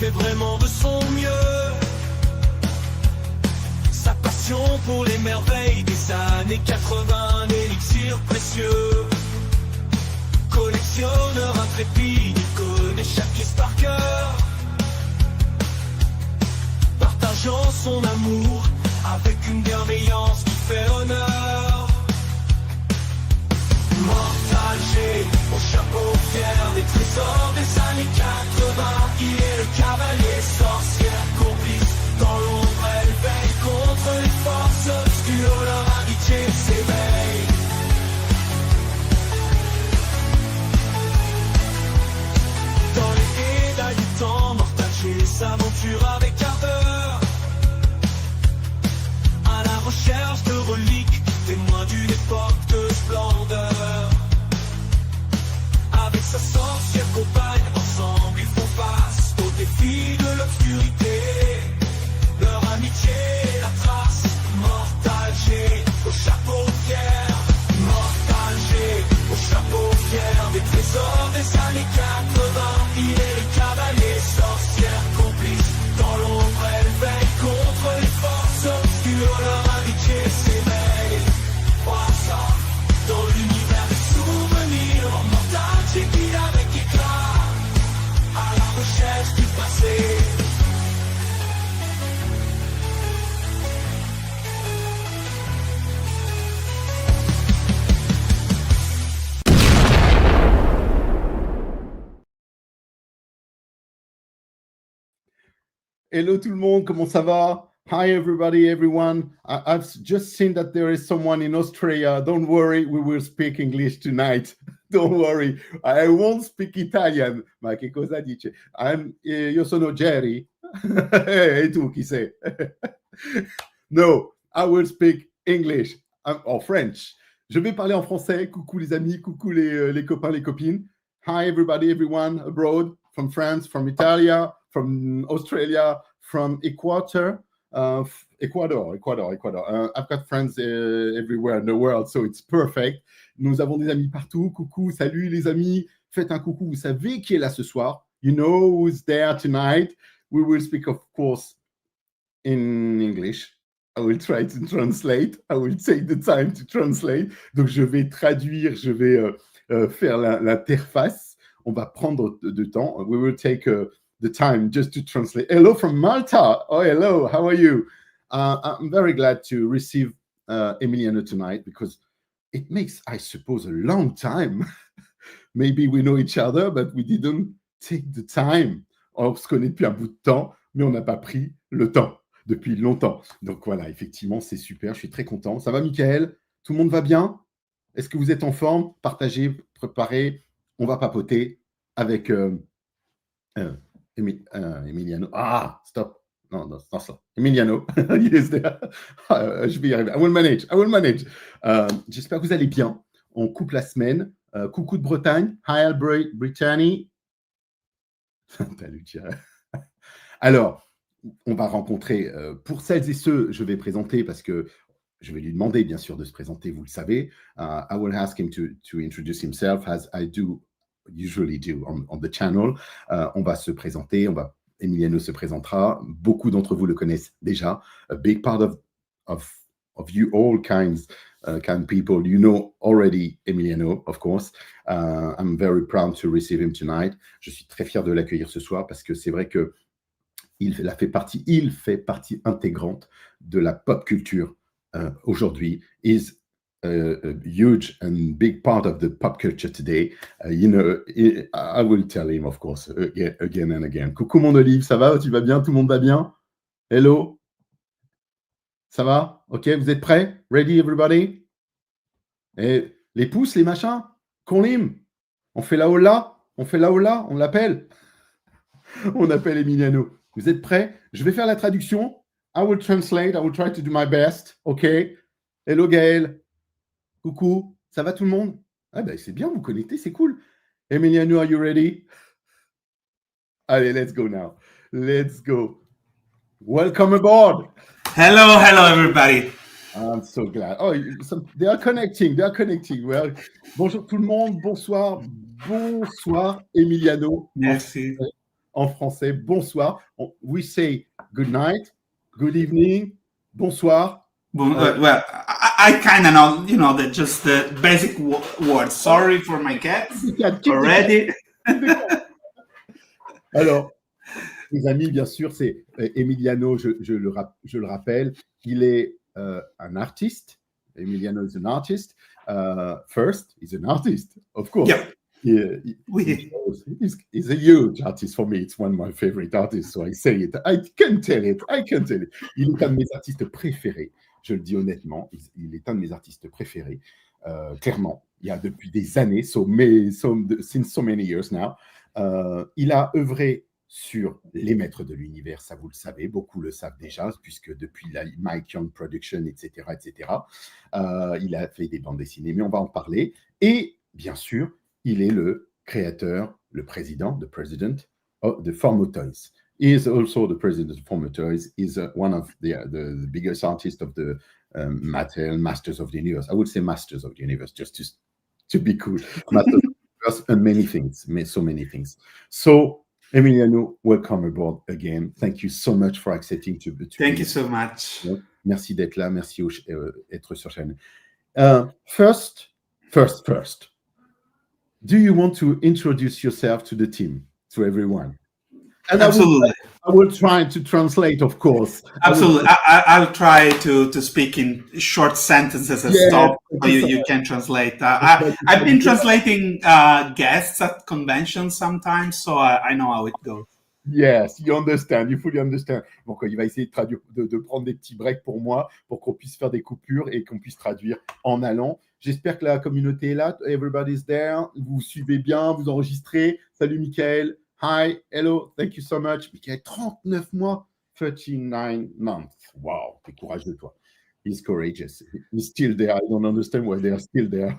fait vraiment de son mieux. Sa passion pour les merveilles des années 80, l'élixir précieux. Collectionneur intrépide, il connaît chaque pièce par cœur. Partageant son amour avec une bienveillance qui fait honneur. Mortal G, au chapeau fier des trésors des années 80. Il est le cavalier sorcière, complice dans l'ombre, elle veille contre les forces obscures, leur amitié s'éveille. Dans les médailles du temps, Mortal G s'aventure avec ardeur à la recherche de reliques, témoins d'une époque de splendeur. Avec sa sorcière compagne, ensemble ils font face aux défis de l'obscurité. Leur amitié la trace, Mortal G au chapeau fier. Mortal G au chapeau fier des trésors des années 80. Il est le cavalier sorcière, complice dans l'ombre, elle veille contre les forces obscures, leur amitié s'éveille. Dans l'univers des souvenirs, Mortal G guide avec éclat à la recherche du passé. Hello tout le monde, comment ça va? Hi everybody, everyone. I've just seen that there is someone in Australia. Don't worry, we will speak English tonight. Don't worry, I won't speak Italian. Ma che cosa dice? Io sono Jerry. E tu chi sei? No, I will speak English or French. Je vais parler en français. Coucou les amis, coucou les copains, les copines. Hi everybody, everyone abroad, from France, from Italia, from Australia, from Ecuador. Ecuador. I've got friends everywhere in the world, so it's perfect. Nous avons des amis partout. Coucou, salut les amis. Faites un coucou. Vous savez qui est là ce soir? You know who's there tonight. We will speak, of course, in English. I will try to translate. I will take the time to translate. Donc, je vais traduire, je vais faire l'interface. On va prendre de temps. We will take the time just to translate. Hello from Malta. Oh, hello. How are you? I'm very glad to receive Emiliano tonight because it makes, I suppose, a long time. Maybe we know each other, but we didn't take the time. On se connaît depuis un bout de temps, mais on n'a pas pris le temps depuis longtemps. Donc voilà, effectivement, c'est super. Je suis très content. Ça va, Michael? Tout le monde va bien? Est-ce que vous êtes en forme? Partagez, préparez. On va papoter avec Emiliano. Ah, stop. Non, c'est ça. Emiliano, il est there. Je vais y arriver. I will manage. J'espère que vous allez bien. On coupe la semaine. Coucou de Bretagne. Hi, Brittany. Alors, on va rencontrer, pour celles et ceux, je vais présenter parce que je vais lui demander, bien sûr, de se présenter, vous le savez. I will ask him to introduce himself as I usually do on the channel. On va se présenter, Emiliano se présentera. Beaucoup d'entre vous le connaissent déjà. A big part of you, all kind people, you know already Emiliano, of course. I'm very proud to receive him tonight. Je suis très fier de l'accueillir ce soir parce que c'est vrai que il fait partie intégrante de la pop culture aujourd'hui. Is a huge and big part of the pop culture today. You know, I will tell him, of course, again and again. Coucou mon Olive, ça va? Tu vas bien? Tout le monde va bien? Hello? Ça va? Ok, vous êtes prêts? Ready, everybody? Et les pouces, les machins? Qu'on lime? On fait la hola? On l'appelle? On appelle Emiliano. Vous êtes prêts? Je vais faire la traduction. I will translate. I will try to do my best. OK? Hello Gaël. Coucou. Ça va tout le monde? Ah ben c'est bien, vous connectez, c'est cool. Emiliano, are you ready? Allez, let's go now. Let's go. Welcome aboard. Hello everybody. I'm so glad. Oh, they are connecting. Well, bonjour tout le monde. Bonsoir, Emiliano. Merci. en français. Bonsoir. We say good night, good evening, bonsoir. Well, I kind of know, just the basic words. Sorry for my cats already. Alors, mes amis, bien sûr, c'est Emiliano, je le rappelle, il est un artiste. Emiliano is an artist. First, he's an artist, of course. Yeah. He's a huge artist for me. It's one of my favorite artists, so I say it. I can tell it. Il est un de mes artistes préférés. Je le dis honnêtement, il est un de mes artistes préférés. Clairement, il y a depuis des années, since so many years now. Il a œuvré sur les maîtres de l'univers, ça vous le savez, beaucoup le savent déjà, puisque depuis la Mike Young Production, etc., il a fait des bandes dessinées, mais on va en parler. Et bien sûr, il est le créateur, le président, the president of the Formo Toys. He is also the president of Formo Toys. He's one of the biggest artists of the Masters of the Universe. I would say Masters of the Universe, just to be cool. Masters of the Universe and many things, so many things. So, Emiliano, welcome aboard again. Thank you so much for accepting to Thank you so much. Merci d'être là, merci d'être sur chaîne. First. Do you want to introduce yourself to the team, to everyone? And absolutely. I will try to translate, of course. Absolutely. I'll try to speak in short sentences and stop so you can translate. I've been translating guests at conventions sometimes, so I know how it goes. Yes, you understand, you fully understand. Donc, il va essayer de traduire, de prendre des petits breaks pour moi, pour qu'on puisse faire des coupures et qu'on puisse traduire en allant. J'espère que la communauté est là. Everybody's there. Vous suivez bien, vous enregistrez. Salut, Michael. Hi, hello, thank you so much. Michael, 39 mois, 39 months. Wow, t'es courageux, toi. He's courageous. He's still there. I don't understand why they are still there.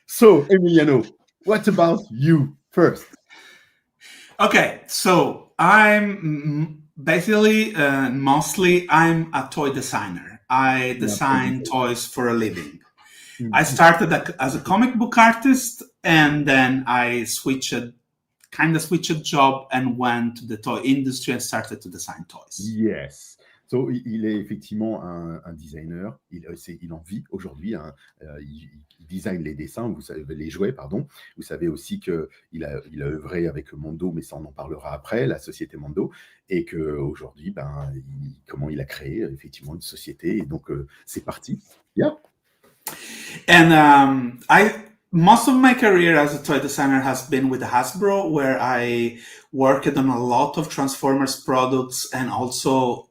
So, Emiliano, what about you first? Okay, so I'm basically, mostly, I'm a toy designer. I design toys for a living. I started as a comic book artist, and then I switched job and went to the toy industry and started to design toys. Yes. So, il est effectivement un designer. Il en vit aujourd'hui. Il design les dessins, vous savez, les jouets, pardon. Vous savez aussi qu'il a œuvré avec Mondo, mais ça on en parlera après, la société Mondo, et qu'aujourd'hui, comment il a créé effectivement une société. Et donc, c'est parti. Yeah. And most of my career as a toy designer has been with Hasbro, where I worked on a lot of Transformers products and also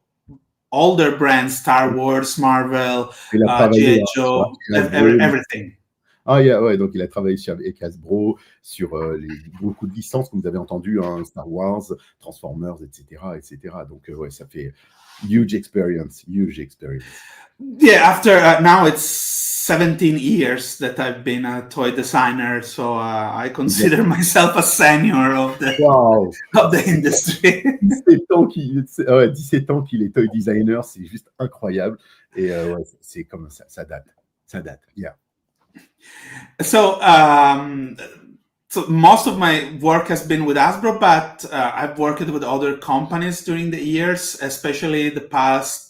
older brands, Star Wars, Marvel, G.I. Joe, everything. Ah, yeah, ouais, donc il a travaillé avec Hasbro sur beaucoup de licences, comme vous avez entendu, hein, Star Wars, Transformers, etc. Donc, ouais, ça fait huge experience. Yeah, after now it's 17 years that I've been a toy designer, so I consider myself a senior of the industry. 17 ans qu'il est toy designer, c'est juste incroyable. Et ouais, c'est comme ça date, yeah. So most of my work has been with Hasbro, but I've worked with other companies during the years, especially the past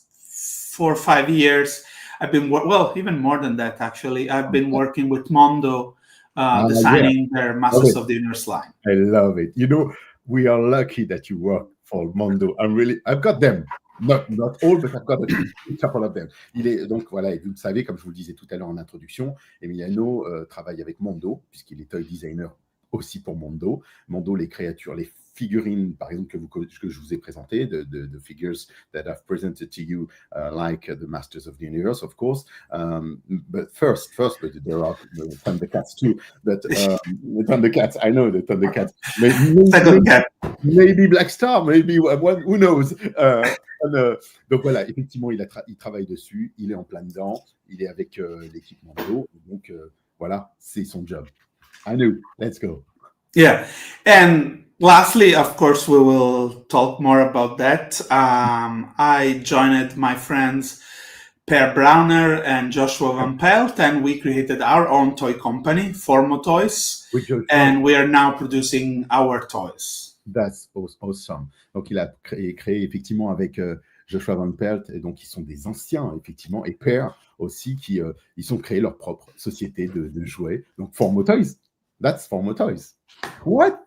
4 or 5 years. I've been, even more than that, actually. I've been working with Mondo, designing their Masters of the Universe line. I love it. You know, we are lucky that you work for Mondo. I've got them. Not all, but I've got a couple of them. Donc voilà, et vous le savez, comme je vous le disais tout à l'heure en introduction, Emiliano travaille avec Mondo, puisqu'il est toy designer aussi pour Mondo. Mondo, les créatures, les figurines, par exemple, que je vous ai présentées, the figures that I've presented to you, like the Masters of the Universe, of course. But first, but there are the Thundercats too. But the Thundercats, I know the Thundercats. Maybe Black Star, maybe one, who knows? Donc voilà, effectivement, il travaille dessus, il est en plein dedans, il est avec l'équipe Mondo, donc voilà, c'est son job. I know, let's go. Yeah, and lastly, of course, we will talk more about that. I joined my friends Per Browner and Joshua Van Pelt, and we created our own toy company, Formo Toys, and we are now producing our toys. That's awesome. Donc, il a créé effectivement avec Joshua Van Pelt, et donc ils sont des anciens, effectivement, et Per aussi, qui ils ont créé leur propre société de jouets. Donc, Formo Toys, that's Formo Toys. What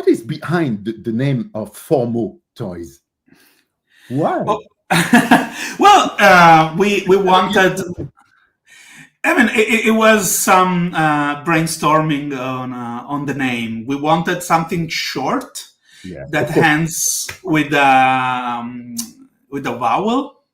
is behind the name of Formo Toys? Why? Well, we wanted. I mean, it was some brainstorming on the name. We wanted something short that ends with a vowel,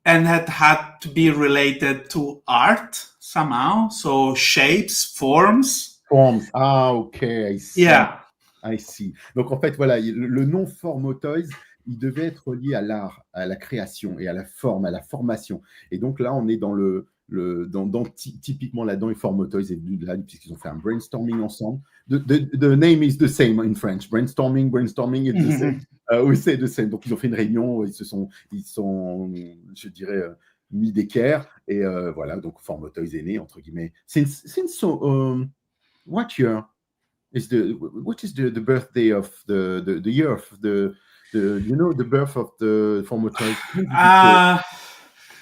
and that had to be related to art somehow. So shapes, forms. Forms. Ah, ok, I see. Yeah. I see. Donc en fait, voilà, le nom Formo Toys, il devait être lié à l'art, à la création et à la forme, à la formation. Et donc là, on est dans typiquement là-dedans, et Formo Toys est venu de là, puisqu'ils ont fait un brainstorming ensemble. The name is the same in French. Brainstorming is the same. We say the same. Donc ils ont fait une réunion, ils sont, je dirais, mis d'équerre, et voilà, donc Formo Toys est né, entre guillemets. Since what year is what is the birthday of the year of the birth of the Formo Toys?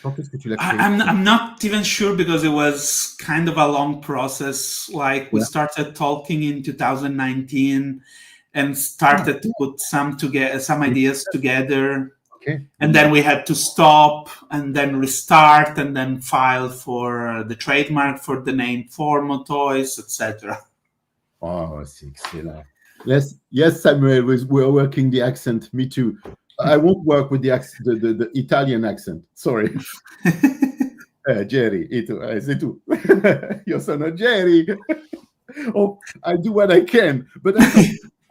Quand est-ce que tu l'as créé? I'm not even sure, because it was kind of a long process. Like, we started talking in 2019 and started to put some ideas together. Okay. And then we had to stop and then restart and then file for the trademark for the name Formo Toys, etc. Oh, c'est excellent. Yes, Samuel, we're working the accent. Me too. I won't work with the accent, the Italian accent. Sorry. Jerry, c'est tout. Io sono Jerry. Oh, I do what I can, but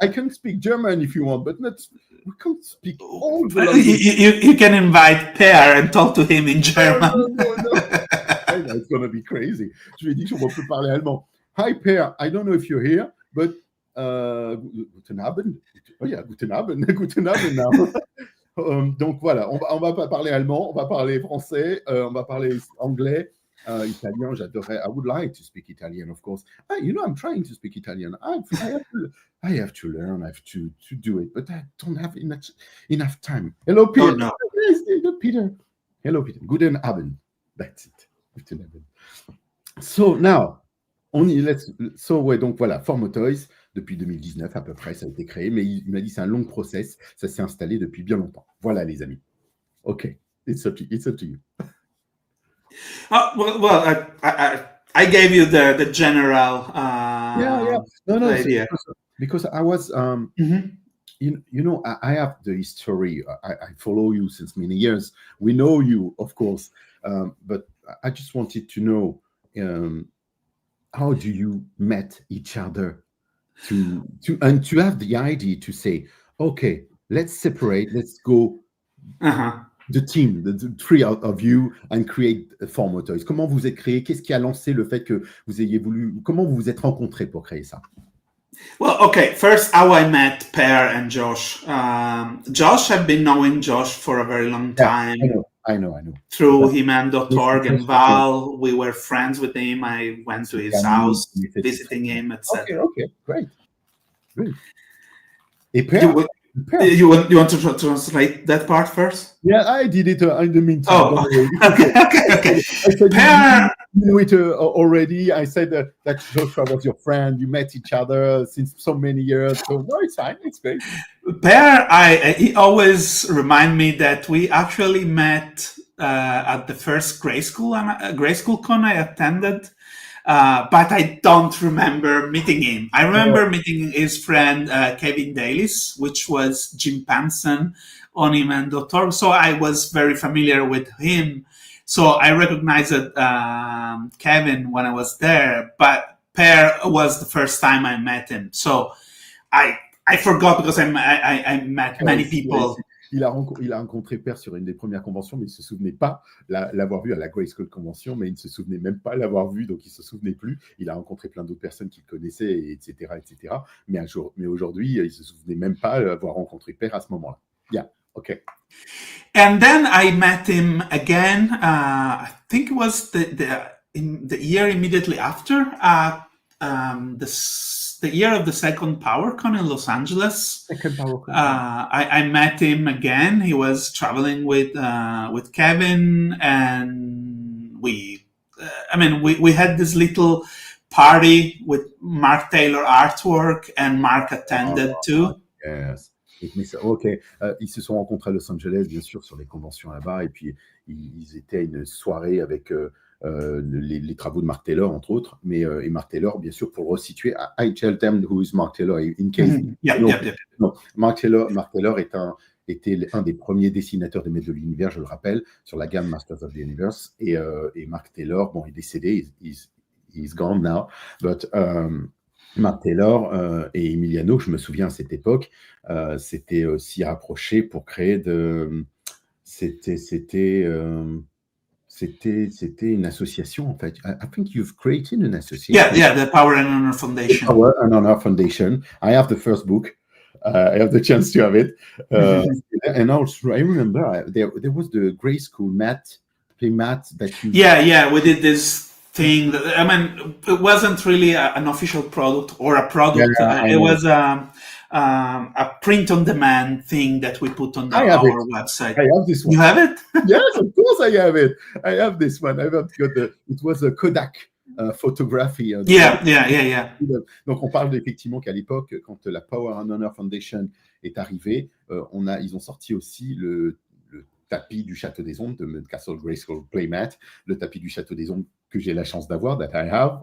I can speak German if you want, but we can't speak all the languages. You can invite Per and talk to him in German. No. It's going to be crazy. Je lui ai dit qu'on peut parler allemand. Hi, Per. I don't know if you're here, but guten Abend. Oh yeah, guten Abend. Guten Abend now. Donc voilà, on va pas parler allemand, on va parler français, on va parler anglais, italien. J'adorerais. I would like to speak Italian, of course. I'm trying to speak Italian. I have to learn. I have to do it, but I don't have enough time. Hello, Peter. Oh, no. Hello, Peter. Hello, Peter. Guten Abend. That's it. Guten Abend. So now, donc voilà, Formo Toys, depuis 2019 à peu près, ça a été créé, mais il m'a dit c'est un long process, ça s'est installé depuis bien longtemps. Voilà, les amis. OK, it's up to you. Well, I gave you the general idea. Because I was, I have the history. I follow you since many years. We know you, of course, but I just wanted to know, how do you met each other to have the idea to say, okay, let's separate, let's go the team, the three of you, and create Formo Toys. Comment vous êtes créé? Qu'est-ce qui a lancé le fait que vous ayez voulu? Comment vous vous êtes rencontrés pour créer ça? Well, okay. First, how I met Per and Josh. Josh, I've been knowing Josh for a very long time. I know. Through Himan.org and Val, we were friends with him. I went to his house, visiting him, etc. Okay, great. Et Per? You want to translate that part first? Yeah, I did it in the meantime. Oh, okay. I said, Per, you knew it already. I said that Joshua was your friend. You met each other since so many years. So no, it's fine. It's great. Per, he always remind me that we actually met at the first grade school con I attended. But I don't remember meeting him. I remember meeting his friend Kevin Dalis, which was Jim Panson on Himan.org. So I was very familiar with him. So I recognized Kevin when I was there, but Per was the first time I met him. So I forgot, because I met many people. Il a rencontré Per sur une des premières conventions, mais il ne se souvenait pas l'avoir vu à la Grayskull Convention, mais il ne se souvenait même pas l'avoir vu, donc il ne se souvenait plus. Il a rencontré plein d'autres personnes qu'il connaissait, etc. Mais aujourd'hui, il ne se souvenait même pas avoir rencontré Per à ce moment-là. Yeah, okay. And then I met him again, I think it was in the year immediately after, the the year of the second PowerCon in Los Angeles. Second PowerCon. I met him again. He was traveling with Kevin, and we had this little party with Mark Taylor artwork, and Mark attended too. Yes. Ok, ils se sont rencontrés à Los Angeles, bien sûr, sur les conventions là-bas, et puis ils étaient à une soirée avec les travaux de Mark Taylor, entre autres, et Mark Taylor, bien sûr, pour le resituer, I tell them who is Mark Taylor, in case... Non, Mark Taylor était un des premiers dessinateurs des Maîtres de l'Univers, je le rappelle, sur la gamme Masters of the Universe, et Mark Taylor, bon, il est décédé, he's gone now, but... Mark Taylor et Emiliano, je me souviens à cette époque, s'étaient aussi rapprochés pour créer c'était une association en fait. I think you've created an association. Yeah, the Power and Honor Foundation. Power and Honor Foundation. I have the first book. I have the chance to have it. And also, I remember there was the grade school play math that you. Yeah, we did this thing that, I mean, it wasn't really an official product or a product. It was a print-on-demand thing that we put on our website. I have this one. You have it? Yes, of course I have it. I have this one. It was a Kodak photography. Yeah. Donc, on parle effectivement qu'à l'époque, quand la Power and Honor Foundation est arrivée, ils ont sorti aussi le tapis du Château des Ombres de Castle Grayskull Playmat, le tapis du Château des Ombres que j'ai la chance d'avoir, that I have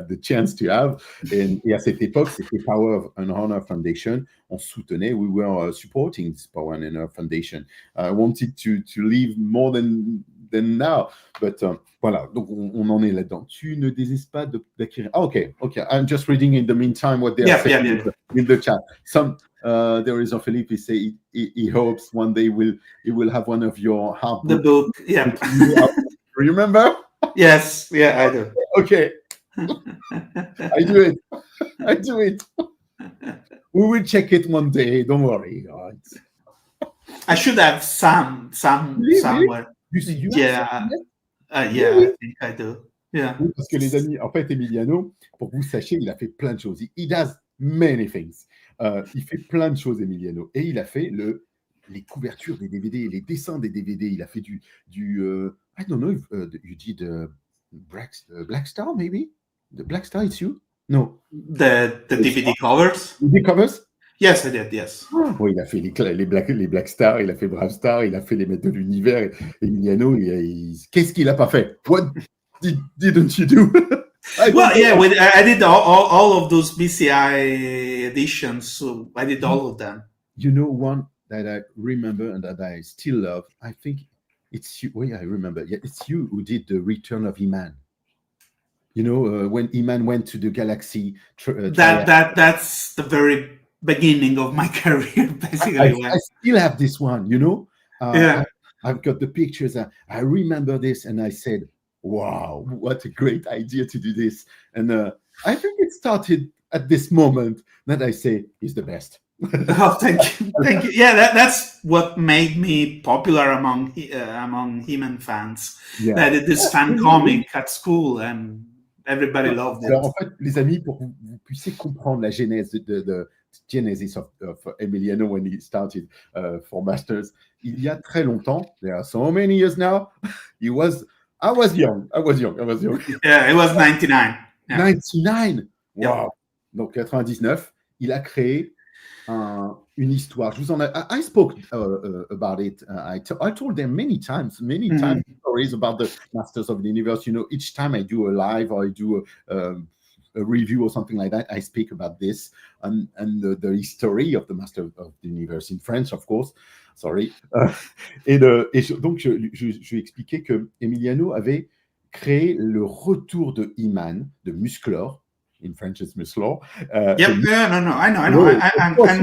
the chance to have. Et à cette époque, c'était Power and Honor Foundation. On soutenait, we were supporting this Power and Honor Foundation. I wanted to leave more than now, but voilà, donc on en est là-dedans. Tu ne désistes pas d'acquérir. Okay. I'm just reading in the meantime what they are saying in the chat. There is Philippe. He say he hopes one day he will have one of your hard the book. Yeah. Remember? Yes. Yeah, I do. Okay. I do it. We will check it one day. Don't worry. I should have some somewhere. You yeah. I think I do. Yeah. Oui, parce que les amis, en fait, Emiliano, pour que vous sachiez, il a fait plein de choses. He does many things. Il fait plein de choses, Emiliano. Et il a fait les couvertures des DVD, les dessins des DVD. Il a fait du I don't know if you did Black Star, maybe? The Black Star, it's you? No. The DVD covers? DVD covers? Yes, I did, yes. Oui, il a fait les Black Star, il a fait Brave Star, il a fait les Maîtres de l'Univers. Emiliano, qu'est-ce qu'il n'a pas fait? What didn't you do? I did all of those BCI editions, so I did all of them. You know one that I remember and that I still love? I think it's you. I remember. Yeah, it's you who did the Return of He-Man. You know, when He-Man went to the galaxy. That's the very beginning of my career, basically. I still have this one, you know? I've got the pictures. I remember this and I said, wow, what a great idea to do this. And I think it started at this moment that I say he's the best. Oh, thank you. Yeah, that's what made me popular among He-Man fans. Yeah. I did this fan comic at school and everybody loved it. Alors, en fait, les amis, pour que vous puissiez comprendre la genèse de Genesis of Emiliano when he started for Masters, il y a très longtemps, there are so many years now, I was young. Yeah, it was 99. Yeah. 99? Wow. Yeah. Donc, 99, il a créé une histoire. I spoke about it. I told them many times stories about the Masters of the Universe. You know, each time I do a live or I do a review or something like that, I speak about this and the history of the Masters of the Universe in French, of course. Sorry. Donc, je lui expliquais que Emiliano avait créé le retour de He-Man, de Musclor. In French, it's Musclor. I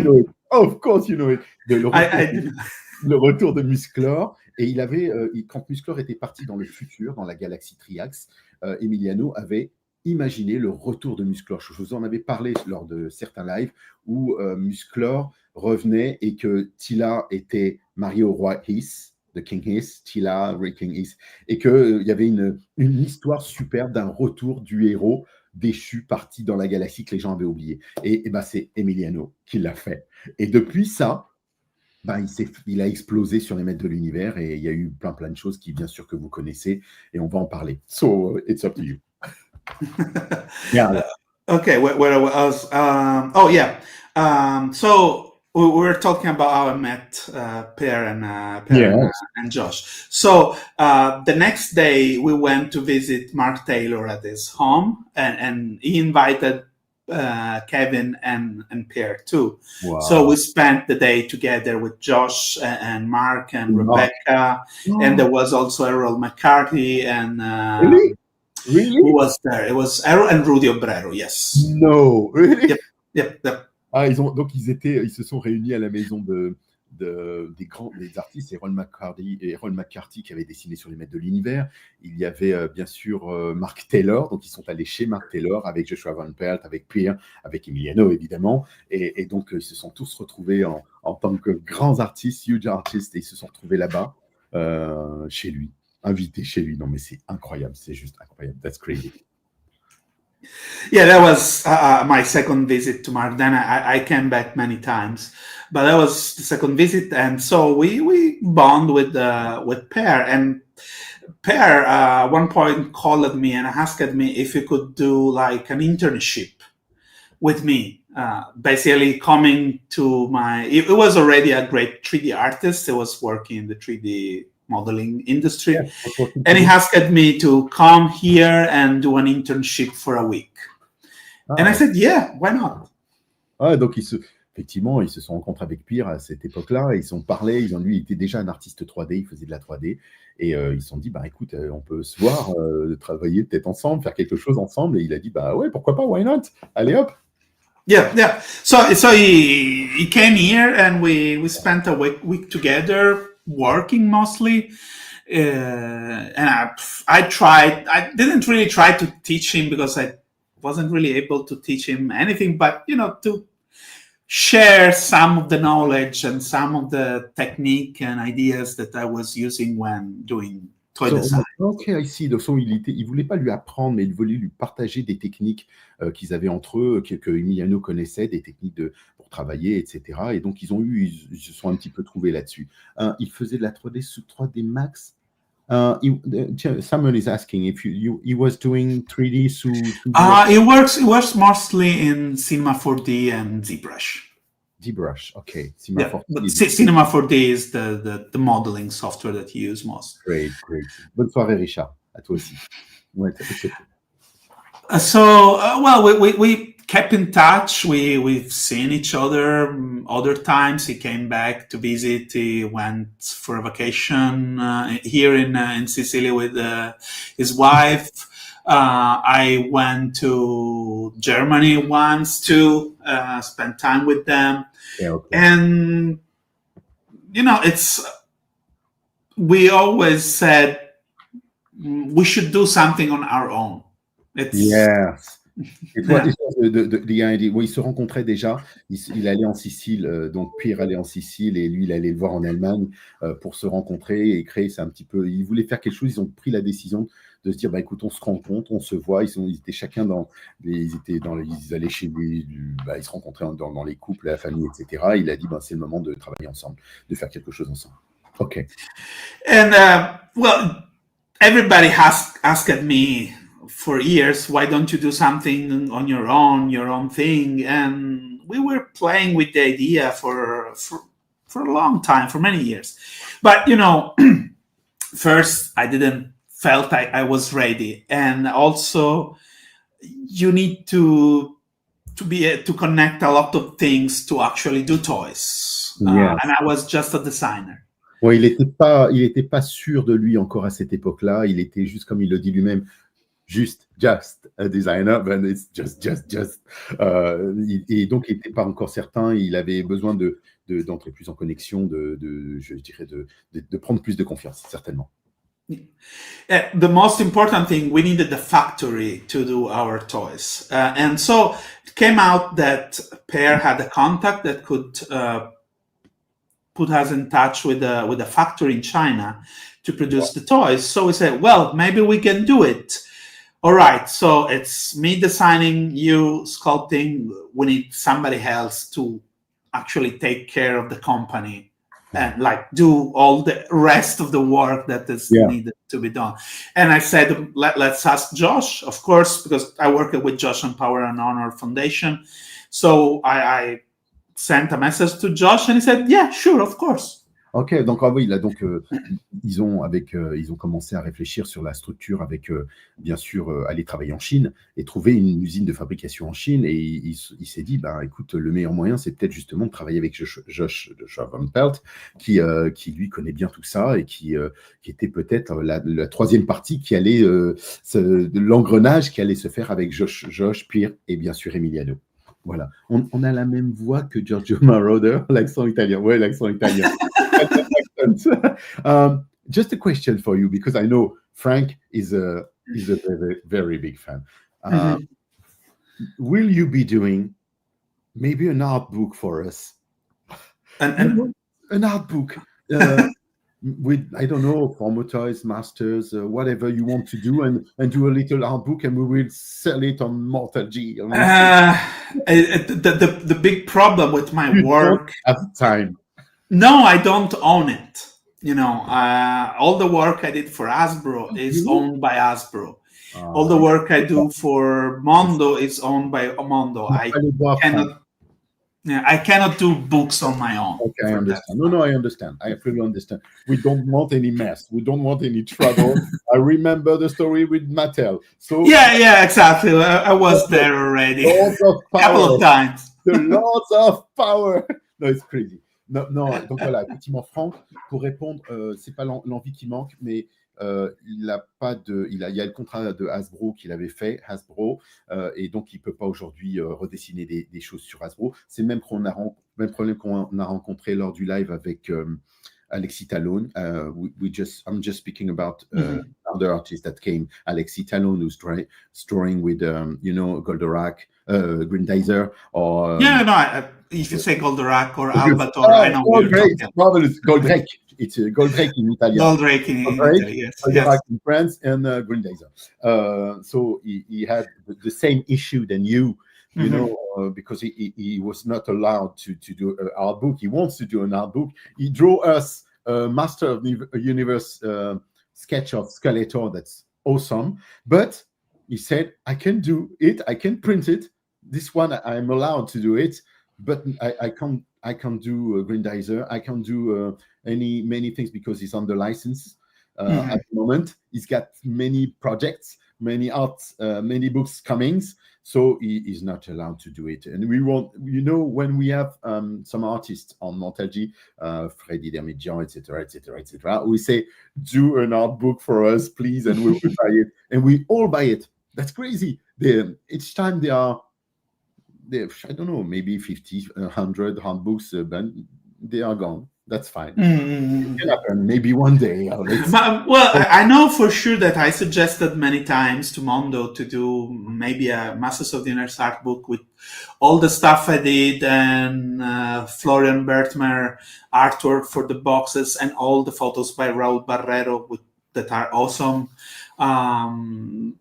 know. Of course, you know it. Le retour de Musclor. Et il avait, quand Musclor était parti dans le futur, dans la galaxie Triax, Emiliano avait imaginé le retour de Musclor. Je vous en avais parlé lors de certains lives où Musclor revenait et que Tila était mariée au roi His de King Is, Tila, Ray King Is, et qu'il y avait une histoire superbe d'un retour du héros déchu, parti dans la galaxie que les gens avaient oublié. Et ben, c'est Emiliano qui l'a fait. Et depuis ça, ben, il a explosé sur les maîtres de l'univers et il y a eu plein de choses qui, bien sûr, que vous connaissez et on va en parler. So, it's up to you. Yeah. Okay, where I was. Oh, yeah. So we were talking about how I met Per and Josh. So the next day we went to visit Mark Taylor at his home, and he invited Kevin and Per too. Wow. So we spent the day together with Josh and Mark and Rebecca, and there was also Errol McCarthy and Really? who was there? It was Errol and Rudy Obrero. Yes. No, really? Yep. Ah, ils se sont réunis à la maison des artistes, Errol McCarthy qui avait dessiné sur les maîtres de l'univers. Il y avait bien sûr Mark Taylor, donc ils sont allés chez Mark Taylor avec Joshua Van Pelt, avec Pierre, avec Emiliano évidemment, et donc ils se sont tous retrouvés en tant que grands artistes, huge artistes, et ils se sont retrouvés là-bas chez lui, invités chez lui. Non mais c'est incroyable, c'est juste incroyable. That's crazy. Yeah, that was my second visit to Mark. Then I came back many times, but that was the second visit, and so we bond with Per. And Per one point called me and asked me if he could do like an internship with me. Basically, coming to it was already a great 3D artist. He was working in the 3D modeling industry, and he asked me to come here and do an internship for a week. And I said, yeah, why not? Ah, donc effectivement, ils se sont rencontrés avec Pierre à cette époque-là, ils ont parlé, lui, il était déjà un artiste 3D, il faisait de la 3D, et ils se sont dit, bah écoute, on peut se voir, travailler peut-être ensemble, faire quelque chose ensemble, et il a dit, bah ouais, pourquoi pas, why not? Allez hop! Yeah. So he came here and we spent a week together, working mostly, and I didn't really try to teach him because I wasn't really able to teach him anything, but to share some of the knowledge and some of the technique and ideas that I was using when doing toy design. Ok, ici, de façon, il voulait pas lui apprendre, mais il voulait lui partager des techniques qu'ils avaient entre eux, que Emiliano connaissait, des techniques pour travailler, etc. Et donc, ils se sont un petit peu trouvés là-dessus. Il faisait de la 3D sous 3D Max. Someone is asking if he was doing 3D sous. He works mostly in Cinema 4D and ZBrush. ZBrush, okay. Cinema 4D is the modeling software that you use most. Great. Bonne soirée, Richard. À toi aussi. Ouais, we kept in touch. We've seen each other other times. He came back to visit. He went for a vacation here in Sicily with his wife. I went to Germany once to spend time with them. Yeah, okay. And we always said we should do something on our own. Yes. Et toi, déjà, ils se rencontraient déjà. Il allait en Sicile, donc Pierre allait en Sicile et lui, il allait le voir en Allemagne pour se rencontrer et créer. C'est un petit peu. Ils voulaient faire quelque chose. Ils ont pris la décision de se dire, bah écoute, on se rencontre, on se voit. Ils étaient chacun ils allaient chez lui, ils se rencontraient dans les couples, la famille, etc. Il a dit, bah c'est le moment de travailler ensemble, de faire quelque chose ensemble. Ok. And everybody asked me for years, why don't you do something on your own thing? And we were playing with the idea for a long time, for many years. But first I didn't felt I was ready, and also you need to connect a lot of things to actually do toys. Yes. And I was just a designer. Ouais, il était pas sûr de lui encore à cette époque-là. Il était juste, comme il le dit lui-même, just a designer, but it's just. Et donc, il n'était pas encore certain. Il avait besoin d'entrer plus en connexion, je dirais, de prendre plus de confiance, certainement. The most important thing, we needed the factory to do our toys. And so it came out that Per had a contact that could put us in touch with a factory in China to produce the toys. So we said, well, maybe we can do it. All right, so it's me designing, you sculpting. We need somebody else to actually take care of the company and like do all the rest of the work that is needed to be done. And I said, let's ask Josh, of course, because I work with Josh on Power and Honor Foundation. So I sent a message to Josh and he said, yeah, sure, of course. Ok, donc oui, là, donc ils ont commencé à réfléchir sur la structure avec, bien sûr, aller travailler en Chine et trouver une usine de fabrication en Chine. Et il s'est dit, bah, écoute, le meilleur moyen, c'est peut-être justement de travailler avec Josh Van Pelt, qui lui connaît bien tout ça et qui était peut-être la troisième partie qui allait, l'engrenage qui allait se faire avec Josh, Pierre et bien sûr Emiliano. Voilà, on a la même voix que Giorgio Moroder, l'accent italien. Ouais, l'accent italien. Just a question for you, because I know Frank is a very, very big fan. Will you be doing maybe an art book for us? An art book with, I don't know, Formo Toys, Masters, whatever you want to do, and do a little art book, and we will sell it on Mortal G. The big problem with my work at the time. No, I don't own it. You know, all the work I did for Hasbro is owned by Hasbro. All the work I do for Mondo is owned by Mondo. I cannot do books on my own. Okay, I understand. No, I understand. I fully understand. We don't want any mess. We don't want any trouble. I remember the story with Mattel. So yeah, exactly. I was there already. Lots of power. A couple of times. Lots of power. No, it's crazy. Non, donc voilà, effectivement, Franck, pour répondre, c'est pas l'envie qui manque, mais il a pas de, il y a le contrat de Hasbro qu'il avait fait, Hasbro, et donc il peut pas aujourd'hui redessiner des choses sur Hasbro. C'est même même problème qu'on a rencontré lors du live avec Alexis Talon. I'm just speaking about other artists that came. Alexis Talon, who's drawing with Goldorak, Grindizer, or if you say Goldorak or Albator, I know what you're talking about. Goldrake. It's Goldrake in Italian. Goldrake in Italy, yes. Goldorak in France, and Grindizer. So he had the same issue than you. You know, because he was not allowed to do an art book. He wants to do an art book. He drew us a Master of the Universe sketch of Skeletor. That's awesome. But he said, I can do it. I can print it. This one, I'm allowed to do it. But I can't do Grindizer. I can't do many things because he's under license at the moment. He's got many projects, many arts, many books coming. So he is not allowed to do it. And we want, when we have some artists on Montagy, Freddy Dermidjian, etc., we say, do an art book for us, please, and we will buy it. And we all buy it. That's crazy. Each time they are, I don't know, maybe 50, 100 art books, but they are gone. That's fine. It can happen. Maybe one day. I know for sure that I suggested many times to Mondo to do maybe a Masters of the Universe art book with all the stuff I did and Florian Bertmer artwork for the boxes and all the photos by Raul Barrero that are awesome.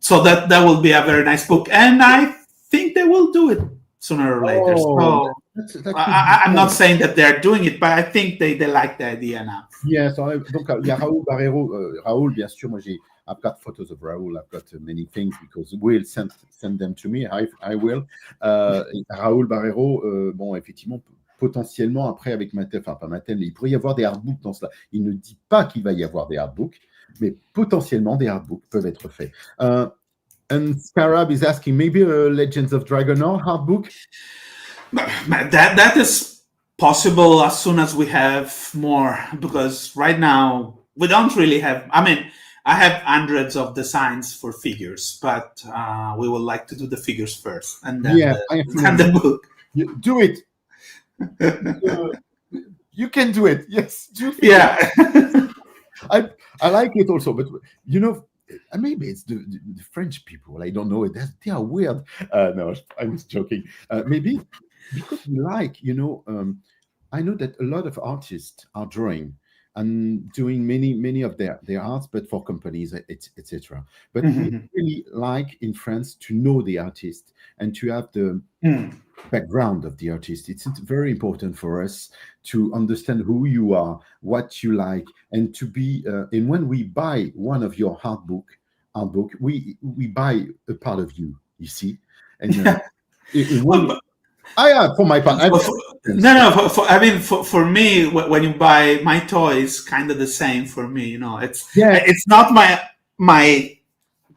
So that will be a very nice book. And I think they will do it sooner or later. So I'm not saying that they're doing it, but I think they like the idea now. Yes, donc il y a Raoul Barrero. Raoul, bien sûr, moi I've got photos of Raoul. I've got many things because Will send them to me. I will. Raoul Barrero, bon, effectivement, potentiellement après avec Mattel, enfin pas Mattel, mais il pourrait y avoir des artbooks dans cela. Il ne dit pas qu'il va y avoir des artbooks, mais potentiellement des artbooks peuvent être faits. And Scarab is asking, maybe a Legends of Dragonore artbook? That is possible as soon as we have more, because right now we don't really have, I have hundreds of designs for figures, but we would like to do the figures first and then the book. Do it. You can do it. Yes. Yeah. I like it also, but maybe it's the French people. I don't know. They are weird. No, I'm just joking. Maybe because we like, I know that a lot of artists are drawing and doing many of their arts, but for companies, etc. But we Mhm. really like in France to know the artist and to have the Mm. background of the artist. It's very important for us to understand who you are, what you like, and to be. And when we buy one of your art book, we buy a part of you. You see, and Well, we. I for my part, I've for, no, no. I mean, for me, when you buy my toys, kind of the same for me. You know, yeah. it's not my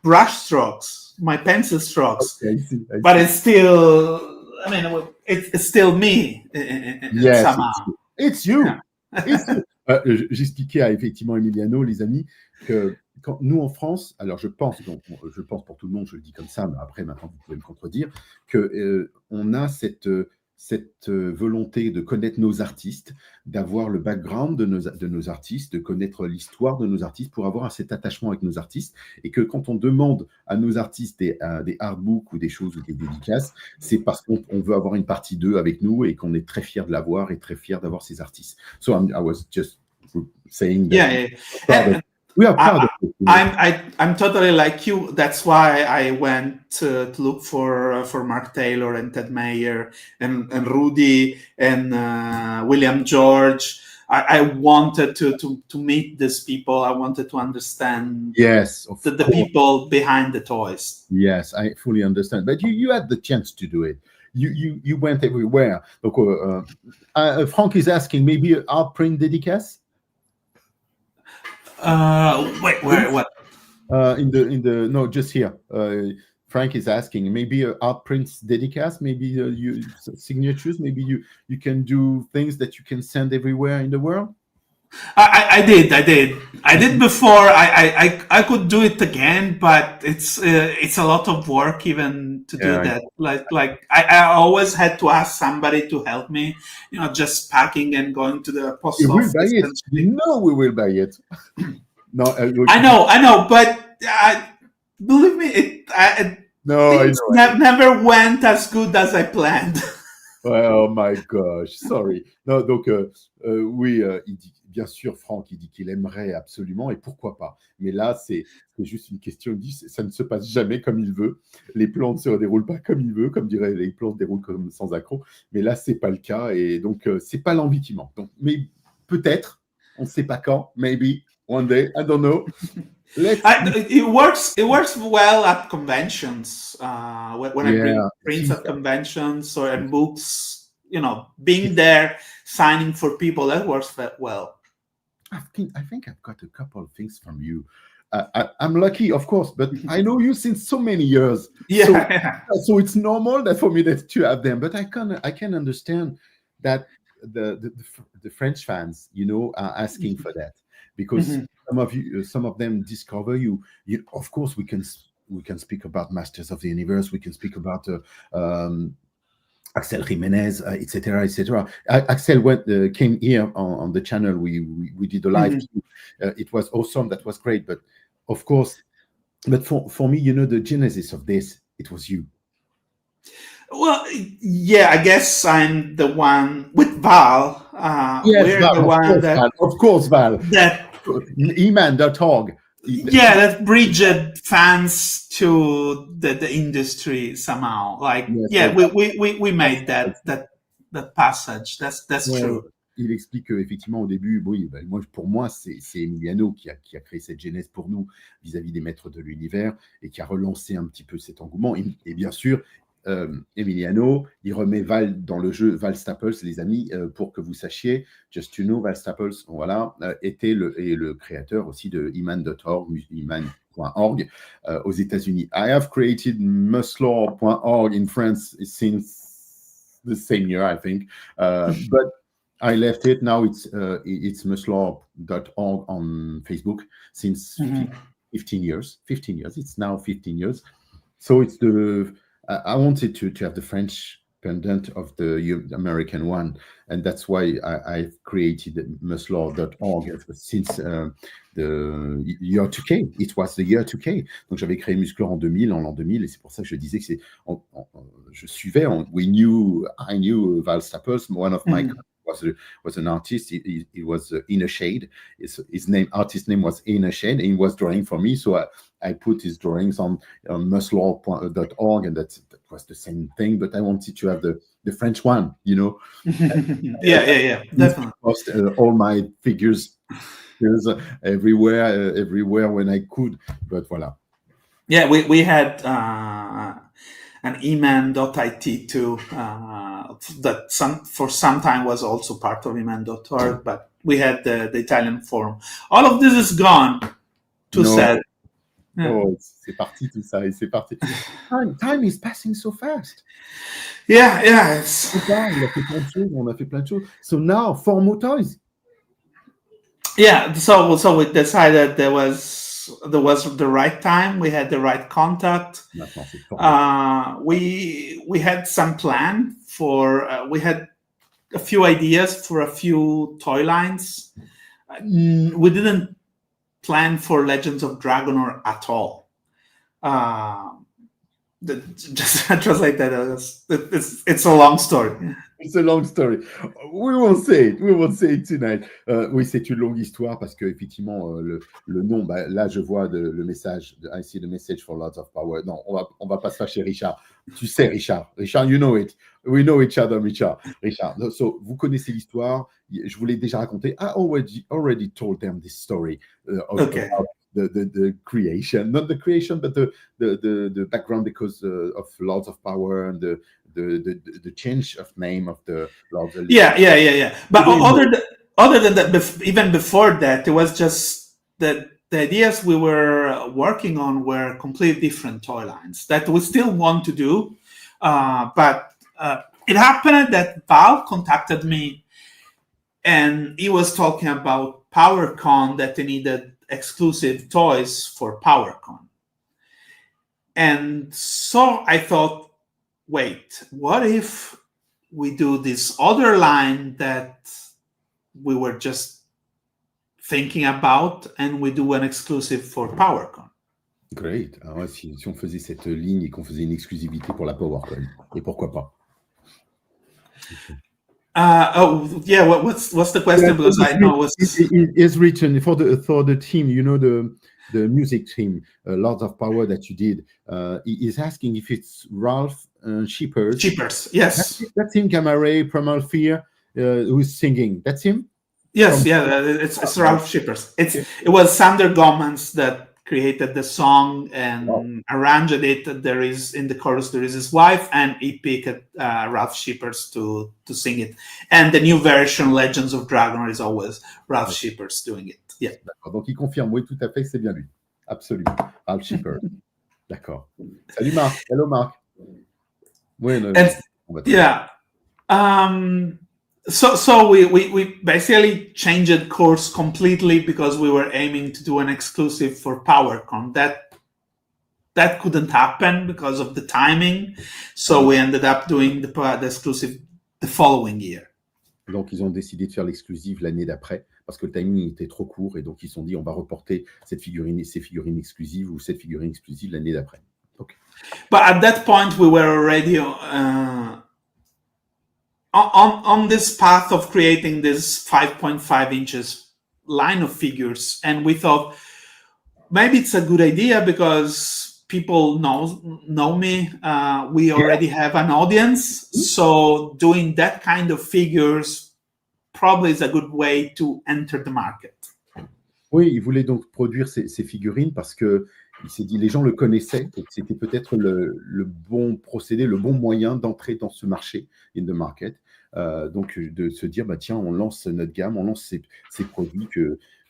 brush strokes, my pencil strokes, Okay, I see. I but see. it's still. I mean, it's still me Yes, somehow. it's you. It's you. J'expliquais à effectivement Emiliano, les amis, que quand nous en France, alors je pense pour tout le monde, je le dis comme ça, mais après maintenant vous pouvez me contredire, que on a cette volonté de connaître nos artistes, d'avoir le background de nos artistes, de connaître l'histoire de nos artistes pour avoir cet attachement avec nos artistes, et que quand on demande à nos artistes des artbooks ou des choses ou des dédicaces, c'est parce qu'on veut avoir une partie d'eux avec nous et qu'on est très fiers de l'avoir et très fiers d'avoir ces artistes. So I was just saying that Yeah. we are proud of it. I'm totally like you. That's why I went to look for Mark Taylor and Ted Mayer and Rudy and William George. I wanted to meet these people. I wanted to understand Yes, the people behind the toys. Yes, I fully understand. But you had the chance to do it. You went everywhere. Donc, Frank is asking, maybe an art print dédicace? Wait, where? What? No, just here. Frank is asking, maybe art prints dédicace, maybe you signatures, maybe you can do things that you can send everywhere in the world. I did before. I could do it again, but it's a lot of work even to do that. Like I always had to ask somebody to help me. You know, just packing and going to the post office. We will buy it. No, I know, but believe me, never went as good as I planned. Oh my gosh, sorry. Non, donc oui, il dit, bien sûr, Franck, il dit qu'il aimerait absolument, et pourquoi pas. Mais là, c'est juste une question, il dit, ça ne se passe jamais comme il veut. Les plans ne se déroulent pas comme il veut, comme dirait, les plans se déroulent comme sans accroc. Mais là, c'est pas le cas, et donc, c'est pas l'envie qui manque. Donc, mais peut-être, on ne sait pas quand, maybe, one day, I don't know. It works well at conventions. When I bring prints at conventions or in books, you know, being there, signing for people, that works well. I think I've got a couple of things from you. I'm lucky, of course, but I know you since so many years. Yeah. So it's normal that for me to have them. But I can understand that the French fans, you know, are asking for that. Because some of them discover you. Of course, we can speak about Masters of the Universe. We can speak about Axel Jimenez, etc., etc. Axel came here on the channel. We did a live. It was awesome. That was great. But of course, but for me, you know, the genesis of this, it was you. Well, yeah, I guess I'm the one with Val. We're Val, the one Val, of course, Val. That Eman.org. Yeah, that bridged fans to the industry somehow. Like, we made that passage. That's true. Il explique effectivement au début, oui, pour moi, c'est Emiliano qui a créé cette genèse pour nous vis-à-vis des maîtres de l'univers et qui a relancé un petit peu cet engouement. Et bien sûr, Emiliano, il remet Val dans le jeu. Val Staples, les amis, pour que vous sachiez, just to know, Val Staples, voilà, était le créateur aussi de iman.org, iman.org aux États-Unis. I have created muslaw.org in France since the same year, I think, but I left it. Now it's muslaw.org on Facebook since 15 years. 15 years. It's now 15 years. So it's I wanted to have the French pendant of the American one, and that's why I created muslaw.org since the year 2K. It was the year 2K. Donc j'avais créé Musclor en l'an 2000, et c'est pour ça que je disais que je suivais. I knew Val Staples, one was an artist. He was In a Shade. His artist name was In a Shade, and he was drawing for me. So I put his drawings on muslaw.org, and that was the same thing. But I wanted to have the French one, you know. Yeah, definitely. Post all my figures everywhere when I could. But voilà. Yeah, we had an eman.it too, that for some time was also part of eman.org, but we had the Italian forum. All of this is gone. Too sad. Yeah. Oh, c'est parti tout ça, et c'est parti. Time is passing so fast. Yeah. On a fait plein de choses. So now, Formo Toys. Yeah, so we decided there was the right time. We had the right contact. We had some plan for. We had a few ideas for a few toy lines. We didn't plan for Legends of Dragonore at all. Just translate that. It's a long story. It's a long story. We won't say it tonight. Oui, c'est une longue histoire parce que effectivement le nom. Bah, là, je vois le message. I see the message for Lots of Power. Non, on va pas se fâcher, Richard. Tu sais, Richard, you know it. We know each other, Richard. So, vous connaissez l'histoire. Je vous l'ai déjà raconté. I already told them this story about the creation, not the creation, but the background because of Lords of Power and the change of name of the Lords. Yeah. But other than that, even before that, it was just that the ideas we were working on were completely different toy lines that we still want to do. But it happened that Val contacted me, and he was talking about PowerCon, that they needed exclusive toys for PowerCon. And so I thought, wait, what if we do this other line that we were just thinking about, and we do an exclusive for PowerCon? Great. Alors, si on faisait cette ligne et qu'on faisait une exclusivité pour la PowerCon, et pourquoi pas? What's the question? Because I know it's written for the team. You know, the music team, Lords of Power that you did. He is asking if it's Ralph Shippers. Shippers, yes. That's him. Gamare, Primal Fear, who's singing. That's him. Yes, it's Ralph Shippers. It was Sander Gomans that created the song and arranged it. There is in the chorus there is his wife, and he picked Ralph Shippers to sing it. And the new version, Legends of Dragonore, is always Ralph Shippers doing it. Yeah. D'accord. Donc il confirme, oui, tout à fait, c'est bien lui. Absolument. Ralph Shippers. D'accord. Salut Marc. Hello Marc. Oui, So we basically changed course completely because we were aiming to do an exclusive for PowerCon. That couldn't happen because of the timing. So we ended up doing the exclusive the following year. Donc ils ont décidé de faire l'exclusive l'année d'après parce que le timing était trop court, et donc ils se sont dit on va reporter ces figurines exclusives ou cette figurine exclusive l'année d'après. Okay. But at that point we were already on this path of creating this 5.5 inches line of figures, and we thought maybe it's a good idea because people know me. We already have an audience, so doing that kind of figures probably is a good way to enter the market. Oui, il voulait donc produire ces figurines parce que il s'est dit les gens le connaissaient et que c'était peut-être le bon procédé, le bon moyen d'entrer dans ce marché, in the market. Donc de se dire tiens, on lance notre gamme, on lance ces produits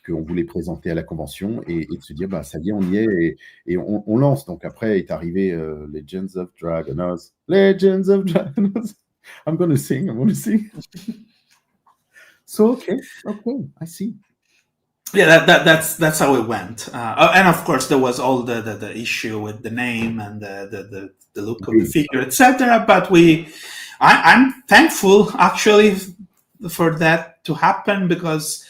qu'on voulait présenter à la convention, et de se dire ça y est, on y est, et on lance. Donc après est arrivé Legends of Dragonore. I'm gonna sing. So okay, I see. Yeah, that's how it went, and of course there was all the issue with the name and the look of the figure, etc. But I'm thankful actually for that to happen because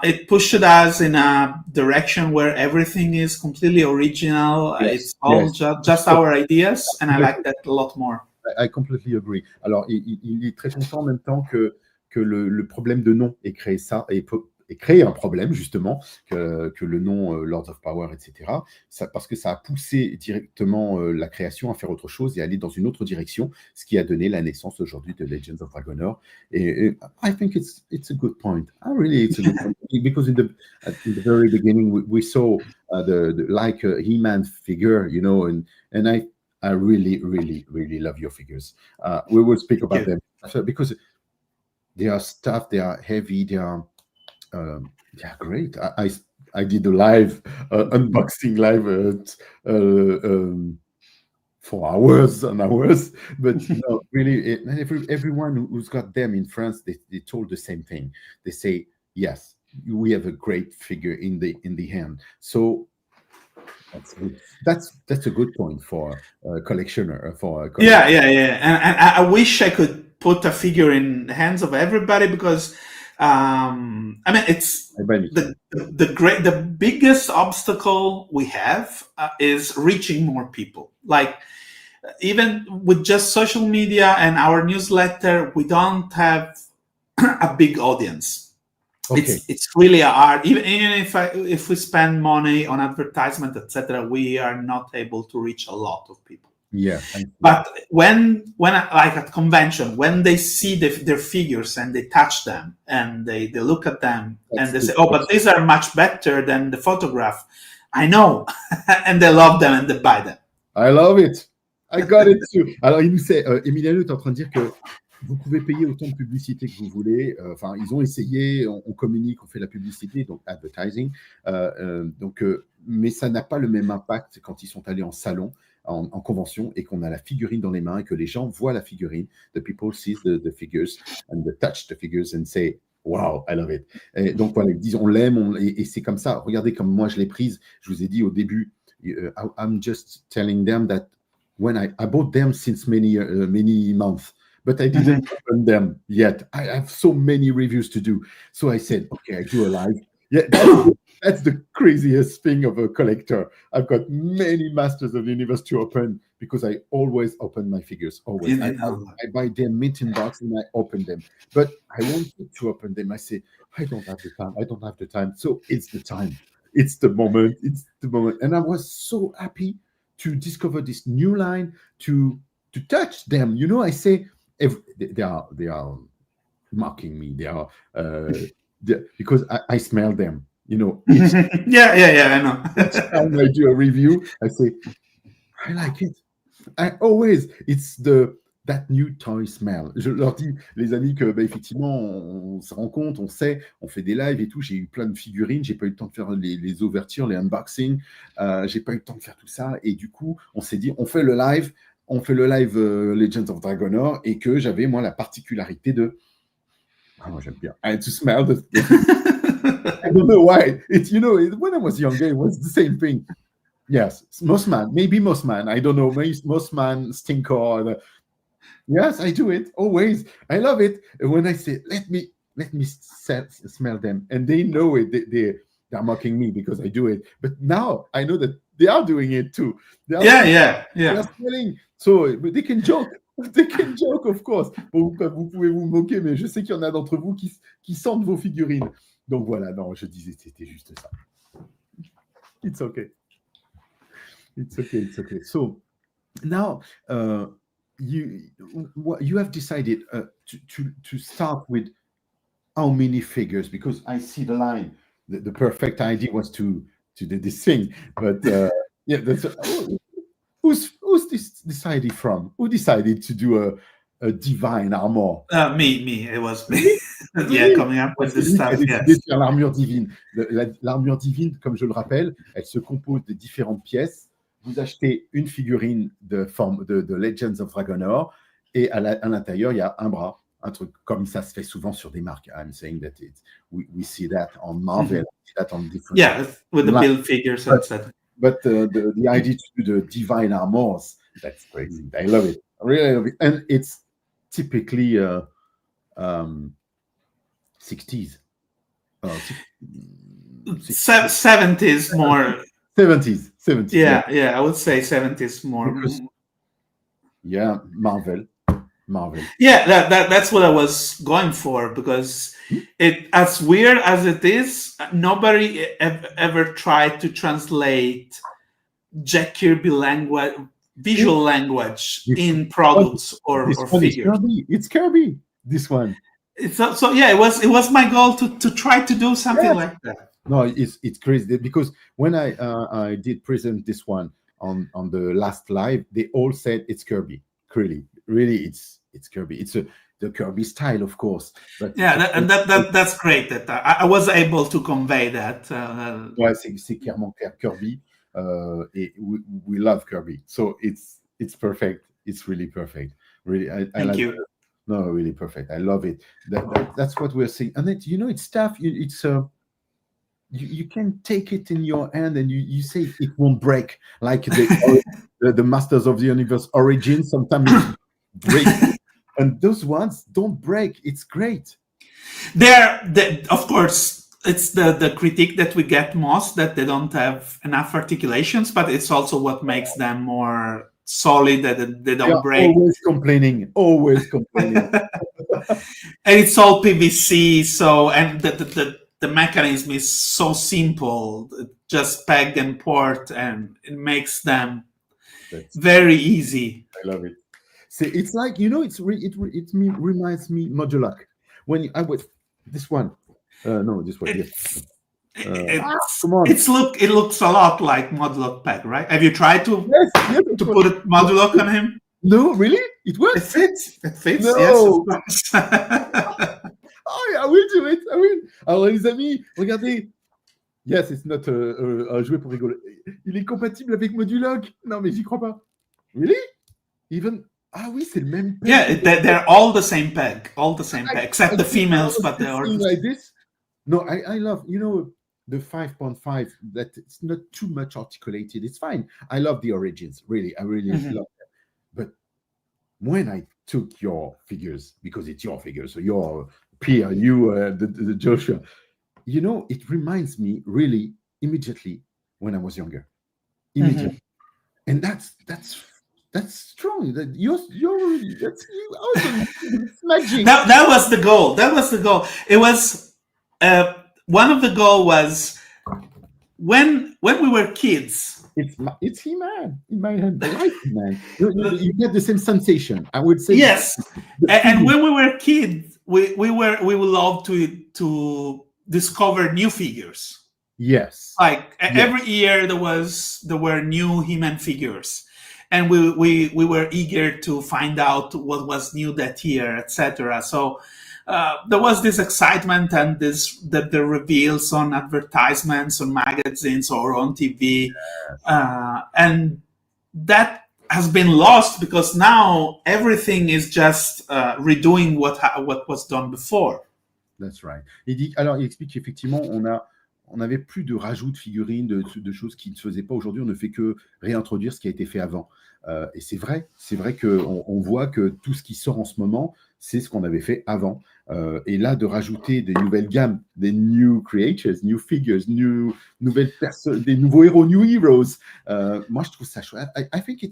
it pushed us in a direction where everything is completely original. Yes, it's all just our ideas, and I like that a lot more. I completely agree. Alors il est très content en même temps que que le problème de nom ait créé ça, et créé un problème, justement, que le nom Lords of Power, etc., parce que ça a poussé directement la création à faire autre chose et aller dans une autre direction, ce qui a donné la naissance aujourd'hui de Legends of Dragonore. Et I think it's a good point. It's a good point. Because in the very beginning, we saw the like a He-Man figure, and I really, really, really love your figures. We will speak about them because they are tough, they are heavy, they are great. I did a live unboxing live for hours and hours, but really, everyone who's got them in France, they told the same thing. They say, yes, we have a great figure in the hand. So that's a good point for a collectioner. Yeah. And I wish I could put a figure in the hands of everybody, because it's the biggest obstacle we have is reaching more people. Like, even with just social media and our newsletter, we don't have a big audience. Okay. It's really hard. Even if we spend money on advertisement, etc., we are not able to reach a lot of people. Yeah. But when like at convention, when they see their figures and they touch them and they look at them and they say, "Oh, but these are much better than the photograph," I know, and they love them and they buy them. I love it. I got it too. Alors, il nous sait, Emiliano est en train de dire que vous pouvez payer autant de publicité que vous voulez. Enfin, ils ont essayé, on communique, on fait la publicité, donc advertising. Mais ça n'a pas le même impact quand ils sont allés en salon, en convention, et qu'on a la figurine dans les mains et que les gens voient la figurine. The people see the figures and they touch the figures and say, wow, I love it. Et donc voilà, ils disent on l'aime, et c'est comme ça. Regardez comme moi je l'ai prise. Je vous ai dit au début, I'm just telling them that when I bought them since many months, but I didn't open them yet. I have so many reviews to do. So I said, okay, I do a live. Yeah, that's the craziest thing of a collector. I've got many Masters of the Universe to open because I always open my figures. Always. I buy them mint in box and I open them. But I wanted to open them. I say, I don't have the time. I don't have the time. So it's the time. It's the moment. It's the moment. And I was so happy to discover this new line, to touch them. I say, they are mocking me. They are because I smell them. Yeah, I know. Each time I do a review, I say, I like it. It's that new toy smell. Je leur dis, les amis, que effectivement, on se rend compte, on sait, on fait des lives et tout. J'ai eu plein de figurines, j'ai pas eu le temps de faire les ouvertures, les unboxings, j'ai pas eu le temps de faire tout ça. Et du coup, on s'est dit, on fait le live Legends of Dragonore, et que j'avais, moi, la particularité de... moi, j'aime bien. I had to smell the... I don't know why. When I was younger, it was the same thing. Yes, Mossman, maybe Mossman. I don't know, maybe Mossman, Stinkor. Yes, I do it always. I love it. And when I say, let me smell them, and they know it, they're mocking me because I do it. But now I know that they are doing it too. Yeah. They're smelling. So they can joke. They can joke, of course. Vous pouvez vous moquer, mais je sais qu'il y en a d'entre vous qui sentent vos figurines. Donc voilà, non, je disais, c'était juste ça. It's okay. So now you have decided to start with how many figures, because I see the line. The perfect idea was to do this thing, but who's this decided from? Who decided to do a divine armor? Me. It was me. Yeah, coming up with this stuff. Yes. L'armure divine. L'armure divine, comme je le rappelle, elle se compose de différentes pièces. Vous achetez une figurine de Legends of Dragonore, et à l'intérieur, il y a un bras, un truc comme ça se fait souvent sur des marques. I'm saying that we see that on Marvel, we see that on different. Yeah, with the build figures, etc. But the idea to do the divine armors, that's crazy. I love it. I really love it. And it's typically 60s. 70s more. 70s. Yeah, I would say 70s more. Because, yeah, Marvel. Marvelous. Yeah, that's what I was going for, because it, as weird as it is, nobody ever tried to translate Jack Kirby language, visual language, This in products or one is figures. Kirby. It's Kirby. This one. So yeah, it was my goal to try to do something Yes. like that. No, it's crazy because when I did present this one on the last live, they all said it's Kirby. Really, it's Kirby. It's the Kirby style, of course. But Yeah, that's great that I was able to convey that. ouais, c'est clairement clair. Kirby. Et we love Kirby, so it's perfect. It's really perfect. Really, I Thank like you. it. No, really perfect. I love it. That's what we're seeing, and it, it's tough. It's you can take it in your hand and you say it won't break, like the Masters of the Universe Origins. Sometimes it breaks, and those ones don't break. It's great. Of course, it's the critique that we get most, that they don't have enough articulations, but it's also what makes them more solid, that they don't break. Always complaining. And it's all PVC, so, and the mechanism is so simple, just peg and port, and it makes them very easy. I love it. It's like, it reminds me Modulac. When I was this one, no, this one. Yes. Come on. It looks a lot like Modulac peg, right? Have you tried to put it Modulac on him? No, really? It works? It fits, No. yes, of course. Oh, I will do it. I will. Alors, les amis, regardez. Yes, it's not un jouet pour rigoler. Il est compatible avec Modulac. Non, mais j'y crois pas. Really? Even... Ah oui, c'est le même peg. Yeah, they're all the same peg. All the same peg, except the females, but they are... like this. No, I love, the 5.5, that it's not too much articulated. It's fine. I love the origins, really. I really love them. But when I took your figures, because it's your figures, so your peer, the Joshua, it reminds me really immediately when I was younger. Immediately. And that's strong. That's awesome. It's magic. That was the goal. It was one of the goal was when we were kids. It's He-Man in my hand. I like He-Man. You get the same sensation, I would say. Yes, and when we were kids, we would love to discover new figures. Yes. Like every year there were new He-Man figures, and we were eager to find out what was new that year, etc. So there was this excitement and the reveals on advertisements, on magazines, or on TV, and that has been lost because now everything is just redoing what was done before. That's right. Il explique qu'effectivement, on n'avait plus de rajout de figurines, de choses qui ne se faisaient pas aujourd'hui. On ne fait que réintroduire ce qui a été fait avant. Et c'est vrai qu'on voit que tout ce qui sort en ce moment, c'est ce qu'on avait fait avant. Et là, de rajouter des nouvelles gammes, des new creatures, new figures, nouvelles personnes, des nouveaux héros, new heroes. Moi, je trouve ça chouette. I think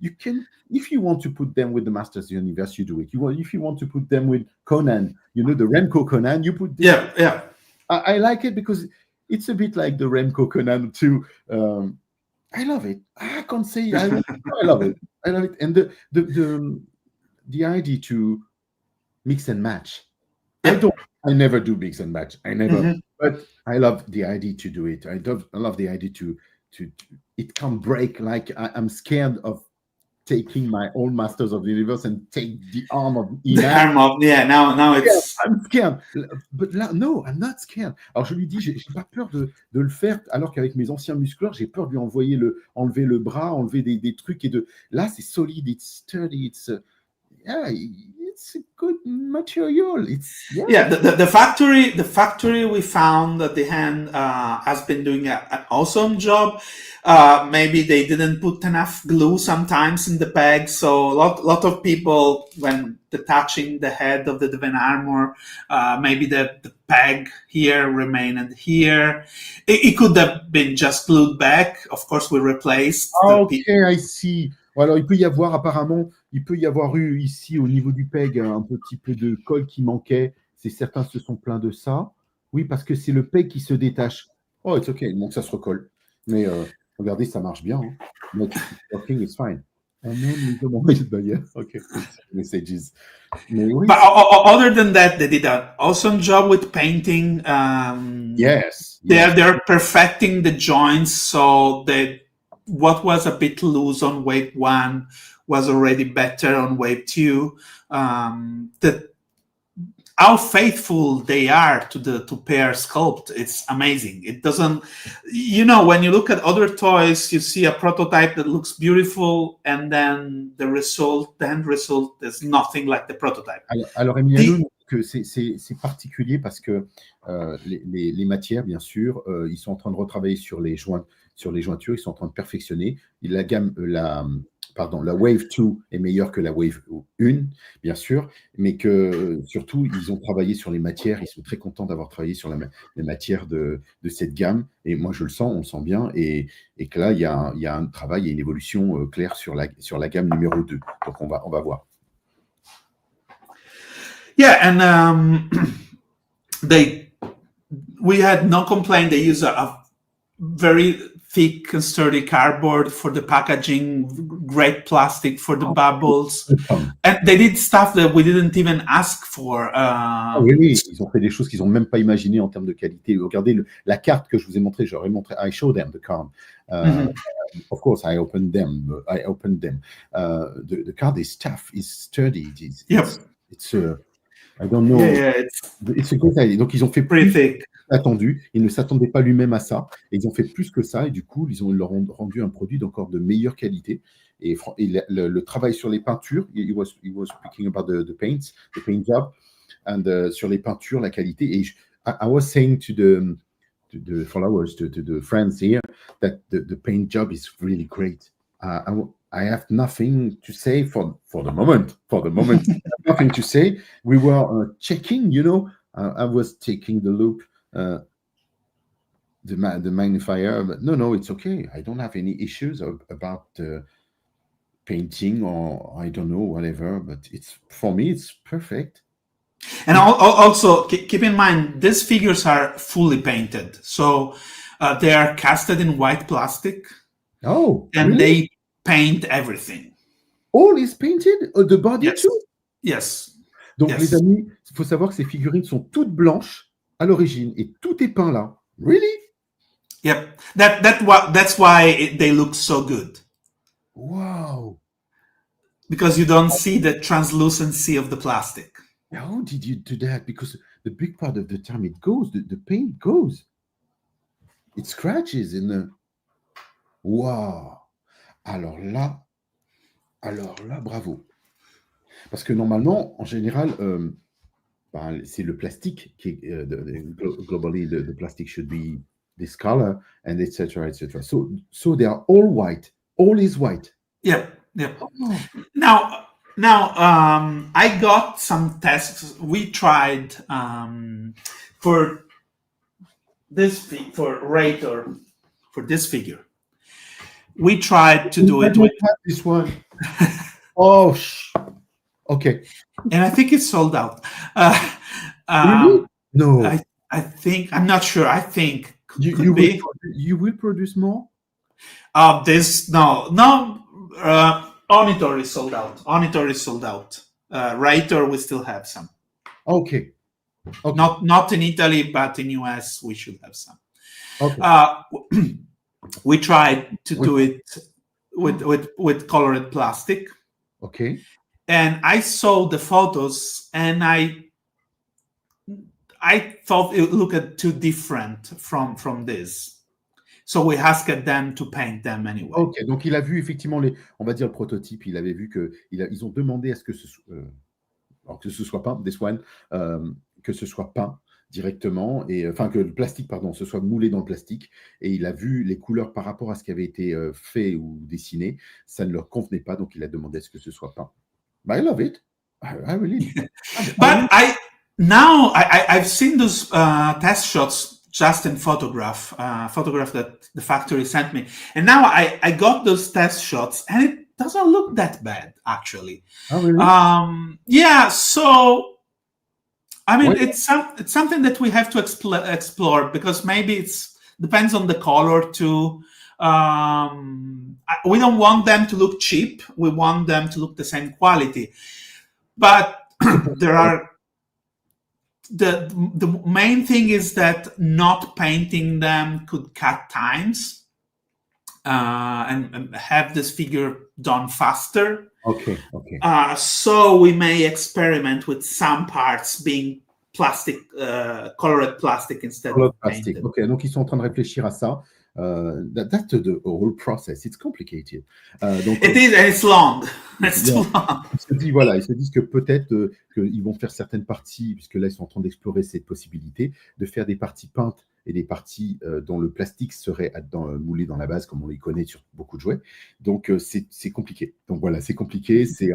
you can, if you want to put them with the Masters of the Universe, you do it. If you want to put them with Conan, the Remco Conan, you put this. Yeah. I like it because it's a bit like the Remco Conan too. I love it. I can't say I love it. I love it. And the idea to mix and match. I never do mix and match. I never. But I love the idea to do it. I love the idea to it can't break. Like I'm scared of taking my old Masters of the Universe and take the arm of He-Man. Now it's... Yeah, I'm scared. But no, I'm not scared. Alors je lui dis, j'ai pas peur de le faire, alors qu'avec mes anciens muscleurs, j'ai peur de lui enlever le bras, enlever des trucs là, c'est solide, it's sturdy, it's a good material. The factory we found at the hand has been doing an awesome job. Maybe they didn't put enough glue sometimes in the peg, so a lot of people, when detaching the head of the Divine Armor, maybe the peg here remained here. It could have been just glued back. Of course, we replaced. I see. Alors, il peut y avoir apparemment, il peut y avoir eu ici au niveau du PEG un petit peu de colle qui manquait. Certains se sont plaints de ça. Oui, parce que c'est le PEG qui se détache. Oh, it's okay. Donc, ça se recolle. Mais regardez, ça marche bien. Hein. Like, it's working, it's fine. And then we go yeah, okay. Messages. Mais oui, But other than that, they did an awesome job with painting. yes. They're perfecting the joints so that what was a bit loose on wave 1 was already better on wave 2. How faithful they are to pair sculpt, it's amazing. It doesn't, when you look at other toys, you see a prototype that looks beautiful, and then the end result is nothing like the prototype. Alors Emiliano, que c'est particulier parce que les matières, bien sûr, ils sont en train de retravailler sur les jointures, ils sont en train de perfectionner. La gamme, la Wave 2 est meilleure que la Wave 1, bien sûr, mais que surtout, ils ont travaillé sur les matières. Ils sont très contents d'avoir travaillé sur les matières de cette gamme. Et moi, je le sens, on le sent bien. Et que là, il y a un travail et une évolution claire sur la gamme numéro 2. Donc, on va voir. Yeah, and we had no complaint. They use a very thick and sturdy cardboard for the packaging, great plastic for the bubbles, and they did stuff that we didn't even ask for. Oui, ils ont fait des choses qu'ils n'ont même pas imaginées en termes de qualité. Regardez la carte que je vous ai montrée. J'aurais montré. I showed them the card. Of course, I opened them. The card is tough, is sturdy. It's I don't know. Yeah, it's a good idea. Donc, ils ont fait pretty plus thick. attendu. Ils ne s'attendaient pas lui-même à ça. Et ils ont fait plus que ça. Et du coup, ils leur ont rendu un produit d'encore de meilleure qualité. Et le travail sur les peintures, he was speaking about the paint job, and sur les peintures, la qualité. Et I was saying to the followers, to the friends here, that the paint job is really great. I have nothing to say for the moment. Nothing to say. We were checking, I was taking the look, the magnifier. But no, it's okay. I don't have any issues about painting or I don't know, whatever. But for me, it's perfect. And also keep in mind, these figures are fully painted. So they are casted in white plastic. Oh, and really? They paint everything. All is painted? The body too? Yes. Donc, les amis, il faut savoir que ces figurines sont toutes blanches à l'origine et tout est peint là. Really? Yep. That's why they look so good. Wow. Because you don't see the translucency of the plastic. How did you do that? Because the big part of the time it goes, the paint goes. It scratches in the... Wow. Alors là, bravo. Parce que normalement, en général, c'est le plastique qui est, globally, the plastic should be this color, and etc., etc. So they are all white. All is white. Yep. Oh. Now, I got some tests. We tried for this Rator, for this figure. We tried to do it with this one. Oh, okay. And I think it's sold out. Really? No. I think, I'm not sure. I think you will produce more? Onitor is sold out. Rator, we still have some. Okay. Not in Italy, but in US, we should have some. Okay. We tried to do it with colored plastic. Okay. And I saw the photos, and I thought it looked too different from this. So we asked them to paint them anyway. Ok, donc il a vu effectivement on va dire le prototype, il avait vu ils ont demandé à ce que ce soit peint, this one, que ce soit peint directement, et enfin que le plastique, pardon, se soit moulé dans le plastique, et il a vu les couleurs par rapport à ce qui avait été fait ou dessiné, ça ne leur convenait pas, donc il a demandé à ce que ce soit peint. But I love it. I really. But I've seen those test shots just in photograph that the factory sent me, and now I got those test shots, and doesn't look that bad, actually. Oh, really? Yeah, so I mean, What- it's something that we have to explore, because maybe it's depends on the color too. We don't want them to look cheap. We want them to look the same quality. But there are the main thing is that not painting them could cut times and have this figure done faster. Ok, ok. So we may experiment with some parts being plastic, colored plastic instead Colored of plastic. painted. Ok, donc ils sont en train de réfléchir à ça. That's the whole process. It's complicated. Donc, It is, and it's long. It's Yeah. too long. ils se disent que peut-être qu'ils vont faire certaines parties, puisque là ils sont en train d'explorer cette possibilité, de faire des parties peintes et des parties dont le plastique serait moulé dans la base, comme on les connaît sur beaucoup de jouets. Donc c'est compliqué. Donc voilà, c'est compliqué. C'est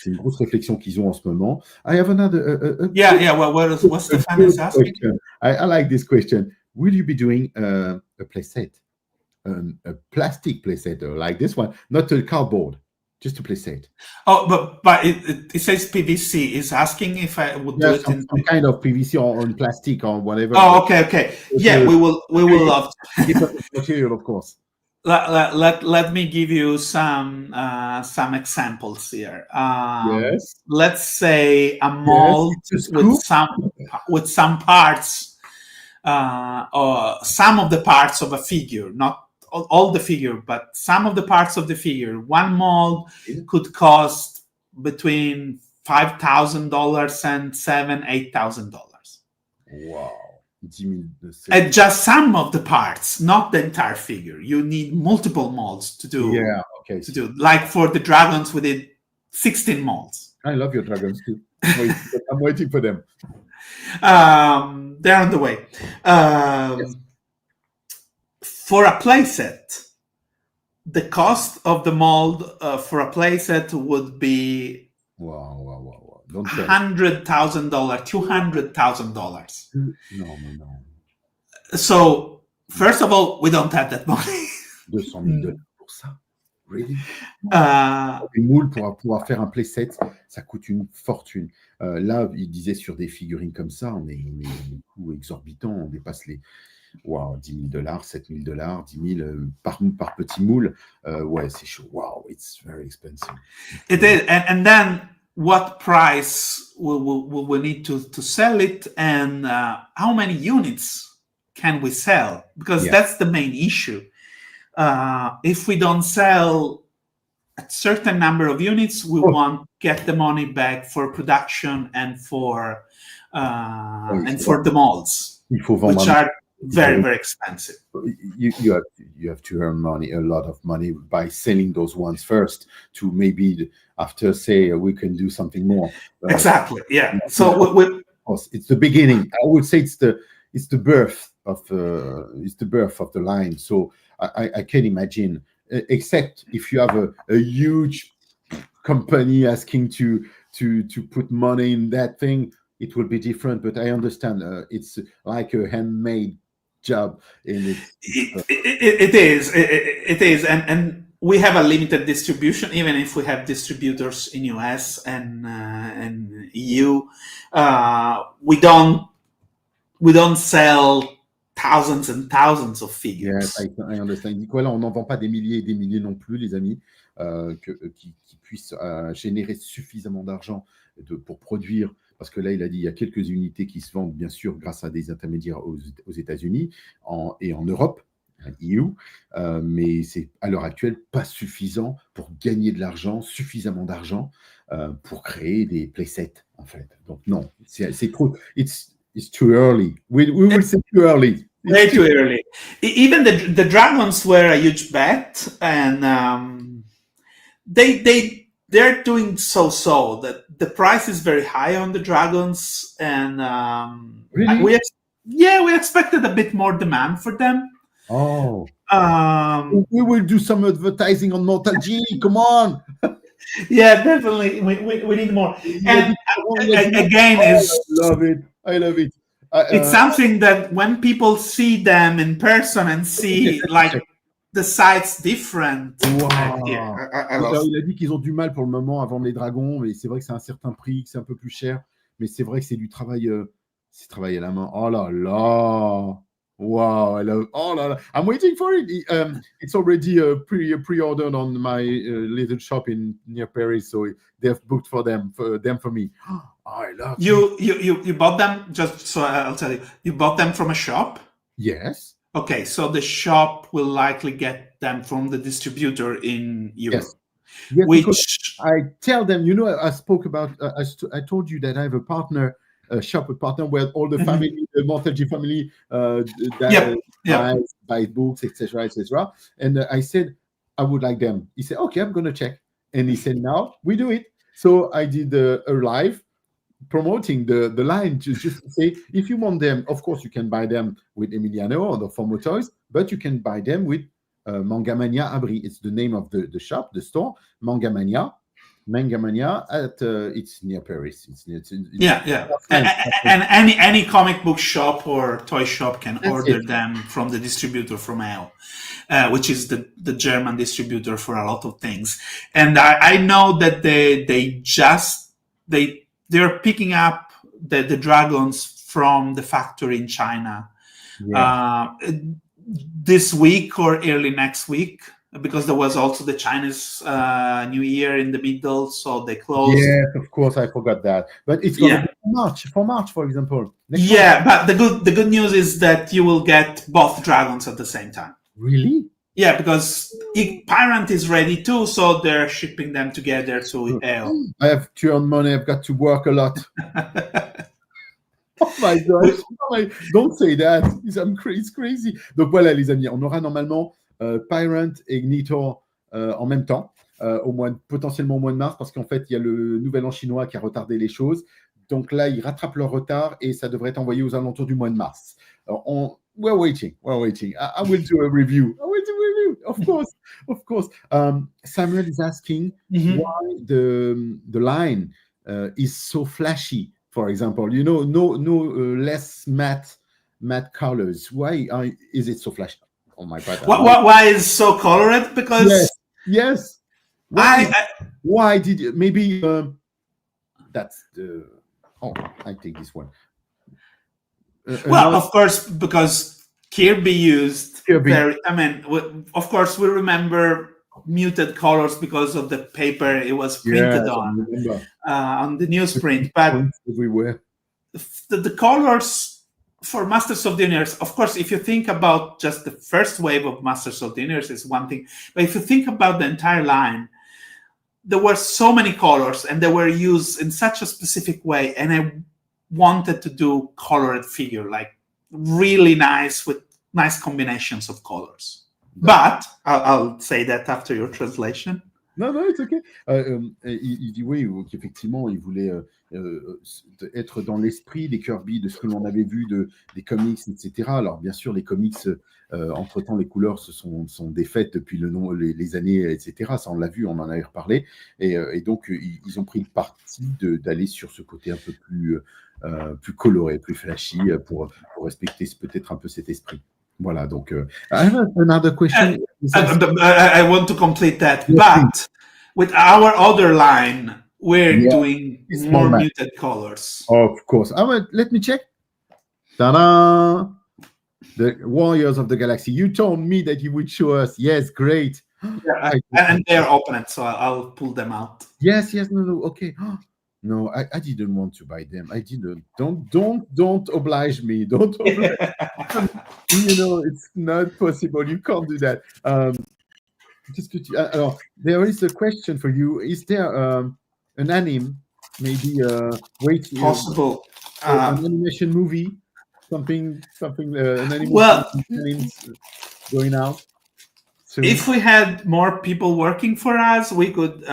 une grosse réflexion qu'ils ont en ce moment. I have another. Yeah. What Stefan is asking. Question. I like this question. Will you be doing a playset, a plastic playset like this one, not a cardboard, just a playset? Oh, but it says PVC. Is asking if I would do Yeah, it in. some kind of PVC or on plastic or whatever. Oh, okay. Yeah, we will love to. Different material, of course. Let me give you some examples here. Yes. Let's say a mold it's a with some parts, or some of the parts of a figure, not all the figure, but some of the parts of the figure. One mold could cost between $5,000 and $8,000. Wow. 10 000 And just some of the parts, not the entire figure. You need multiple molds to do. Yeah, okay. To do, like for the dragons, we did 16 molds. I love your dragons too. I'm waiting for them. They're on the way. Yes. For a playset, the cost of the mold for a playset would be Wow. Don't tell. $100,000, $200,000. No. So, first of all, we don't have that money. $200,000 pour ça? Really? Uh, Les moules pour pouvoir faire un playset, ça coûte une fortune. Là, il disait sur des figurines comme ça, on est des coûts exorbitants, on dépasse les $10,000, $7,000, 10 000 par petit moule. Ouais, c'est chaud. Wow, it's very expensive. It is, and then what price will we need to sell it, and how many units can we sell? Because that's the main issue. If we don't sell a certain number of units, we won't get the money back for production and for the molds, which are very, very expensive. You have to earn money, a lot of money, by selling those ones first to maybe after say we can do something more. Exactly. Yeah. So it's the beginning. I would say it's the birth of the line. So I can imagine, except if you have a huge company asking to put money in that thing, it will be different. But I understand it's like a handmade job. It is, and we have a limited distribution. Even if we have distributors in US and EU, we don't sell thousands and thousands of figures. Yes, I understand. Il dit quoi là, on n'en vend pas des milliers et des milliers non plus, les amis, qui puissent générer suffisamment d'argent pour produire. Parce que là, il a dit il y a quelques unités qui se vendent, bien sûr, grâce à des intermédiaires aux États-Unis et en Europe, EU, mais c'est à l'heure actuelle pas suffisant pour gagner de l'argent, suffisamment d'argent pour créer des playsets, en fait. Donc non, c'est trop. It's too early. We will say too early. Way too early. Even the dragons were a huge bet, and they're doing so that the price is very high on the dragons, and Really? we expected a bit more demand for them. Oh, we will do some advertising on Mortal Genie. Come on. Yeah, definitely. We need more. And again, I love it. It's something that when people see them in person and see like the site's different. Wow. Alors, il a dit qu'ils ont du mal pour le moment à vendre les dragons, mais c'est vrai que c'est un certain prix, que c'est un peu plus cher, mais c'est vrai que c'est du travail, c'est travail à la main. Oh là là! Wow! Oh là là! I'm waiting for it. It's already pre-ordered on my little shop near Paris, so they've booked for me. Oh, I love it. You bought them, just so I'll tell you, you bought them from a shop? Yes. Okay, so the shop will likely get them from the distributor in Europe. Yes, which I tell them, you know, I spoke about, I told you that I have a partner, a partner where all the family, the Montague family, buys books, etc., etc. And I said, I would like them. He said, okay, I'm going to check. And he said, now we do it. So I did a live promoting the line just to say, if you want them, of course, you can buy them with Emiliano or the Formo Toys, but you can buy them with Mangamania Abri. It's the name of the shop, the store, Mangamania at it's near Paris. And any comic book shop or toy shop can order them from the distributor from AO, which is the German distributor for a lot of things. And I know that they're picking up the dragons from the factory in China this week or early next week, because there was also the Chinese New Year in the middle, so they closed. Yes, of course, I forgot that. But it's going to be for March, for example. But the good news is that you will get both dragons at the same time. Really? Yeah, because Pirant is ready too, so they're shipping them together to AO. I have to earn money. I've got to work a lot. Oh my gosh. Don't say that. It's crazy. Donc voilà, les amis, on aura normalement Pirant et Ignitor en même temps, potentiellement au mois de mars, parce qu'en fait, il y a le nouvel an chinois qui a retardé les choses. Donc là, ils rattrapent leur retard et ça devrait être envoyé aux alentours du mois de mars. We're waiting. I will do a review. Of course. Samuel is asking why the line is so flashy. For example, you know, no less matte colors. Why is it so flashy? Oh my God! Why is it so colored? Because yes. Why did you? Maybe that's the. Oh, I take this one. Of course, because Kirby used very. I mean, of course, we remember muted colors because of the paper it was printed on the newsprint. But everywhere, the colors for Masters of the Universe, of course, if you think about just the first wave of Masters of the Universe, is one thing. But if you think about the entire line, there were so many colors and they were used in such a specific way. And I wanted to do colored figure, like really nice with nice combinations of colors. But I'll say that after your translation. Non, it's okay. Il dit oui, qu'effectivement, il voulait être dans l'esprit des Kirby, de ce que l'on avait vu des comics, etc. Alors, bien sûr, les comics, entre-temps, les couleurs se sont défaites depuis les années, etc. Ça, on l'a vu, on en avait reparlé. Et donc, ils ont pris le parti d'aller sur ce côté un peu plus coloré, plus flashy, pour respecter peut-être un peu cet esprit. Voilà, donc, I have another question. I want to complete that, but with our other line, we're doing more muted colors. Of course. Let me check. Ta-da! The Warriors of the Galaxy. You told me that you would show us. Yes, great. Yeah, and they're open, so I'll pull them out. Yes, no, okay. No, I didn't want to buy them. I didn't. Don't oblige me. Don't oblige. You know, it's not possible. You can't do that. Alors, there is a question for you. Is there an anime, maybe possible an animation movie, something an animation movie going out? Soon? If we had more people working for us, we could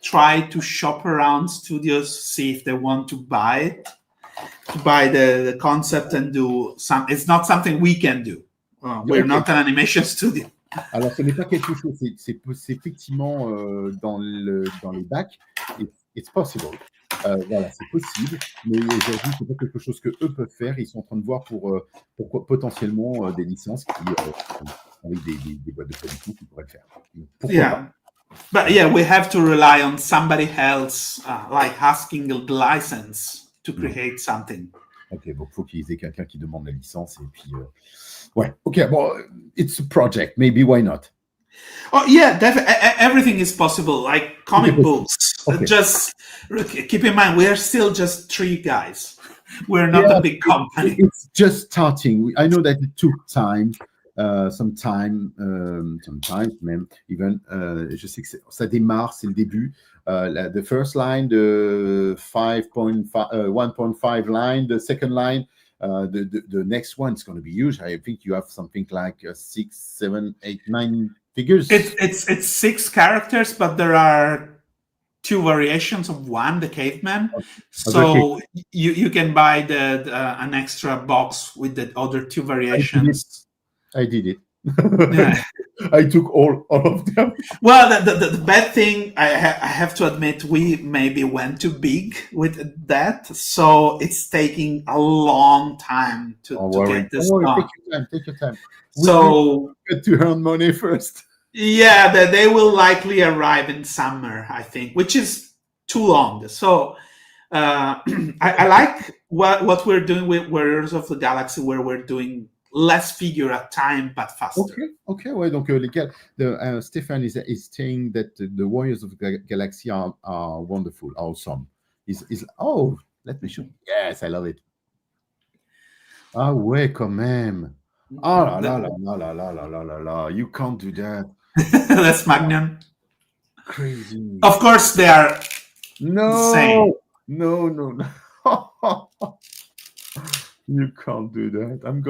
try to shop around studios, see if they want to buy it, to buy the concept and do some. It's not something we can do. We're not an animation studio. Alors, ce n'est pas quelque chose, c'est effectivement dans les bacs. It's possible. Voilà, c'est possible, mais aujourd'hui, c'est pas quelque chose que eux peuvent faire. Ils sont en train de voir pour potentiellement des licences avec des boîtes de production qui pourraient le faire. Pourquoi Yeah. pas? But yeah, we have to rely on somebody else, like asking the license to create something. Ok, donc faut qu'ils aient quelqu'un qui demande la licence et puis ouais. Ok, bon, it's a project. Maybe why not? Oh yeah, everything is possible. Like comic Okay. books. Okay. Just keep in mind, we are still just 3 guys. We're not a big company. It's just starting. I know that it took time. Sometimes même, even, je sais que ça démarre, c'est le début. The first line, the 1.5 line, the second line, the next one is going to be huge. I think you have something like 6, 7, 8, 9 figures. It's 6 characters, but there are 2 variations of one, the caveman. So you can buy an extra box with the other 2 variations. I did it. Yeah. I took all of them. Well, the bad thing, I have to admit, we maybe went too big with that, so it's taking a long time to get this done. Take your time. So we get to earn money first. Yeah, they will likely arrive in summer, I think, which is too long. So I like what we're doing with Warriors of the Galaxy, where we're doing less figure at time but faster. Okay. Ouais, donc les gars, Stefan is saying that the Warriors of the Galaxy are wonderful, awesome. Oh, let me show. Yes, I love it. Ah ouais, quand même. Oh la, you can't do that. That's Magnum. Crazy. Of course, they are insane. No. You can't do that. I'm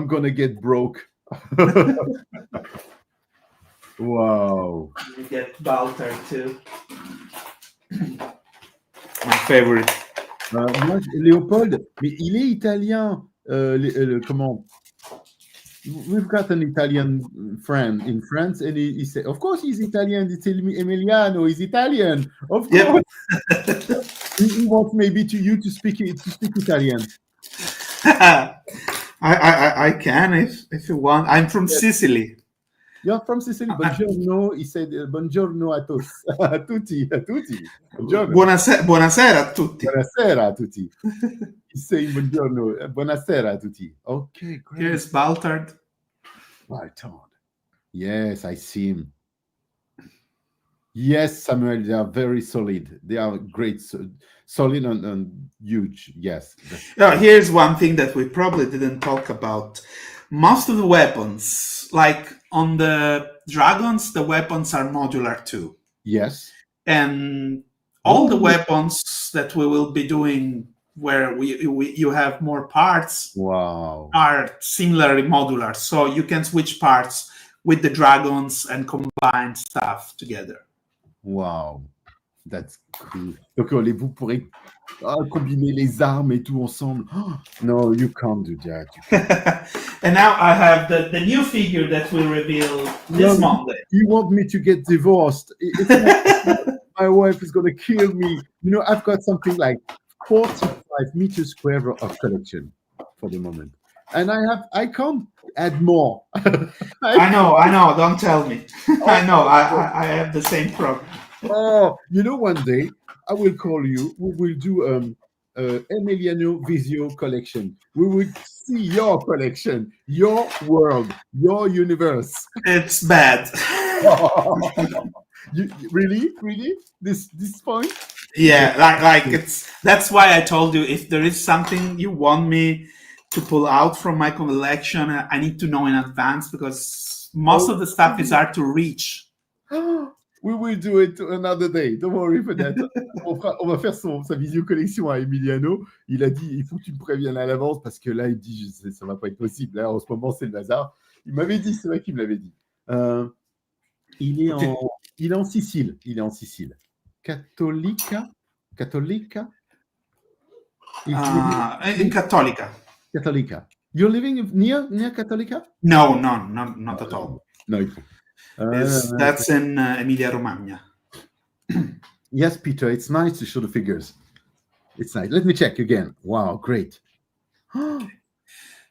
gonna get broke. Wow. You get Baltar too. My favorite. Moi, Léopold, mais il est italien. Comment? We've got an Italian friend in France, and he said, "Of course, he's Italian. It's Emiliano. He's Italian. Of course." Yep. He wants maybe you to speak Italian. I can if you want. I'm from Sicily. You're from Sicily. Buongiorno. He said buongiorno a tutti. Buongiorno. Buonasera a tutti. Buonasera a tutti. He's saying buongiorno. Buonasera a tutti. Okay, great. Here's Baltard. Baltard. Yes, I see him. Yes, Samuel, they are very solid. They are great, solid and huge. Yes. Here's one thing that we probably didn't talk about. Most of the weapons, like on the dragons, the weapons are modular too. Yes. And all the weapons that we will be doing where you have more parts are similarly modular. So you can switch parts with the dragons and combine stuff together. Wow, that's cool. Donc vous pourrez combiner les armes et tout ensemble. Oh, no, you can't do that. And now I have the new figure that will reveal this Monday. You want me to get divorced? My wife is going to kill me. You know, I've got something like 45 meters square of collection for the moment. And I can't add more. I know. Don't tell me. I know. I have the same problem. Oh, you know, one day I will call you. We will do Emiliano Visio collection. We will see your collection, your world, your universe. It's bad. You really this point? Yeah, like that's why I told you, if there is something you want me to pull out from my collection, I need to know in advance, because most of the stuff is hard to reach. We will do it another day. Don't worry for that. On va faire sa visio collection à Emiliano. Il a dit, il faut que tu me préviennes à l'avance, parce que là, il dit, ça va pas être possible. Là, en ce moment, c'est le bazar. Il m'avait dit, c'est vrai qu'il me l'avait dit. Il est en Sicile. Cattolica. In Cattolica. Cattolica. You're living near Cattolica? No, not at all. No. That's in Emilia-Romagna. Yes, Peter, it's nice to show the figures. It's nice. Let me check again. Wow, great. And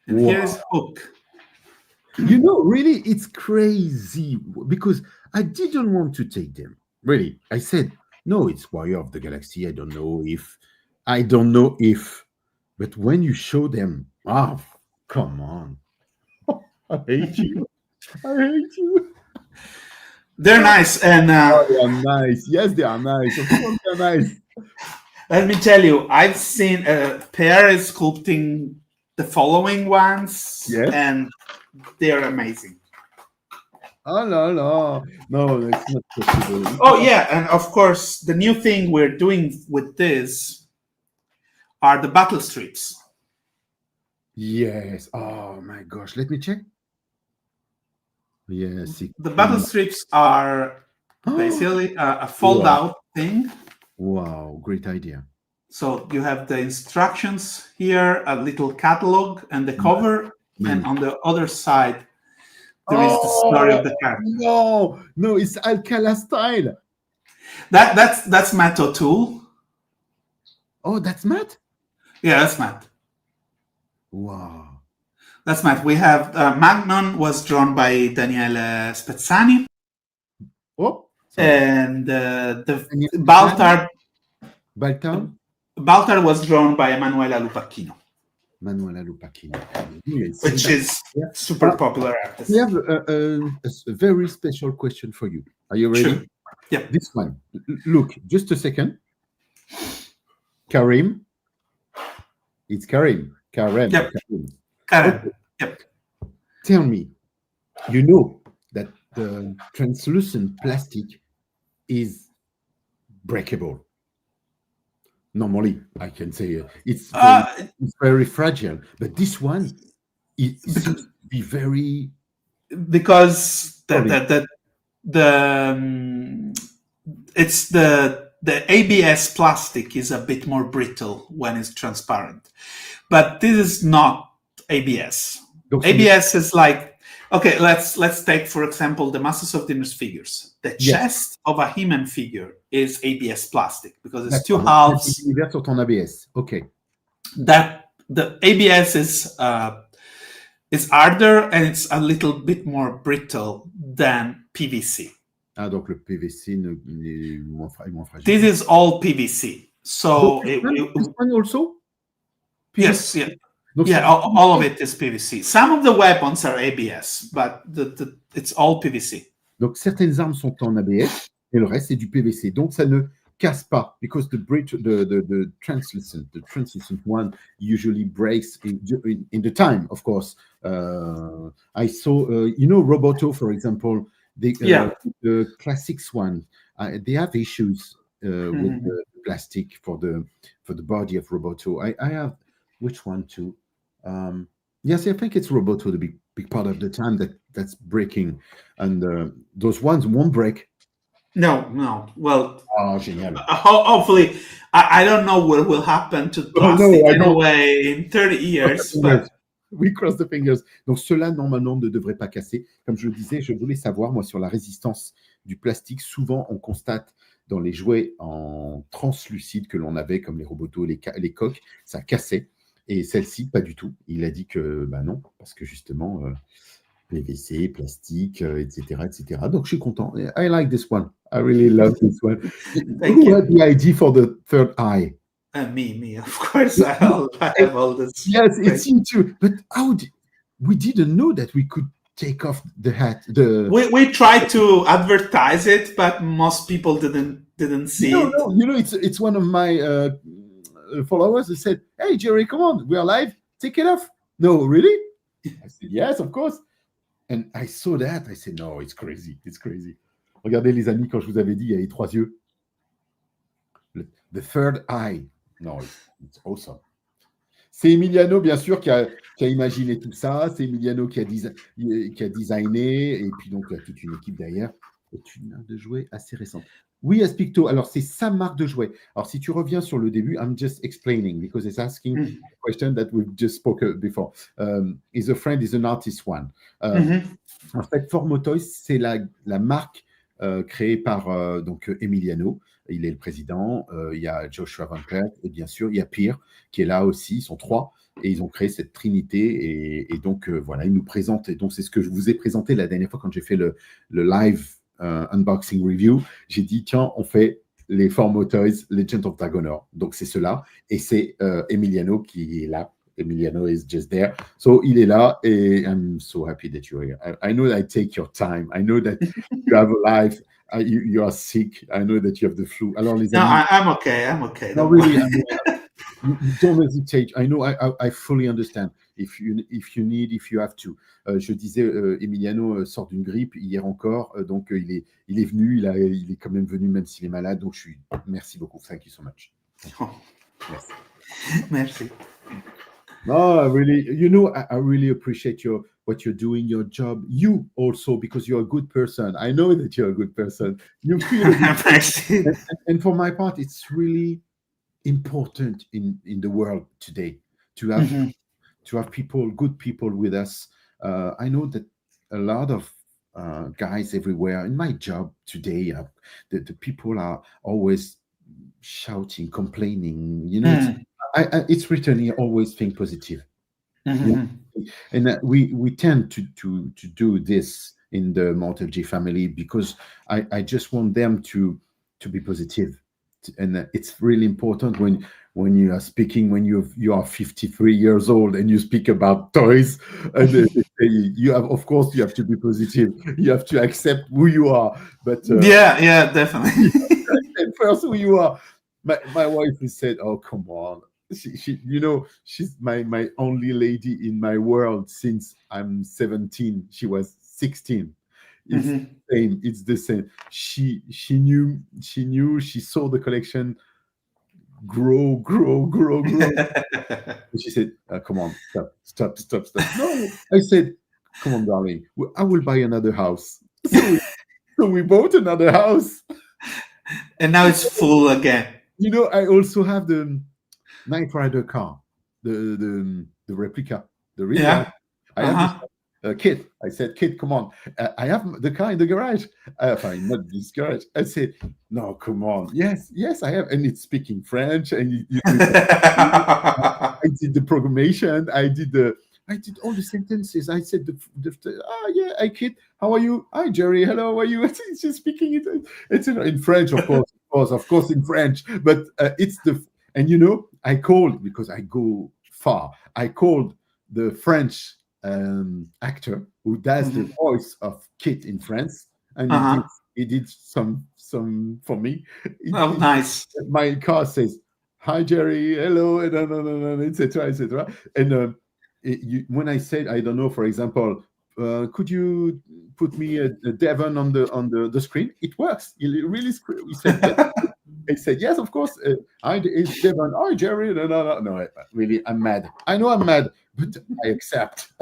here's Hook. You know, really, it's crazy because I didn't want to take them. Really, I said, no, it's Warrior of the Galaxy. I don't know if. But when you show them, come on. I hate you. I hate you. They're nice, and Oh, they are nice. Yes, they are nice. Of course, they're nice. let me tell you, I've seen Pear is sculpting the following ones, Yes. and they're amazing. Oh, no, that's not possible. Oh yeah, and of course, the new thing we're doing with this are the battle strips. Yes. Oh my gosh. Let me check. Yes. The battle strips are basically a fold-out thing. Wow, great idea. So you have the instructions here, a little catalog, and the cover, and on the other side there is the story of the character. No, it's Alcala style. That's Matt O'Toole. Oh, that's Matt? Yeah, that's Matt. Wow. That's Matt. We have Magnon was drawn by Daniele Spezzani. Oh, and the Baltar was drawn by Emanuela Lupacchino. Which is super popular artist. We have a very special question for you. Are you ready? Sure. Yeah. This one. Look, just a second. Karim. It's Karim. Karen. Yep. Okay. Yep. Tell me, you know that the translucent plastic is breakable. Normally, I can say it's very fragile, but this one seems to be very because the ABS plastic is a bit more brittle when it's transparent, but this is not ABS. ABS is like, okay, let's take for example the Masters of the Universe figures. The chest of a He-Man figure is ABS plastic because it's two halves. ABS. Okay. That the ABS is harder and it's a little bit more brittle than PVC. Donc le PVC est moins fragile. This is all PVC. So this one also? PVC? Yes, yeah. All of it is PVC. Some of the weapons are ABS, but it's all PVC. Donc certaines armes sont en ABS et le reste c'est du PVC. Donc ça ne casse pas because the translucent one usually breaks in the time, of course. I saw Roboto, for example, the classics one. They have issues with the plastic for the body of Roboto. I have which one too? Yes, I think it's Roboto, the big part of the time that's breaking, and those ones won't break. No. Well, génial. Hopefully, I don't know what will happen to plastic anyway in 30 years. But we cross the fingers. Donc cela normalement ne devrait pas casser. Comme je le disais, je voulais savoir moi sur la résistance du plastique. Souvent, on constate dans les jouets en translucide que l'on avait, comme les Robotos, les coques, ça cassait. Et celle-ci, pas du tout. Il a dit que non, parce que justement, PVC, plastique, etc., etc. Donc, je suis content. I like this one. I really love this one. Who had the idea for the third eye? Me, of course. I have all this. Yes, it's you too. But we didn't know that we could take off the hat. We tried to advertise it, but most people didn't see it. No, it's one of my followers who said, "Hey Jerry, come on, we are live, take it off." No, really? I said, yes, of course. And I saw that, I said, no, it's crazy. Regardez les amis, quand je vous avais dit, il y a les 3 yeux. The third eye. No, it's awesome. C'est Emiliano, bien sûr, qui a imaginé tout ça. C'est Emiliano qui a designé. Et puis donc, il y a toute une équipe derrière. C'est une marque de jouets assez récente. Oui, Aspicto. Alors, c'est sa marque de jouets. Alors, si tu reviens sur le début, I'm just explaining because it's asking a question that we've just spoken before. Is a friend, is an artist one. En fait, Formo Toys, c'est la marque créée par donc Emiliano. Il est le président. Il y a Joshua Van Clerk et bien sûr, il y a Pierre qui est là aussi. Ils sont 3. et ils ont créé cette trinité, et donc voilà, ils nous présentent, et donc c'est ce que je vous ai présenté la dernière fois quand j'ai fait le live unboxing review. J'ai dit, tiens, on fait les Formo Toys Legend of Dragonore. Donc c'est cela, et c'est Emiliano qui est là. Emiliano is just there. So il est là, et I'm so happy that you're here. I know that I take your time. I know that you have a life. You are sick. I know that you have the flu. Alors les amis, No, I'm okay. I'm okay. no, Don't really, worry. I mean, don't hesitate. I know, I fully understand. If you need, if you have to. Je disais, Emiliano sort d'une grippe hier encore, donc il est venu, il est quand même venu même s'il est malade. Donc merci beaucoup. Thank you so much. Oh, Merci. merci. No, really, you know, I really appreciate what you're doing, your job. You also, because you're a good person. I know that you're a good person. You feel it. Merci. And for my part, it's really important in the world today to have people, good people with us. I know that a lot of guys everywhere in my job today, the people are always shouting, complaining. You know, it's written here, always think positive. Yeah. And we tend to do this in the Montelji family, because I just want them to be positive. And it's really important when you are speaking, when you are 53 years old and you speak about toys, and you have to be positive. You have to accept who you are. But yeah, definitely. first who you are. My wife has said, "Oh, come on." She you know, she's my only lady in my world since I'm 17. She was 16. It's the same. It's the same. She knew. She saw the collection grow. And she said, "Come on, stop." No, I said, "Come on, darling. I will buy another house." So we bought another house. And now it's full again. You know, I also have the Knight Rider car, the replica, the real one. I have this kid. I said, "Kid, come on. I have the car in the garage." Fine, not this garage. I said, "No, come on. Yes, I have." And it's speaking French. And I did the programmation. I did all the sentences. I said, yeah, hi, kid. How are you? Hi, Jerry. Hello, how are you? It's just speaking it. It's in French, of course, in French. But it's and you know, I called, because I go far. I called the French actor who does the voice of Kit in France, and he did some for me. Nice. My car says, "Hi, Jerry. Hello," and etc. And when I said, I don't know, for example, could you put me a Devon on the screen? It works. He really he said, yes. He said, yes, of course. It's Devon. Hi, Jerry. No, really, I'm mad. I know I'm mad, but I accept.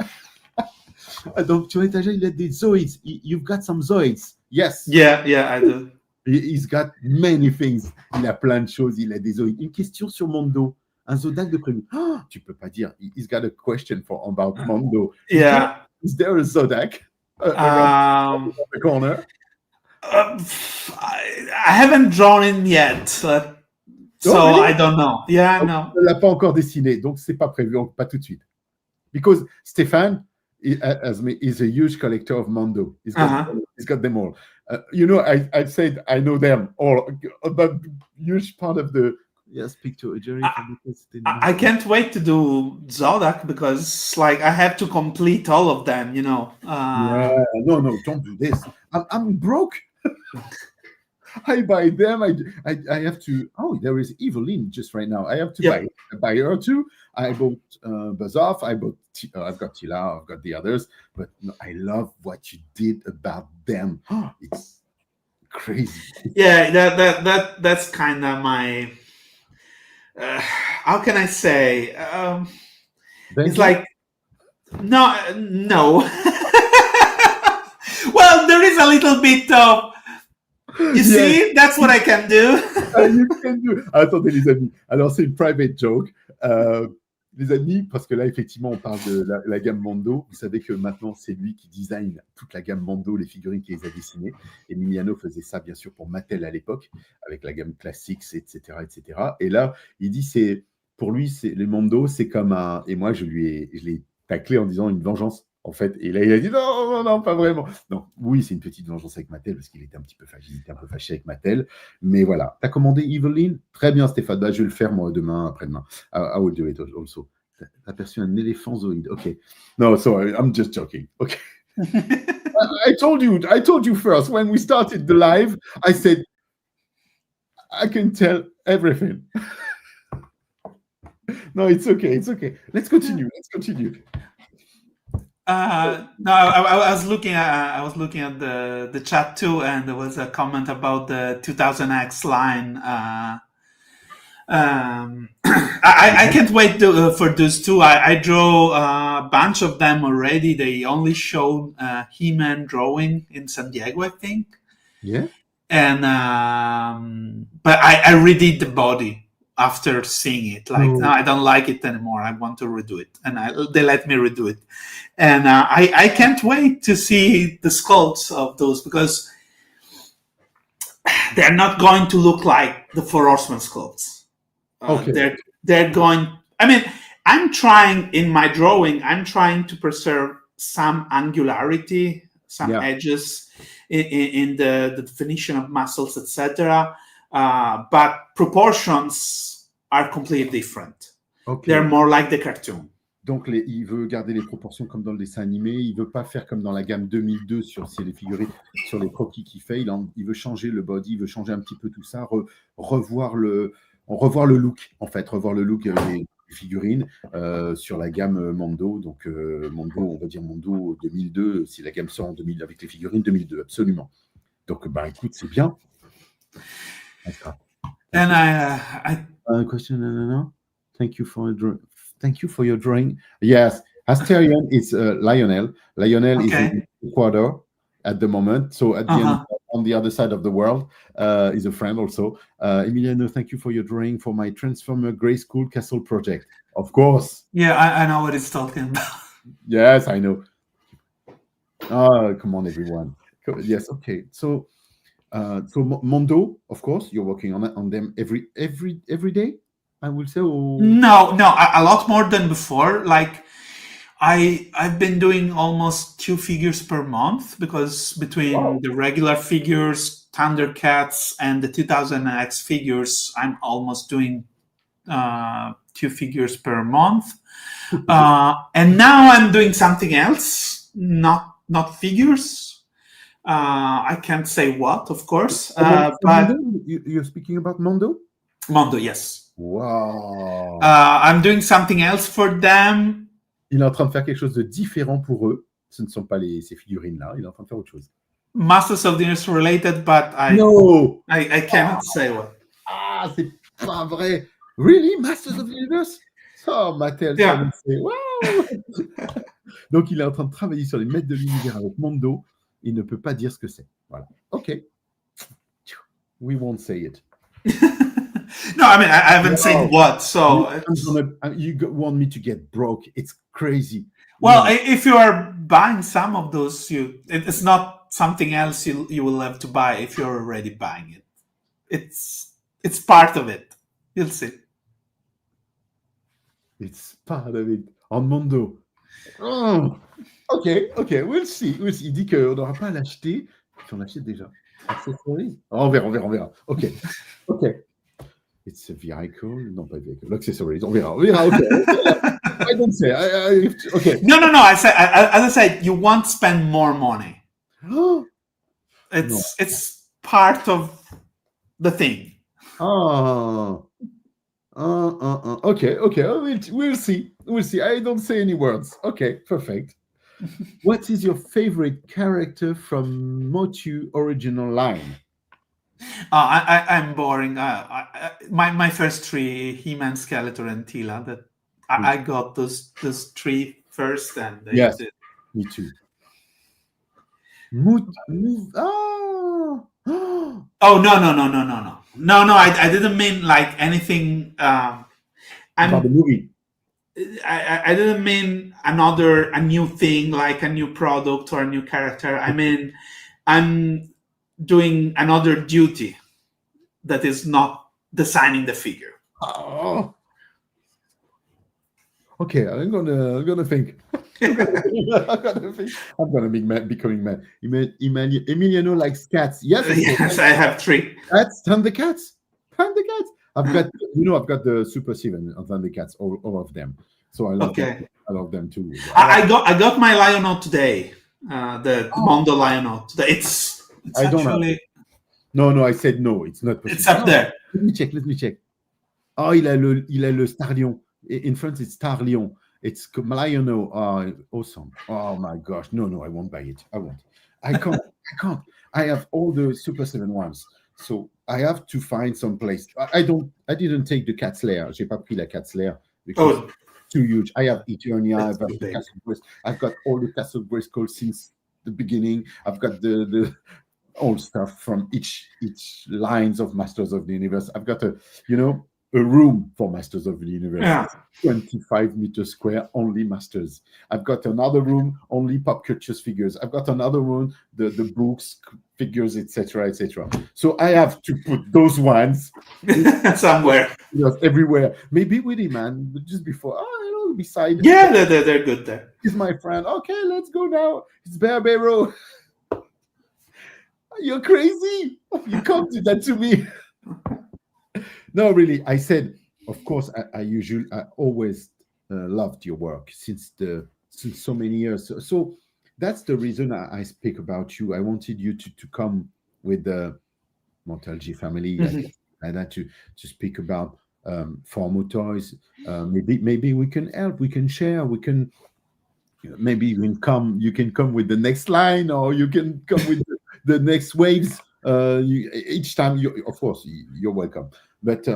Donc, sur l'étagère, il a des Zoids. You've got some Zoids. Yes. Yeah, I do. He's got many things. Il a plein de choses. Il a des Zoids. Une question sur Mondo. Un Zodac de prévu. Oh, tu peux pas dire. He's got a question about Mondo. Yeah. Is there a Zodac around the corner? I haven't drawn in yet, so really? I don't know. Yeah, no. On l'a pas encore dessiné, donc c'est pas prévu, pas tout de suite. Because Stéphane is a huge collector of Mondo. He's got them all. You know, I said I know them all, but huge part of the. Yes, speak to Jerry. I can't wait to do Zodak, because like I have to complete all of them, you know. Yeah, no, don't do this. I'm broke. I buy them. I have to. Oh, there is Evelyn just right now. I have to buy her too. I bought Bazoff. I've got Tila. I've got the others. But no, I love what you did about them. It's crazy. Yeah, that's kind of my. How can I say? It's like no. Well, there is a little bit of. You see, that's what I can do. You can do. Attendez, les amis. Alors, c'est une private joke. Les amis, parce que là, effectivement, on parle de la gamme Mondo. Vous savez que maintenant, c'est lui qui design toute la gamme Mondo, les figurines qu'il les a dessinées. Emiliano faisait ça, bien sûr, pour Mattel à l'époque, avec la gamme Classics, etc. Et là, il dit, pour lui, les Mondo, c'est comme un... Et moi, je l'ai taclé en disant une vengeance, en fait. Et là, il a dit non, pas vraiment. Non, oui, c'est une petite vengeance avec Mattel, parce qu'il était un petit peu fâché avec Mattel. Mais voilà. T'as commandé Evelyn? Très bien, Stéphane. Bah, je vais le faire, moi, demain, après-demain. I will do it also. T'as aperçu un éléphant zoïde. OK. No, sorry, I'm just joking. OK. I told you first, when we started the live, I said, I can tell everything. No, it's okay. Let's continue. No, I was looking at the chat too, and there was a comment about the 2000X line. I can't wait for those two. I draw a bunch of them already. They only showed He-Man drawing in San Diego, I think. Yeah. And but I redid the body after seeing it. Like, no, I don't like it anymore. I want to redo it, and they let me redo it. And I can't wait to see the sculpts of those, because they're not going to look like the Four Horsemen sculpts. Okay. They're going. I mean, I'm trying in my drawing. I'm trying to preserve some angularity, some edges in the definition of muscles, etc. But proportions are completely different. Okay. They're more like the cartoon. Donc, il veut garder les proportions comme dans le dessin animé. Il veut pas faire comme dans la gamme 2002 sur les figurines, sur les croquis qu'il fait. Il veut changer le body, il veut changer un petit peu tout ça, revoir le look, en fait, revoir le look des figurines sur la gamme Mondo. Donc, Mondo, on va dire Mondo 2002, si la gamme sort en 2000 avec les figurines 2002, absolument. Donc, bah, écoute, c'est bien. And I question, no. Thank you for your drawing. Yes, Asterion is Lionel. Lionel is in Ecuador at the moment. So at the end, on the other side of the world, is a friend also. Emiliano, thank you for your drawing for my Transformer Grey School Castle project. Of course. Yeah, I know what it's talking about. Yes, I know. Oh, come on, everyone. Yes, okay. So Mondo, of course, you're working on them every day, I will say. Or... No, a lot more than before. Like, I've been doing almost 2 figures per month, because between the regular figures, Thundercats, and the 2000X figures, I'm almost doing 2 figures per month. And now I'm doing something else, not figures. I can't say what, of course. But you're speaking about Mondo? Mondo, yes. Wow. I'm doing something else for them. Il est en train de faire quelque chose de différent pour eux. Ce ne sont pas ces figurines-là. Il est en train de faire autre chose. Masters of the Universe related, but I cannot say what. Ah, c'est pas vrai. Really? Masters of the Universe? Oh, Mattel. Yeah. Wow. Donc, il est en train de travailler sur les maîtres de l'univers avec Mondo. Il ne peut pas dire ce que c'est. Voilà. OK. We won't say it. No, I mean, I haven't said what, so... You want me to get broke. It's crazy. Well, if you are buying some of those, it's not something else you will have to buy if you're already buying it. It's part of it. You'll see. It's part of it. En Mondo. Oh. OK, we'll see. Il dit qu'on n'aura pas à l'acheter, puis on l'achète déjà. Accessories. On verra. OK. It's a vehicle. Non, pas vehicle. Accessories. On verra. OK. I don't say. OK. No. As I said, you won't spend more money. It's part of the thing. OK. We'll see. I don't say any words. OK, perfect. What is your favorite character from Motu original line? I'm boring. My first 3, He-Man, Skeletor, and Tila. That I got those 3 first, and yes, me too. Oh no! I didn't mean like anything. About the movie. I didn't mean a new thing, like a new product or a new character. I mean, I'm doing another duty that is not designing the figure. Oh, Okay, I'm gonna think. I'm gonna think. I'm gonna be becoming mad. Emiliano likes cats. Yes, of course. Yes, I have 3. Cats, Thundercats, Thundercats. I've got the Super 7 of Thundercats, all of them. So I love them. Okay. I love them too. I got my Lionel today. The Mondo Lionel today. It's I don't have actually No, I said no. It's not possible. it's up there. Let me check. Oh, il a le Star Lion. In France, it's Star Lion. It's Lionel. Oh, awesome. Oh my gosh. No, I won't buy it. I won't. I can't. I have all the Super 7 ones. So I have to find some place. I didn't take the Cat Slayer. J'ai pas pris la Cat Slayer because it's too huge. I have Eternia. I've got the Castle Grayskull. I've got all the Castle Grayskull since the beginning. I've got the old stuff from each lines of Masters of the Universe. I've got a room for Masters of the Universe. Yeah. 25 meters square, only Masters. I've got another room, only Pop Cultures figures. I've got another room, the books, figures, etc. So I have to put those ones somewhere. Everywhere. Maybe Willy, man, just before, beside. Yeah, they're good there. He's my friend. Okay, let's go now. It's Barbaro. You're crazy. You can't do that to me. No, really. I said, of course, I always loved your work since so many years. So that's the reason I speak about you. I wanted you to come with the Montalji family and that to speak about Formo Toys. Maybe we can help. We can share. We can. Maybe you can come with the next line, or you can come with the next waves. Each time, of course, you're welcome. But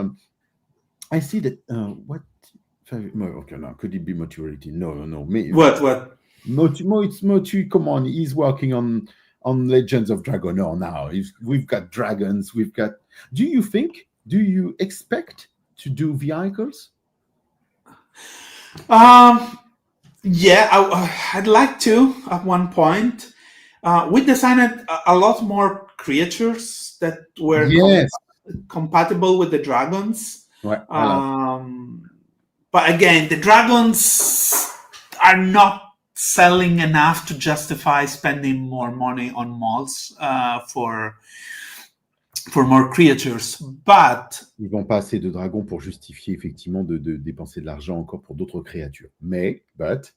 I see that what? Okay, no, could it be maturity? No. What? It's Motu. Come on, he's working on Legends of Dragonore now. We've got dragons. We've got. Do you expect to do vehicles? Yeah, I'd like to at one point. We designed a lot more creatures that were compatible with the dragons. Right. But again, the dragons are not selling enough to justify spending more money on molds for more creatures. But ils vont pas assez de dragons pour justifier effectivement de dépenser de l'argent encore pour d'autres créatures. But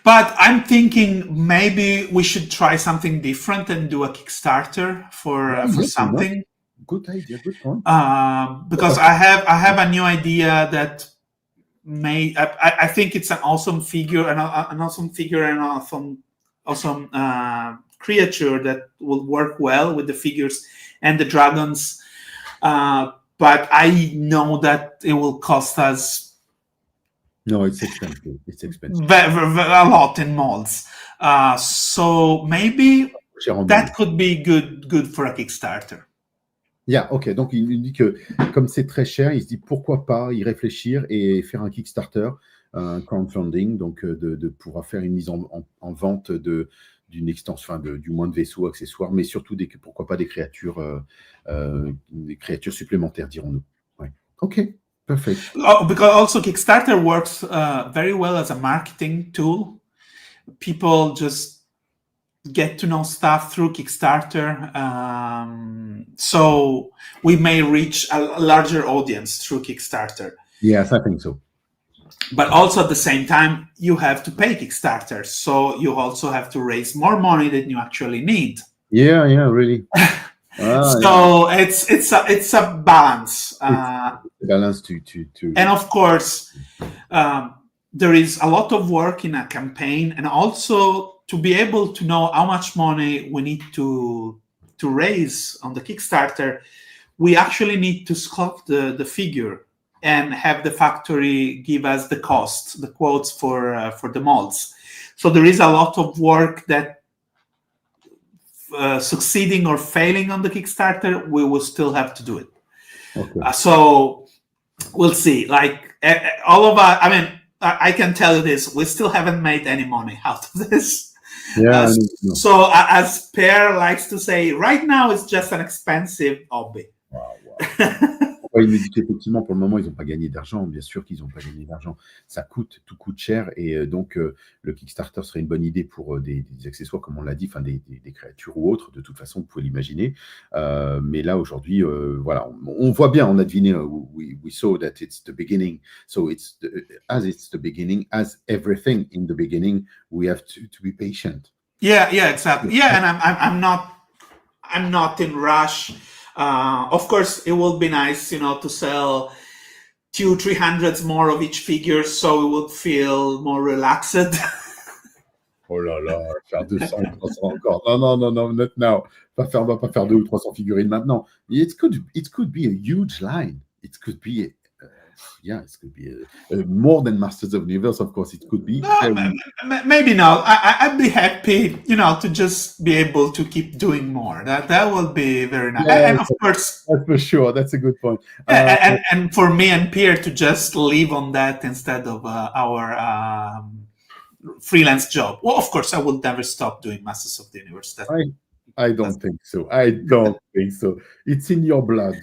I'm thinking maybe we should try something different and do a Kickstarter for something. Good idea, good point. Because I have a new idea that I think it's an awesome figure, an awesome creature that will work well with the figures and the dragons. But I know that it will cost us. No, it's expensive. A lot in molds. So maybe that could be good for a Kickstarter. Yeah, ok. Donc il dit que comme c'est très cher, il se dit pourquoi pas y réfléchir et faire un Kickstarter, un crowdfunding, donc de pouvoir faire une mise en vente d'une extension, du moins de vaisseaux, accessoires, mais surtout pourquoi pas des créatures supplémentaires, dirons-nous. Ouais. Ok. Perfect. Because also Kickstarter works very well as a marketing tool. People just get to know stuff through Kickstarter. So we may reach a larger audience through Kickstarter. Yes, I think so. But also at the same time, you have to pay Kickstarter. So you also have to raise more money than you actually need. Yeah, really. So it's a balance. It's a balance to. And of course, there is a lot of work in a campaign, and also to be able to know how much money we need to raise on the Kickstarter, we actually need to sculpt the figure and have the factory give us the quotes for the molds. So there is a lot of work that. Succeeding or failing on the Kickstarter, we will still have to do it. Okay. So we'll see. Like all of us, I mean, I can tell you this: we still haven't made any money out of this. Yeah. So as Per likes to say, right now it's just an expensive hobby. Wow. pourquoi il me dit qu'effectivement, pour le moment, ils n'ont pas gagné d'argent. Bien sûr qu'ils n'ont pas gagné d'argent. Ça coûte, tout coûte cher. Et donc, le Kickstarter serait une bonne idée pour des accessoires, comme on l'a dit, enfin, des créatures ou autres. De toute façon, vous pouvez l'imaginer. Mais là, aujourd'hui, voilà, on voit bien, on a deviné, we saw that it's the beginning. So as it's the beginning, as everything in the beginning, we have to be patient. Yeah, exactly. Yeah, and I'm not in rush. Of course, it will be nice, to sell 200-300 more of each figure, so we would feel more relaxed. Oh là là, faire 200 ou 300 encore. Non, not now. On va pas faire 200 ou 300 figurines maintenant. It could be a huge line. It could be it could be more than Masters of the Universe, of course. It could be. Maybe not. I'd be happy, to just be able to keep doing more. That will be very nice. Yeah, and of course, that's for sure. That's a good point. And for me and Pierre to just live on that instead of our freelance job. Well, of course, I will never stop doing Masters of the Universe. I don't think so. I don't think so. It's in your blood.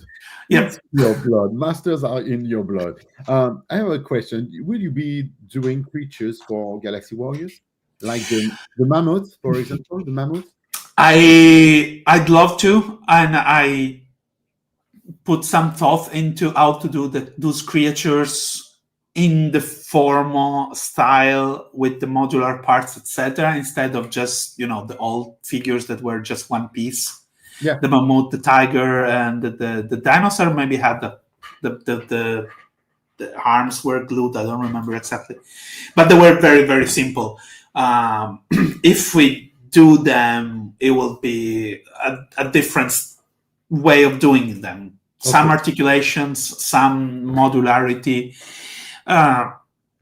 Yep. It's in your blood. Masters are in your blood. I have a question. Will you be doing creatures for Galaxy Warriors? Like the mammoth, for example, the mammoth? I'd love to, and I put some thought into how to do those creatures in the Formo style with the modular parts, etc., instead of just the old figures that were just one piece. Yeah, the mammoth, the tiger, and the dinosaur maybe had the arms were glued. I don't remember exactly, but they were very, very simple. If we do them, it will be a different way of doing them. Okay. Some articulations, some modularity.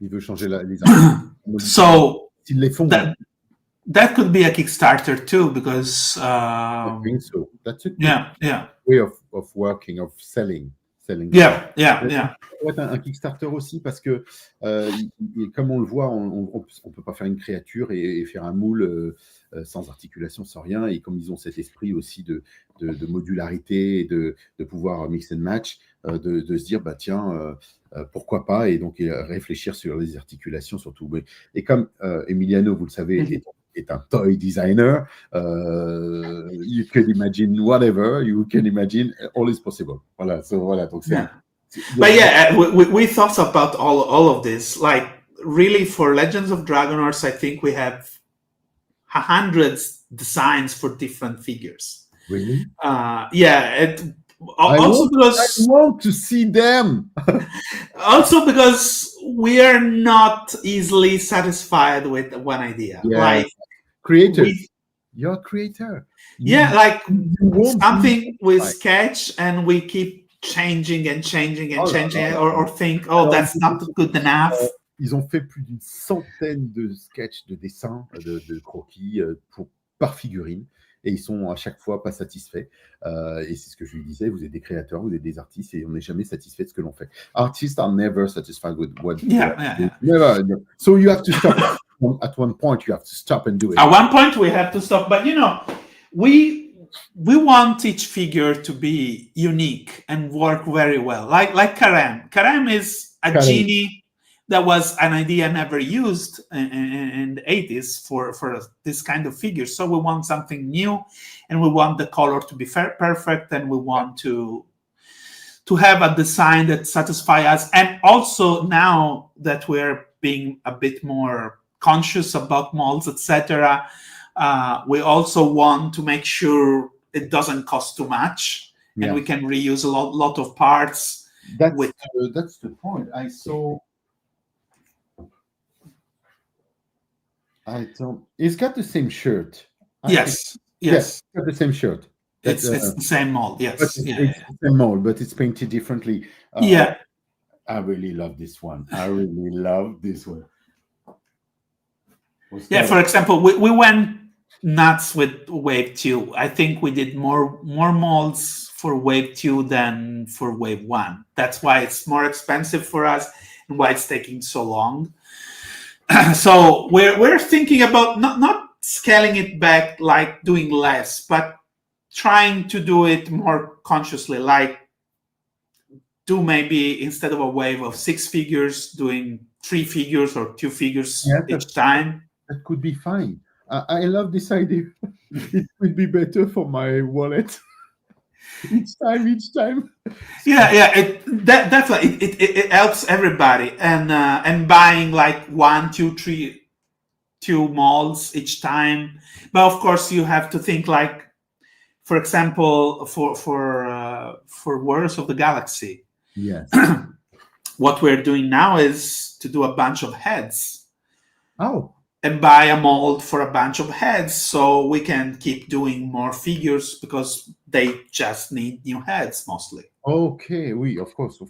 Il veut changer les so s'ils les font. That could be a Kickstarter too, because I think so. That's a way of working, of selling. Yeah. Ça peut être un Kickstarter aussi parce que, comme on le voit, on peut pas faire une créature et faire un moule sans articulation, sans rien. Et comme ils ont cet esprit aussi de modularité et de pouvoir mix and match, de se dire, tiens, pourquoi pas, et donc réfléchir sur les articulations surtout. Et comme Emiliano, vous le savez, est un toy designer, you can imagine whatever, you can imagine all is possible. Voilà, donc c'est... But yeah, we thought about all of this. Like, really, for Legends of Dragonore, I think we have hundreds designs for different figures. Really? Yeah. I want to see them. Also because we are not easily satisfied with one idea. Yeah. Like, you're a creator. Yeah, like something we sketch and we keep changing and changing or think, that's not good enough. Ils ont fait plus d'une centaine de sketchs, de dessins, de croquis par figurine, et ils sont à chaque fois pas satisfaits. Et c'est ce que je lui disais, vous êtes des créateurs, vous êtes des artistes, et on n'est jamais satisfait de ce que l'on fait. Artists are never satisfied with what Never. So you have to stop. At one point, you have to stop and do it. At one point, we have to stop. But, we want each figure to be unique and work very well. Like Karem. Karem is a genie that was an idea never used in the 80s for this kind of figure. So we want something new, and we want the color to be perfect, and we want to have a design that satisfies us. And also, now that we're being a bit more conscious about molds, etc., we also want to make sure it doesn't cost too much, and we can reuse a lot of parts. That's the point. He's got the same shirt. Yes. It's got the same shirt. It's the same mold. Yes, it's the same mold, but it's painted differently. I really love this one. For example, we went nuts with Wave 2. I think we did more molds for Wave 2 than for Wave 1. That's why it's more expensive for us and why it's taking so long. So we're thinking about not scaling it back, like doing less, but trying to do it more consciously, like do maybe instead of a wave of 6 figures, doing 3 figures or 2 figures each time. That could be fine. I love this idea. It would be better for my wallet. each time. Yeah. That's like it helps everybody, and buying like 1, 2, 3, 2 molds each time. But of course, you have to think like, for example, for Warriors of the Galaxy. Yes. What we're doing now is to do a bunch of heads. Oh. And buy a mold for a bunch of heads, so we can keep doing more figures because they just need new heads mostly. Ok, oui, of course.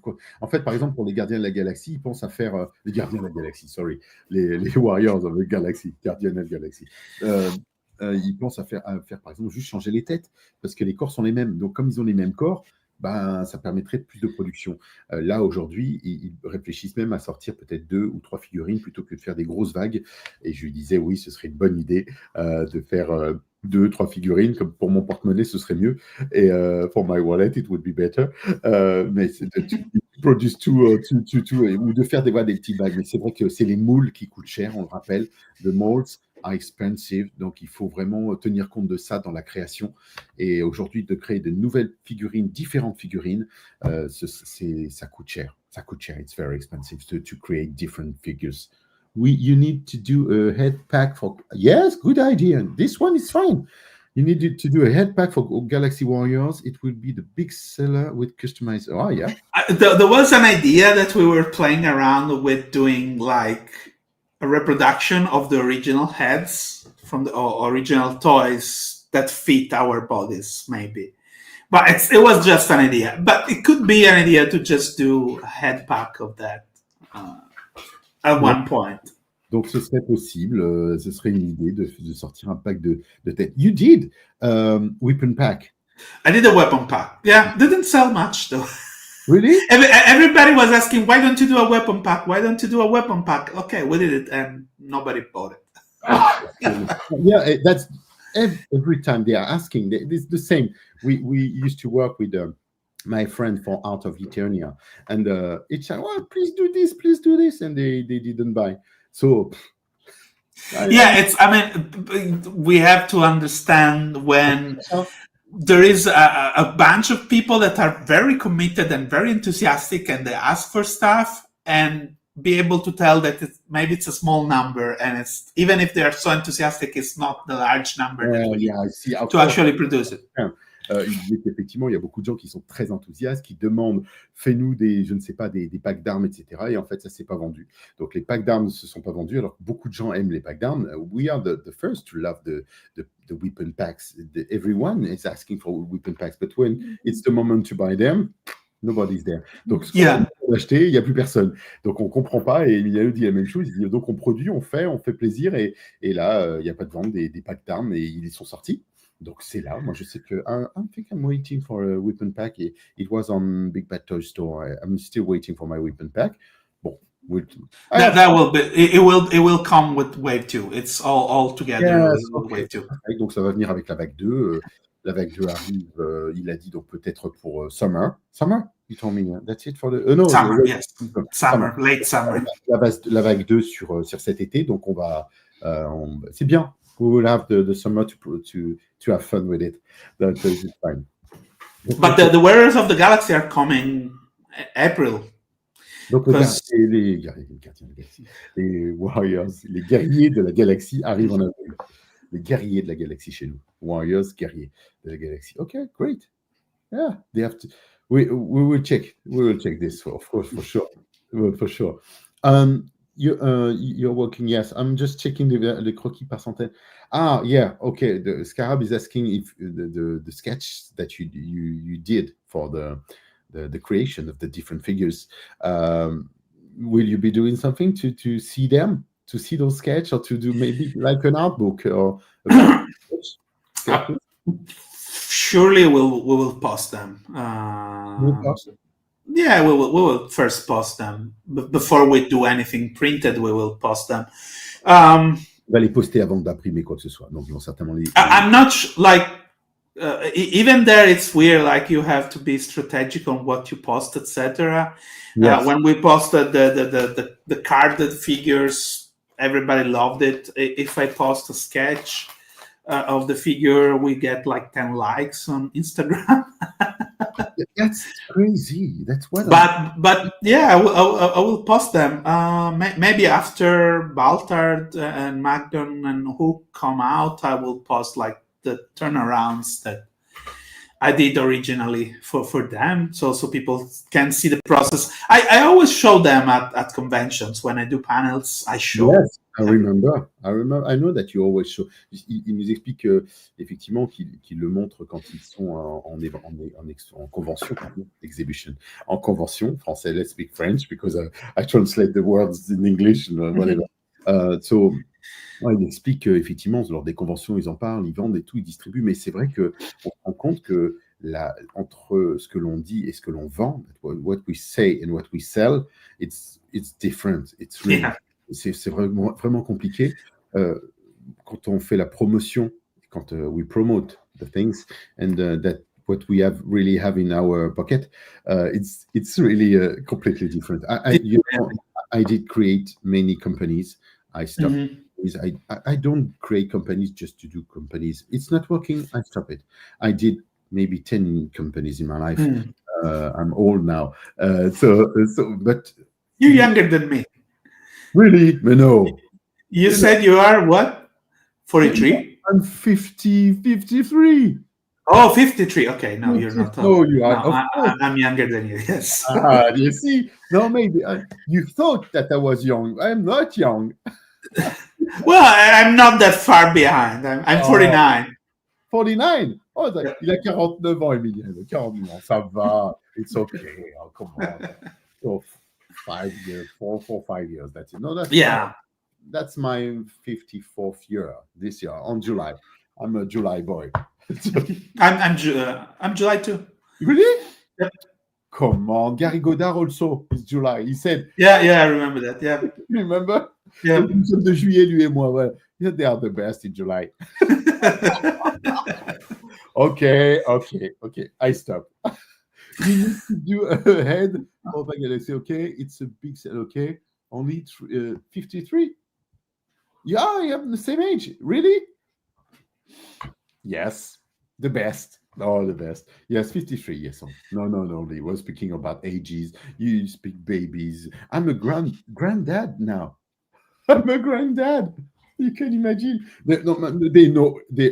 En fait, par exemple, pour les Gardiens de la Galaxie, ils pensent à faire les Gardiens de la Galaxie, sorry, les Warriors of the Galaxy, Gardiens de la Galaxie. Ils pensent à faire, par exemple, juste changer les têtes, parce que les corps sont les mêmes. Donc, comme ils ont les mêmes corps, ben, ça permettrait plus de production. Là, aujourd'hui, ils réfléchissent même à sortir peut-être 2 ou 3 figurines plutôt que de faire des grosses vagues. Et je lui disais, oui, ce serait une bonne idée de faire 2, 3 figurines. Comme pour mon porte-monnaie, ce serait mieux. Et for my wallet, it would be better. Mais c'est de produce two, ou de faire des petites vagues. Mais c'est vrai que c'est les moules qui coûtent cher, on le rappelle. The molds are expensive, donc il faut vraiment tenir compte de ça dans la création. Et aujourd'hui, de créer de nouvelles figurines, différentes figurines, ça coûte cher. Ça coûte cher. It's very expensive to create different figures. You need to do a head pack for... Yes, good idea. This one is fine. You need to do a head pack for Galaxy Warriors. It will be the big seller with customized... Oh, yeah. There was an idea that we were playing around with doing like a reproduction of the original heads from the original toys that fit our bodies, maybe. But it was just an idea. But it could be an idea to just do a head pack of that at one point. Donc, ce serait possible. Ce serait une idée de sortir un pack de têtes. You did weapon pack. I did a weapon pack. Yeah, didn't sell much though. Really? Everybody was asking, why don't you do a weapon pack? Why don't you do a weapon pack? Okay, we did it, and nobody bought it. Yeah, that's every time they are asking. It's the same. We used to work with my friend for Art of Eternia, and it's like, well, please do this, and they didn't buy. So. I mean, we have to understand when there is a bunch of people that are very committed and very enthusiastic, and they ask for stuff, and be able to tell that maybe it's a small number, and it's even if they are so enthusiastic, it's not the large number that we need to actually produce it. Il disait qu'effectivement, il y a beaucoup de gens qui sont très enthousiastes, qui demandent « fais-nous des packs d'armes, etc. » Et en fait, ça ne s'est pas vendu. Donc, les packs d'armes ne se sont pas vendus, alors que beaucoup de gens aiment les packs d'armes. We are the first to love the weapon packs. Everyone is asking for weapon packs, but when it's the moment to buy them, nobody's there. Donc, ce qu'on peut acheter, il n'y a plus personne. Donc, on ne comprend pas, et Emiliano dit la même chose. Il dit, donc, on produit, on fait plaisir, et là, il n'y a pas de vente des packs d'armes, et ils sont sortis. Donc, c'est là. Moi, je sais que I think I'm waiting for a weapon pack. It was on Big Bad Toy Store. I'm still waiting for my weapon pack. Bon, that will be. It will come with Wave 2. It's all together with Wave 2. Donc, ça va venir avec la vague 2. La vague 2 arrive, il a dit, donc peut-être pour Summer. Summer? You told me, that's it for the... no, Summer, yes. Summer, late summer. La vague 2 sur cet été. Donc, on va... c'est bien. We will have the summer to have fun with it. That's fine. But the Warriors of the Galaxy are coming April. Donc les Warriors, les guerriers de la galaxie arrivent en avril. Les guerriers de la galaxie chez nous. Warriors, guerriers de la galaxie. Okay, great. Yeah, they have to. We will check. We will check this, of course, for sure. You're working, yes. I'm just checking the croquis par centaine. Ah, yeah, okay. The Scarab is asking if the sketch that you did for the creation of the different figures, will you be doing something to see them, to see those sketches, or to do maybe like an art book or Surely we will post them. We'll post them? Yeah, we will first post them. Before we do anything printed, we will post them. On va les poster avant d'imprimer quoi que ce soit. Donc, ils vont certainement les... I'm not like even there it's weird, like you have to be strategic on what you post, etc. Yes. When we posted the carded figures, everybody loved it. If I post a sketch of the figure, we get like 10 likes on Instagram. That's crazy. That's what. But yeah, I will post them. Maybe after Baltard and Magdon and Hook come out, I will post like the turnarounds that I did originally for them, so people can see the process. I always show them at conventions when I do panels. I show. Yes, I remember. I know that you always show. Il nous explique effectivement qu'il le montre quand ils sont en convention, exhibition, en convention français. Let's speak French because I translate the words in English, whatever. So, ouais, il explique qu'effectivement, lors des conventions, ils en parlent, ils vendent et tout, ils distribuent, mais c'est vrai qu'on se rend compte que entre ce que l'on dit et ce que l'on vend, what we say and what we sell, it's different. It's really, c'est vraiment, vraiment compliqué. Quand on fait la promotion, quand we promote the things and that what we really have in our pocket, it's really completely different. I did create many companies. I stopped. I don't create companies just to do companies. It's not working. I stop it. I did maybe 10 companies in my life. I'm old now. But you're younger than me. Really? No. You said you are what? 43? I'm 53. Oh, 53. Okay, no, you're not. No, you are. No, I'm younger than you, yes. You see? No, maybe. You thought that I was young. I'm not young. Well, I'm not that far behind. I'm 49. 49? Oh, il a 49 ans, Emiliano. 49 ans, ça va. It's okay. Oh, come on. So 5 years, 5 years. That's it. No, that's my 54th year this year on July. I'm a July boy. I'm July too. Really? Yep. Come on, Gary Godard also is July. He said. Yeah, I remember that. Yeah. Remember? Yeah. Nous sommes de juillet, lui et moi. Well, they are the best in July. Okay. I stop. You need to do ahead. Oh my God, I say, okay, it's a big set. Okay, only 53. Yeah, you have the same age. Really? Yes, the best. Oh, the best. Yes, 53. Yes. No. They were speaking about ages. You speak babies. I'm a granddad now. I'm a granddad. You can imagine. They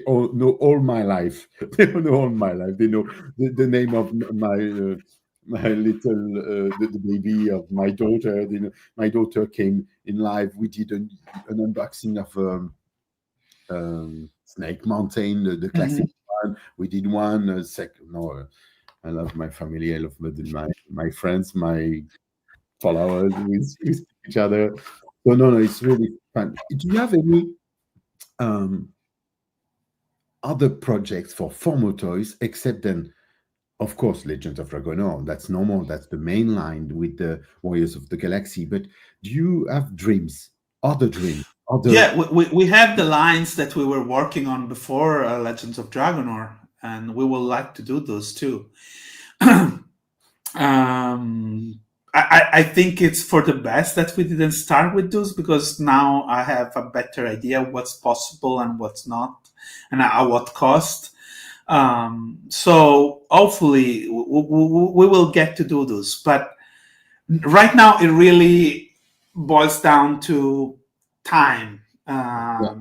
all know all my life. They know all my life. They know the name of my little the baby of my daughter. They know, my daughter came in live. We did an unboxing of Snake Mountain, the classic one. We did one second. No, I love my family. I love my friends, my followers. We speak each other. So no, it's really fun. Do you have any other projects for Formo Toys except then, of course, Legends of Dragonore? That's normal. That's the main line with the Warriors of the Galaxy. But do you have dreams? Other dreams? Yeah, we have the lines that we were working on before Legends of Dragonore, and we would like to do those too. I think it's for the best that we didn't start with those, because now I have a better idea what's possible and what's not, and at what cost. So hopefully we will get to do those. But right now it really boils down to time,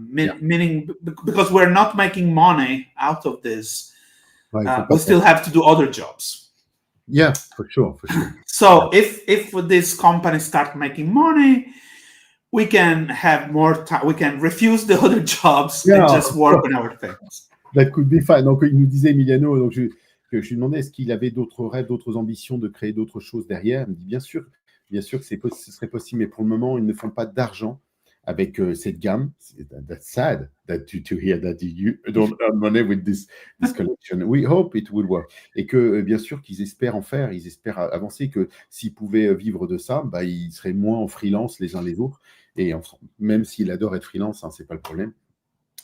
meaning because we're not making money out of this, we still have to do other jobs. Yeah, for sure. So if this company start making money, we can have more time. We can refuse the other jobs and just work on our things. That could be fun. Donc, il nous disait, Emiliano, donc je lui demandais est-ce qu'il avait d'autres rêves, d'autres ambitions de créer d'autres choses derrière. Il me dit bien sûr que ce serait possible, mais pour le moment, ils ne font pas d'argent avec cette gamme. That's sad to hear that you don't earn money with this collection. We hope it will work. Et que bien sûr qu'ils espèrent en faire, ils espèrent avancer, que s'ils pouvaient vivre de ça, ils seraient moins en freelance les uns les autres. Et même s'il adore être freelance, c'est pas le problème.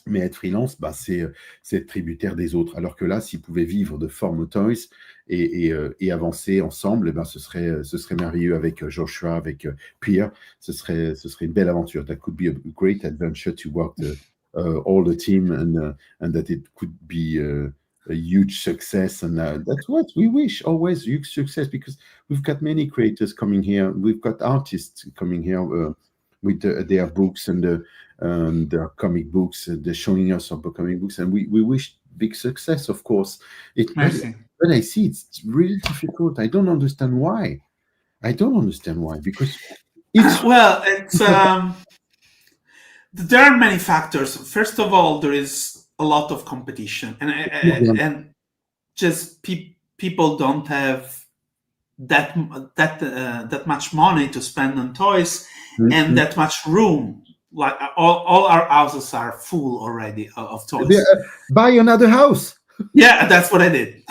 Mais être freelance, bah, c'est être tributaire des autres. Alors que là, s'ils pouvaient vivre de Formo Toys et avancer ensemble, eh ben, ce serait merveilleux avec Joshua, avec Pierre. Ce serait une belle aventure. That could be a great adventure to work all the team and that it could be a huge success. And that's what we wish, always huge success, because we've got many creators coming here. We've got artists coming here with their books and their comic books. They're showing us our comic books, and we wish big success, of course. But I see it's really difficult. I don't understand why. Because it's well, it's there are many factors. First of all, there is a lot of competition, and just people don't have that much money to spend on toys and that much room. Like all our houses are full already of toys. Buy another house. Yeah, that's what I did,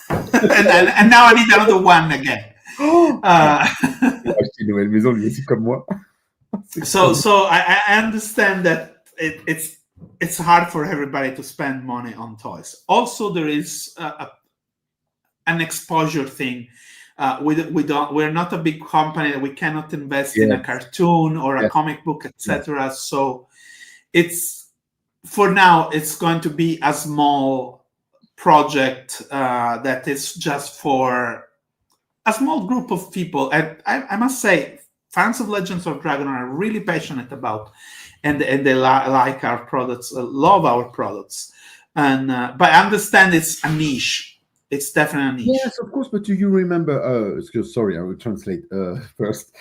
and now I need another one again. Acheter une nouvelle maison, lui aussi comme moi. So I understand that it's hard for everybody to spend money on toys. Also, there is an exposure thing. We're not a big company. We cannot invest in a cartoon or a comic book, etc. So for now it's going to be a small project that is just for a small group of people. And I must say, fans of Legends of Dragonore are really passionate about, and they like our products, love our products. And but I understand it's a niche. It's definitely a niche. Yes, of course, but do you remember? Sorry, I will translate first.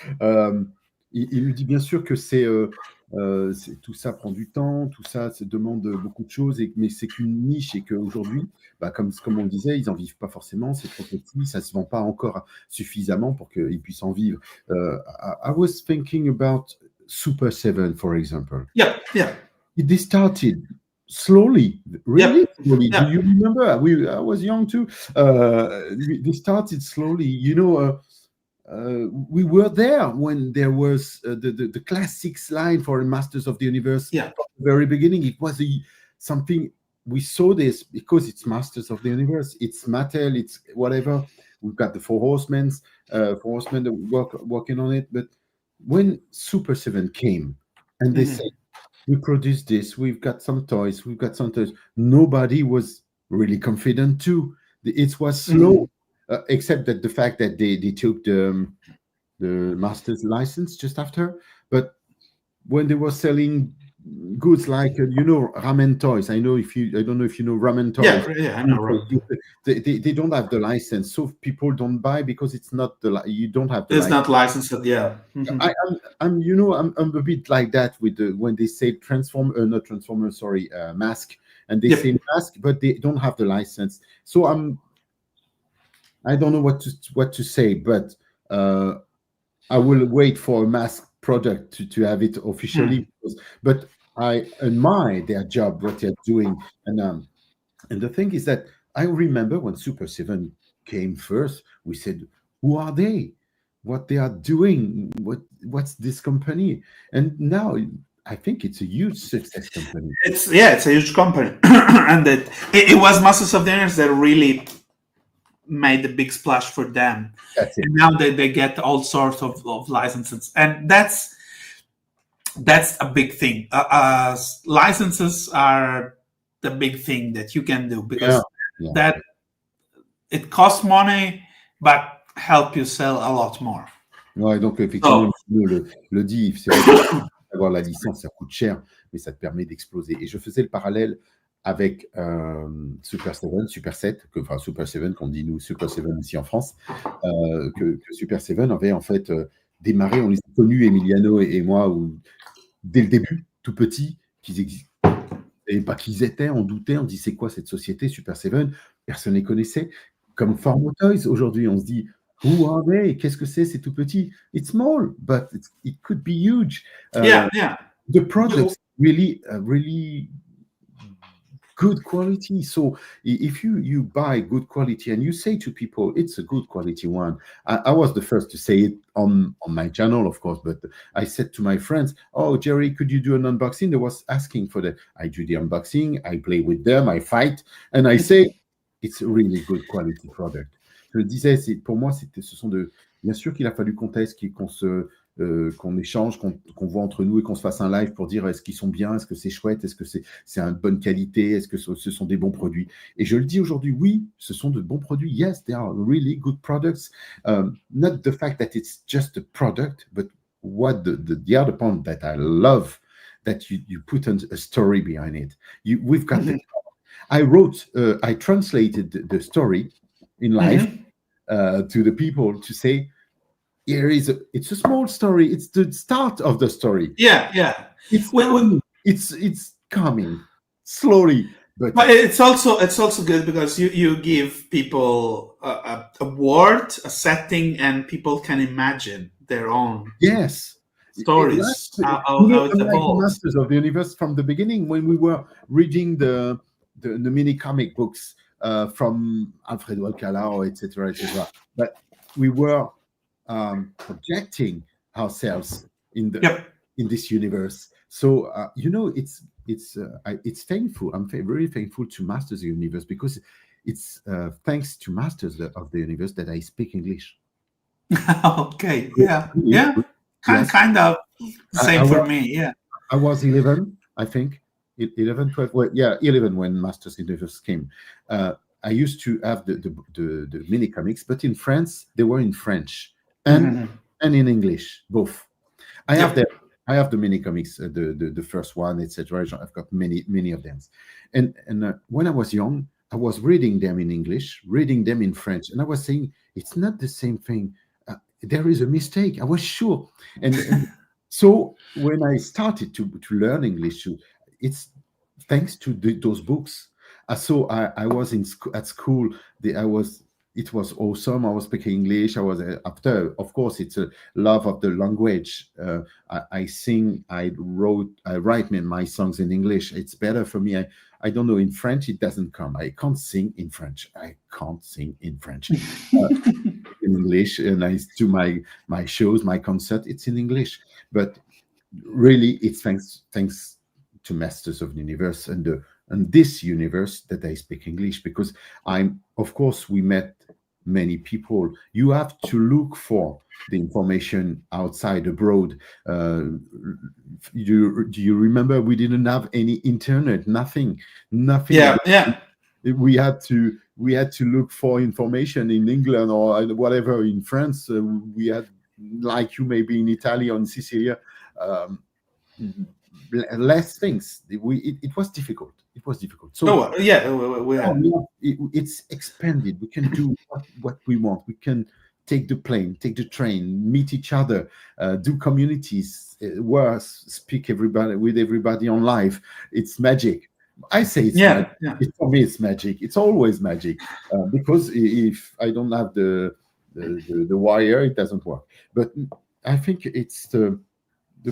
Il lui dit bien sûr que tout ça prend du temps, tout ça demande beaucoup de choses, mais c'est qu'une niche et qu'aujourd'hui, bah, comme on le disait, ils n'en vivent pas forcément, c'est trop petit, ça ne se vend pas encore suffisamment pour qu'ils puissent en vivre. I was thinking about Super 7, for example. Yeah. They started slowly, really slowly. Do you remember? I was young too. They started slowly. We were there when there was the classics line for Masters of the Universe. Yeah. From the very beginning, it was something we saw this because it's Masters of the Universe. It's Mattel. It's whatever. We've got the Four Horsemen working on it. But when Super 7 came and they said, we produced this, we've got some toys, nobody was really confident too. It was slow, except that the fact that they took the master's license just after. But when they were selling goods like ramen toys, I don't know if you know ramen toys. Yeah, I know ramen. They don't have the license, so people don't buy because it's not you don't have the it's license. not licensed. Yeah. I'm a bit like that with when they say mask, and they say mask, but they don't have the license. So I don't know what to say, but I will wait for a mask product to have it officially. But I admire their job, what they're doing, and the thing is that I remember when Super 7 came first, we said, "Who are they? What they are doing? What's this company?" And now I think it's a huge success company. It's a huge company, and it was Masters of the Universe that really made the big splash for them. That's it. And now they get all sorts of licenses, and that's a big thing. Licenses are the big thing that you can do because that it costs money, but help you sell a lot more. Ouais, donc effectivement, le dit, c'est vrai d'avoir la licence, ça coûte cher, mais ça te permet d'exploser. Et je faisais le parallèle avec Super 7, Super 7 qu'on dit nous, Super 7 ici en France, que Super 7 avait en fait démarré, on les a connus, Emiliano et moi, dès le début, tout petit, qu'ils existent. Et pas qu'ils étaient, on doutait, on dit c'est quoi cette société Super 7, personne ne les connaissait. Comme Formo Toys, aujourd'hui, on se dit who are they? Qu'est-ce que c'est tout petit. It's small, but it could be huge. Yeah. The products really good quality. So if you buy good quality and you say to people it's a good quality one, I was the first to say it on my channel, of course, but I said to my friends, oh, Jerry, could you do an unboxing? They was asking for I do the unboxing, I play with them, I fight, and I say it's a really good quality product. Je le disais, pour moi, ce sont bien sûr qu'il a fallu qu'on teste, qu'on échange, qu'on voit entre nous et qu'on se fasse un live pour dire est-ce qu'ils sont bien, est-ce que c'est chouette, est-ce que c'est une bonne qualité, est-ce que ce sont des bons produits. Et je le dis aujourd'hui, oui, ce sont de bons produits. Yes, they are really good products. Not the fact that it's just a product, but what the other point that I love, that you put a story behind it. We've got I translated the story in live to the people to say, it's a small story. It's the start of the story. Yeah. It's coming slowly, but it's also good because you give people a word, a setting, and people can imagine their own stories. How it evolves. Masters of the Universe from the beginning, when we were reading the mini comic books from Alfredo Alcala, etc., but we were projecting ourselves in this universe. So it's thankful. I'm very thankful to Masters of the Universe because it's thanks to Masters of the Universe that I speak English. Okay, yeah. Kind of same for me. Yeah, I was 11, I think. 11, 12. Well, 11 when Masters of the Universe came. I used to have the mini comics, but in France they were in French and in English, both. I have the mini comics, the first one, etc. I've got many of them, and when I was young, I was reading them in English, reading them in French, and I was saying it's not the same thing. There is a mistake. I was sure, and so when I started to learn English, it's thanks to those books. So I was at school. It was awesome. I was speaking English. I was after, of course, it's a love of the language. I sing, I write my songs in English. It's better for me. I don't know, in French it doesn't come. I can't sing in French. In English, and I do my shows, my concert. It's in English, but really, it's thanks to Masters of the Universe and this universe that I speak English, because of course, we met many people. You have to look for the information outside, abroad. Do you remember we didn't have any internet? Nothing. Yeah. We had to look for information in England or whatever in France. We had, like you, maybe in Italy or in Sicily, less things. It was difficult. So it's expanded. We can do what we want. We can take the plane, take the train, meet each other, do communities, speak with everybody on live. It's magic. I say it's magic. Yeah. For me, it's magic. It's always magic because if I don't have the wire, it doesn't work. But I think it's the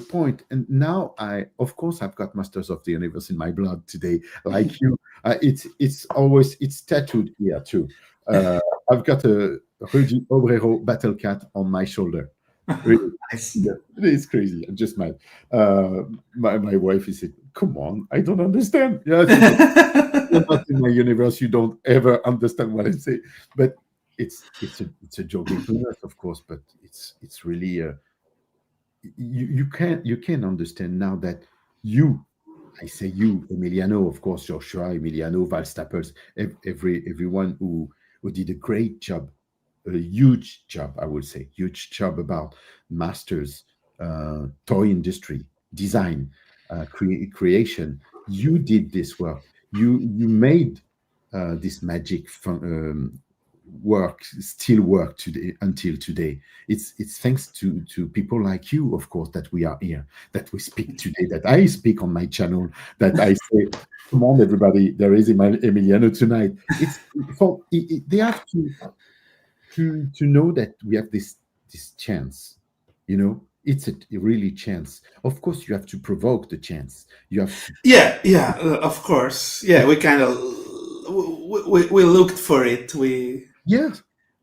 point. And now of course I've got Masters of the Universe in my blood today, like you. It's tattooed here too. I've got a Rudy Obrero battle cat on my shoulder. Really, it's crazy. I'm just mad. My wife is saying, come on, I don't understand. You're not in my universe, you don't ever understand what I say. But it's a joke between us, of course, but it's really you can understand now that I say you, Emiliano, of course, Joshua, Emiliano, Val Stappers, everyone who did a great job, a huge job, I would say, huge job about Masters, toy industry, design, creation. You did this work. You made this magic still work today until today. It's thanks to people like you, of course, that we are here, that we speak today, that I speak on my channel, that I say, come on, everybody, there is Emiliano tonight. They have to know that we have this chance, it's a really chance. Of course, you have to provoke the chance. You have to, Yeah, of course. Yeah, we kind of we looked for it. yeah,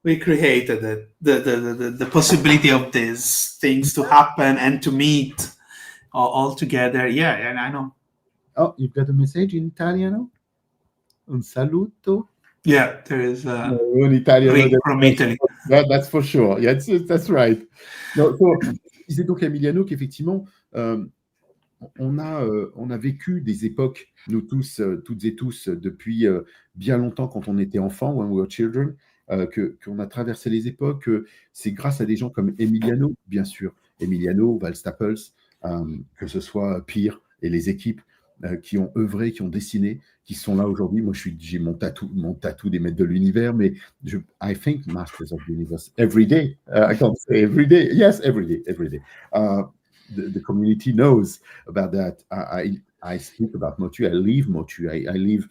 We created it, the possibility of these things to happen and to meet all together. Yeah, and I know. oh, you've got a message in Italiano? Un saluto? Yeah, there is No, in Italiano, Rick from Italy. that's for sure. Yeah, that's right. No, so, disait donc Emiliano qu'effectivement, on a vécu des époques, nous tous, toutes et tous, depuis bien longtemps quand on était enfant, when we were children, qu'on a traversé les époques. C'est grâce à des gens comme Emiliano, bien sûr, Emiliano, Val Staples, que ce soit Pire et les équipes qui ont œuvré, qui ont dessiné, qui sont là aujourd'hui. Moi, j'ai mon tatou des maîtres de l'univers, mais I think Masters of the Universe every day. I can't say every day. Yes, every day, every day. The community knows about that. I speak about Motu. I live Motu. I live,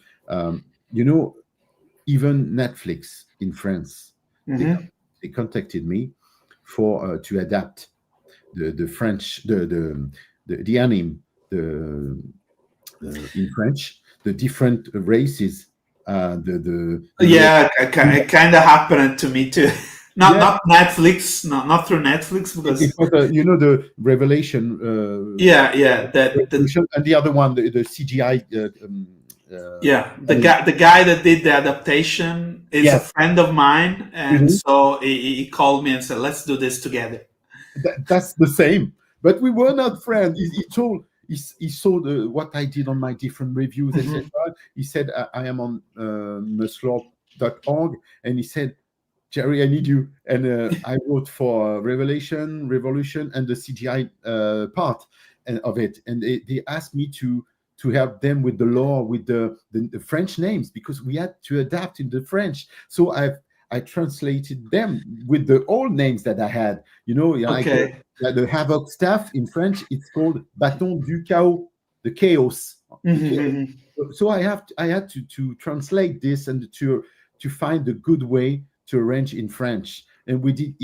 even Netflix in France. They contacted me for to adapt the French, the anime, in French, the different races. It kind of happened to me too. Not Netflix, not through Netflix, because the Revelation. That and the other one, the CGI. The guy that did the adaptation is a friend of mine, and so he called me and said, "Let's do this together." That's the same, but we were not friends. He saw what I did on my different reviews, etc. He said, I am on muslor.org, and he said, Jerry, I need you. And I wrote for Revolution, and the CGI part of it. And they asked me to help them with the law, with the French names, because we had to adapt in the French. So I translated them with the old names that I had. The Havoc staff in French, it's called Bâton du Chaos, the chaos. So I had to translate this and to find a good way to arrange in French. And they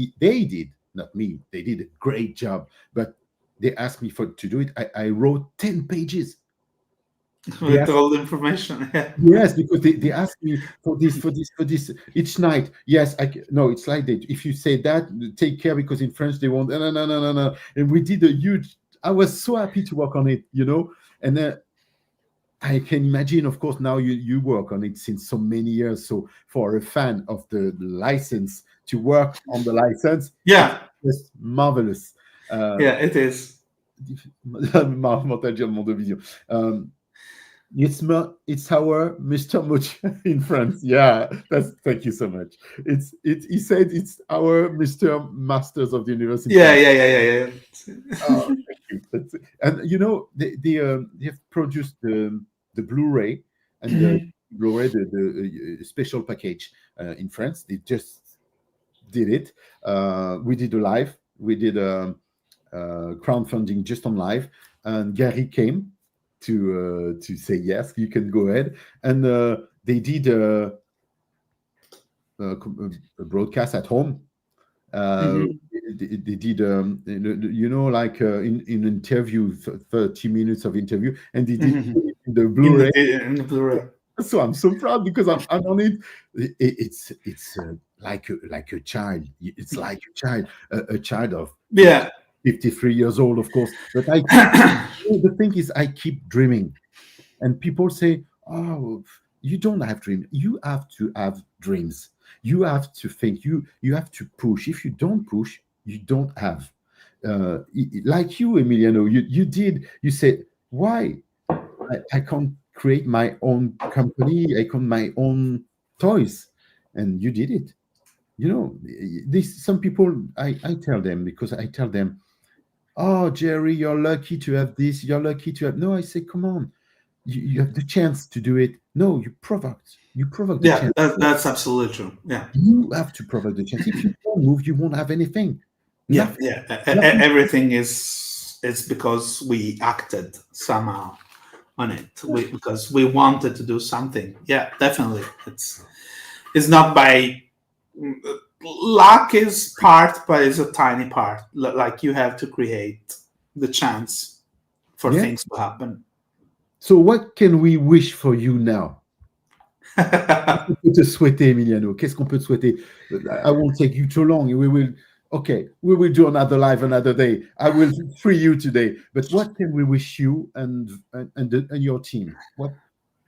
did, not me, they did a great job. But they asked me to do it. I wrote 10 pages. With all the information. Yes, because they asked me for this each night. Yes, no, it's like that. If you say that, take care, because in French they won't. No. And we did I was so happy to work on it, And I can imagine, of course, now you work on it since so many years. So for a fan of the license to work on the license, it's marvelous. It is. It's our Mr. Mochi in France. Yeah, thank you so much. He said it's our Mr. Masters of the Universe. Yeah. Oh, thank you. And they have produced the Blu-ray and the Blu-ray, the special package in France. They just did it. We did a live. We did a crowdfunding just on live, and Gary came to say yes, you can go ahead, and they did a broadcast at home. They did like in interview, 30 minutes of interview, and they did the Blu-ray. In the Blu-ray. So I'm so proud because I'm on it. It's like a child. It's like a child of 53 years old, of course. But the thing is, I keep dreaming. And people say, oh, you don't have dreams. You have to have dreams. You have to think. You have to push. If you don't push, you don't have. Like you, Emiliano, you said, why? I can't create my own company. I can't my own toys. And you did it. Some people, I tell them, because I tell them, oh, Jerry, you're lucky to have this. You're lucky to have. No, I say, come on. You have the chance to do it. No, you provoke the chance. That's absolutely true. Yeah. You have to provoke the chance. If you don't move, you won't have anything. Nothing. Everything is because we acted somehow on it. Because we wanted to do something. Yeah, definitely. It's not by luck is part, but it's a tiny part. Like you have to create the chance for things to happen. So what can we wish for you now? Qu'est-ce qu'on peut te souhaiter, Emiliano? Qu'est-ce qu'on peut te souhaiter? I won't take you too long. We will do another live another day. I will free you today. But what can we wish you and your team?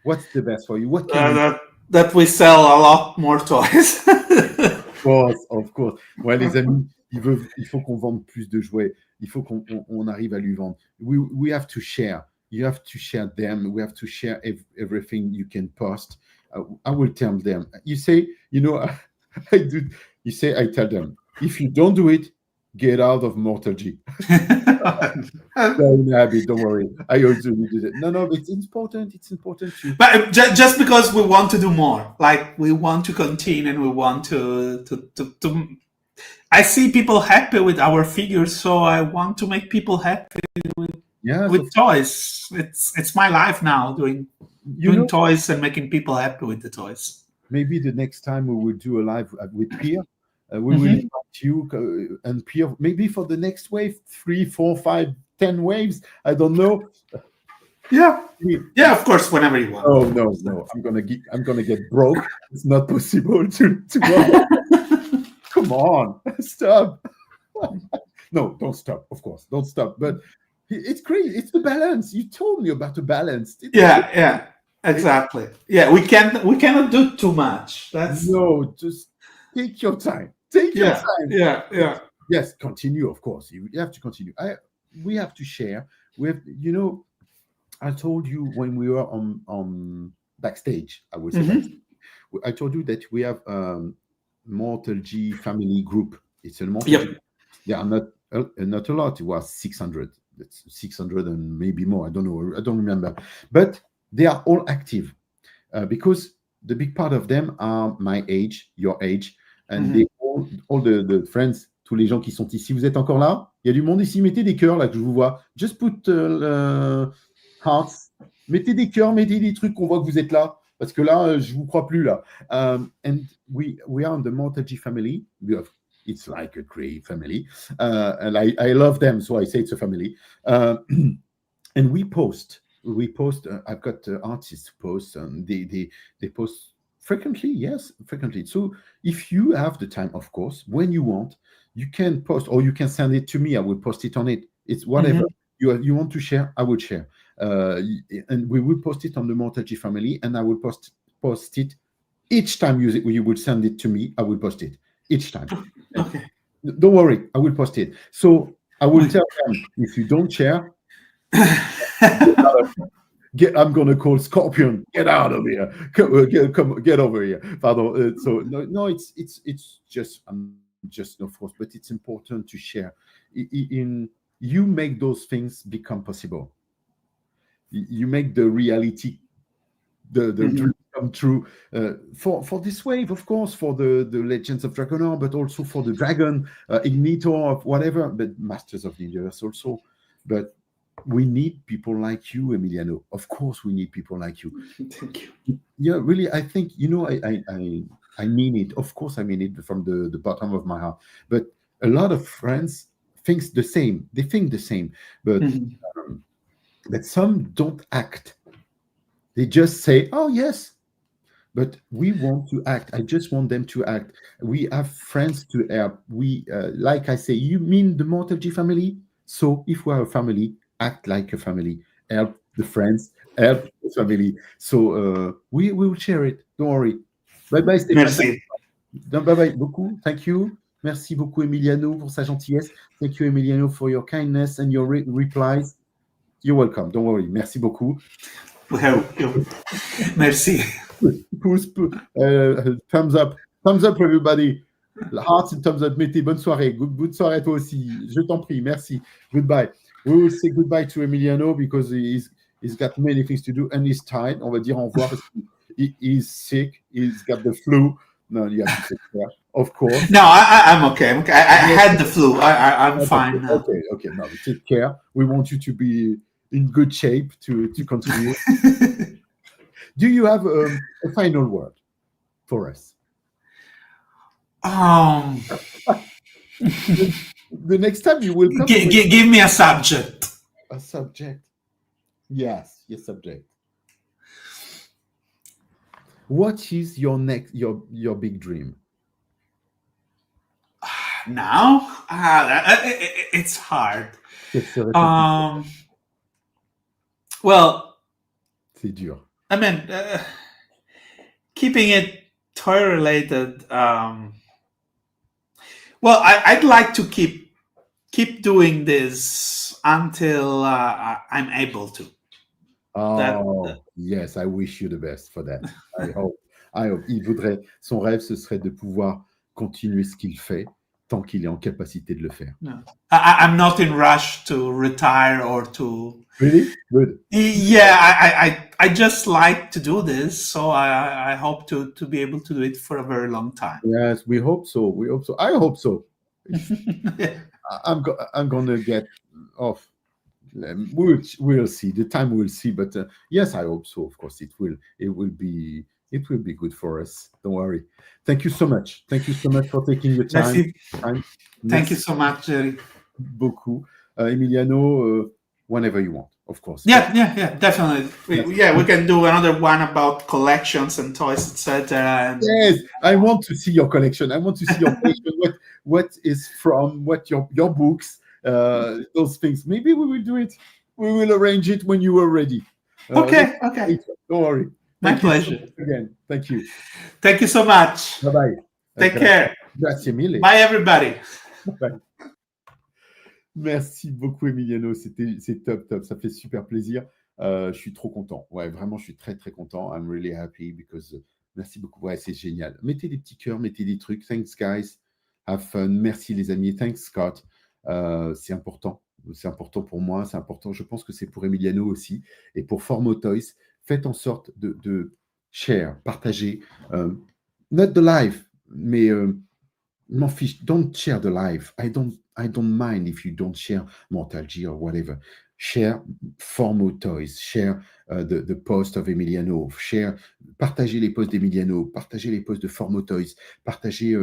What's the best for you? What can that we sell a lot more toys. Of course. Ouais, les amis, il faut qu'on vende plus de jouets. Il faut qu'on arrive à lui vendre. We have to share. You have to share them. We have to share everything you can post. I will tell them. You say, I do. You say, I tell them, if you don't do it, get out of Mortal G. Don't worry. I also did it. No, it's important. It's important to. But just because we want to do more, like we want to continue and we want to. I see people happy with our figures, so I want to make people happy with toys. It's my life now, doing toys and making people happy with the toys. Maybe the next time we will do a live with Pierre. We will invite you and Pierre, maybe for the next wave, 3, 4, 5, 10 waves. I don't know. Yeah, of course, whenever you want. Oh no, I'm gonna get broke. It's not possible to go. Come on, stop. No, don't stop. Of course, don't stop. But it's crazy. It's the balance. You told me about the balance. Yeah, exactly. Yeah, we cannot do too much. No, just take your time. Take your time. Yeah. Yes, continue. Of course, you have to continue. We have to share. We have, I told you when we were on backstage. I would say backstage, I told you that we have Mortal G family group. It's a Mortal G. There are not a lot. It was 600. That's 600 and maybe more. I don't know. I don't remember. But they are all active because the big part of them are my age, your age, and they all the friends, tous les gens qui sont ici. Vous êtes encore là? Il y a du monde ici. Mettez des cœurs là que je vous vois. Just put hearts. Mettez des cœurs, mettez des trucs qu'on voit que vous êtes là. Parce que là, je vous crois plus là. And we are in the Mortal G family. It's like a great family, and I love them, so I say it's a family. And we post. I've got artists post, and they post frequently. Yes, frequently. So if you have the time, of course, when you want, you can post, or you can send it to me. I will post it on it. It's whatever you want to share. I will share, and we will post it on the Mortal G family, and I will post it each time you will send it to me. I will post it each time. Okay. Don't worry, I will post it. So I will tell them, if you don't share, I'm gonna call Scorpion. Get out of here. Get over here. Pardon. So no, it's just of course, but it's important to share. You make those things become possible. You make the reality, the dream come true for this wave, of course, for the Legends of Dragonore, but also for the Dragon, Ignitor, of whatever, but Masters of the Universe also. But we need people like you, Emiliano. Of course, we need people like you. Thank you. Yeah, really, I think, I mean it. Of course, I mean it from the bottom of my heart. But a lot of friends think the same. They think the same. But but some don't act. They just say, oh, yes. But we want to act. I just want them to act. We have friends to help. We, like I say, you mean the Mortal G family? So if we are a family, act like a family. Help the friends, help the family. So we will share it. Don't worry. Bye-bye, Stéphane. Merci. Bye-bye beaucoup. Thank you. Merci beaucoup, Emiliano, pour sa gentillesse. Thank you, Emiliano, for your kindness and your replies. You're welcome. Don't worry. Merci beaucoup. Merci. Thumbs up. Thumbs up, everybody. Hearts and thumbs up. Mettez bonne soirée. Good soirée à toi aussi. Je t'en prie. Merci. Goodbye. We will say goodbye to Emiliano because he's got many things to do and he's tired. On va dire au revoir parce he's sick. He's got the flu. No, you have to take care. Of course. No, I'm okay. I had the flu. I'm fine now. Okay. No, take care. We want you to be in good shape to continue. Do you have a final word for us? The next time you will come give me a subject. A subject. Yes, subject. What is your big dream? Now, it's hard. Well, c'est dur. I mean, keeping it toy related. Well, I'd like to keep doing this until I'm able to. Yes, I wish you the best for that. I hope. Son rêve, ce serait de pouvoir continuer ce qu'il fait tant qu'il est en capacité de le faire. No. I'm not in rush to retire or to. Really? Good. Yeah, I just like to do this, so I hope to be able to do it for a very long time. Yes, we hope so. I hope so. I'm gonna get off. We'll see. The time will see. But yes, I hope so. Of course, it will. It will be good for us. Don't worry. Thank you so much. Thank you so much for taking the time. Thank you so much, Jerry. Beaucoup. Emiliano, whenever you want, of course. Yeah, definitely. We can do another one about collections and toys, etc. Yes, I want to see your collection. I want to see your collection. What is from your books, those things. Maybe we will do it. We will arrange it when you are ready. Okay. Don't worry. My pleasure. So again, thank you. Thank you so much. Bye-bye. Take care. Grazie mille. Bye, everybody. Bye. Merci beaucoup, Emiliano. C'est top. Ça fait super plaisir. Je suis trop content. Ouais, vraiment, je suis très, très content. I'm really happy because merci beaucoup. Ouais, c'est génial. Mettez des petits cœurs, mettez des trucs. Thanks, guys. Have fun. Merci, les amis. Thanks, Scott. C'est important. C'est important pour moi. C'est important. Je pense que c'est pour Emiliano aussi. Et pour Formo Toys. Faites en sorte de share, partager. Not the live, mais m'en fiche. Don't share the live. I don't mind if you don't share Mortal G or whatever. Share Formo Toys. Share the post of Emiliano. Partagez les posts d'Emiliano. Partagez les posts de Formo Toys. Partagez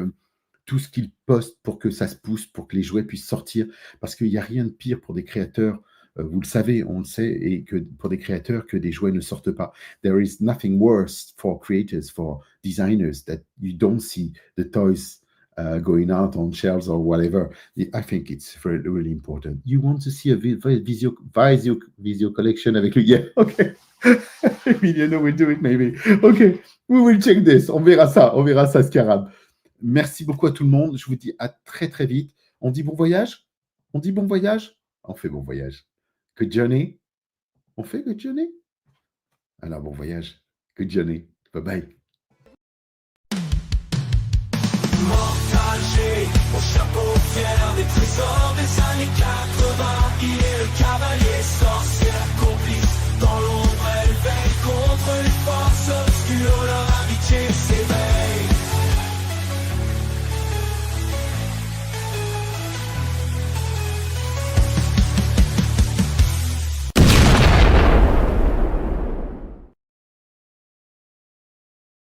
tout ce qu'il poste pour que ça se pousse, pour que les jouets puissent sortir. Parce qu'il n'y a rien de pire pour des créateurs. Vous le savez, on le sait, et que pour des créateurs, que des jouets ne sortent pas. There is nothing worse for creators, for designers, that you don't see the toys going out on shelves or whatever. I think it's really important. You want to see a Visio collection avec lui? Yeah, okay. Emiliano will do it maybe. Okay, we will check this. On verra ça, Scarab. Merci beaucoup à tout le monde. Je vous dis à très, très vite. On dit bon voyage? On fait bon voyage. Good journey. On fait good journey? Alors, bon voyage. Good journey. Bye-bye. Mortal G.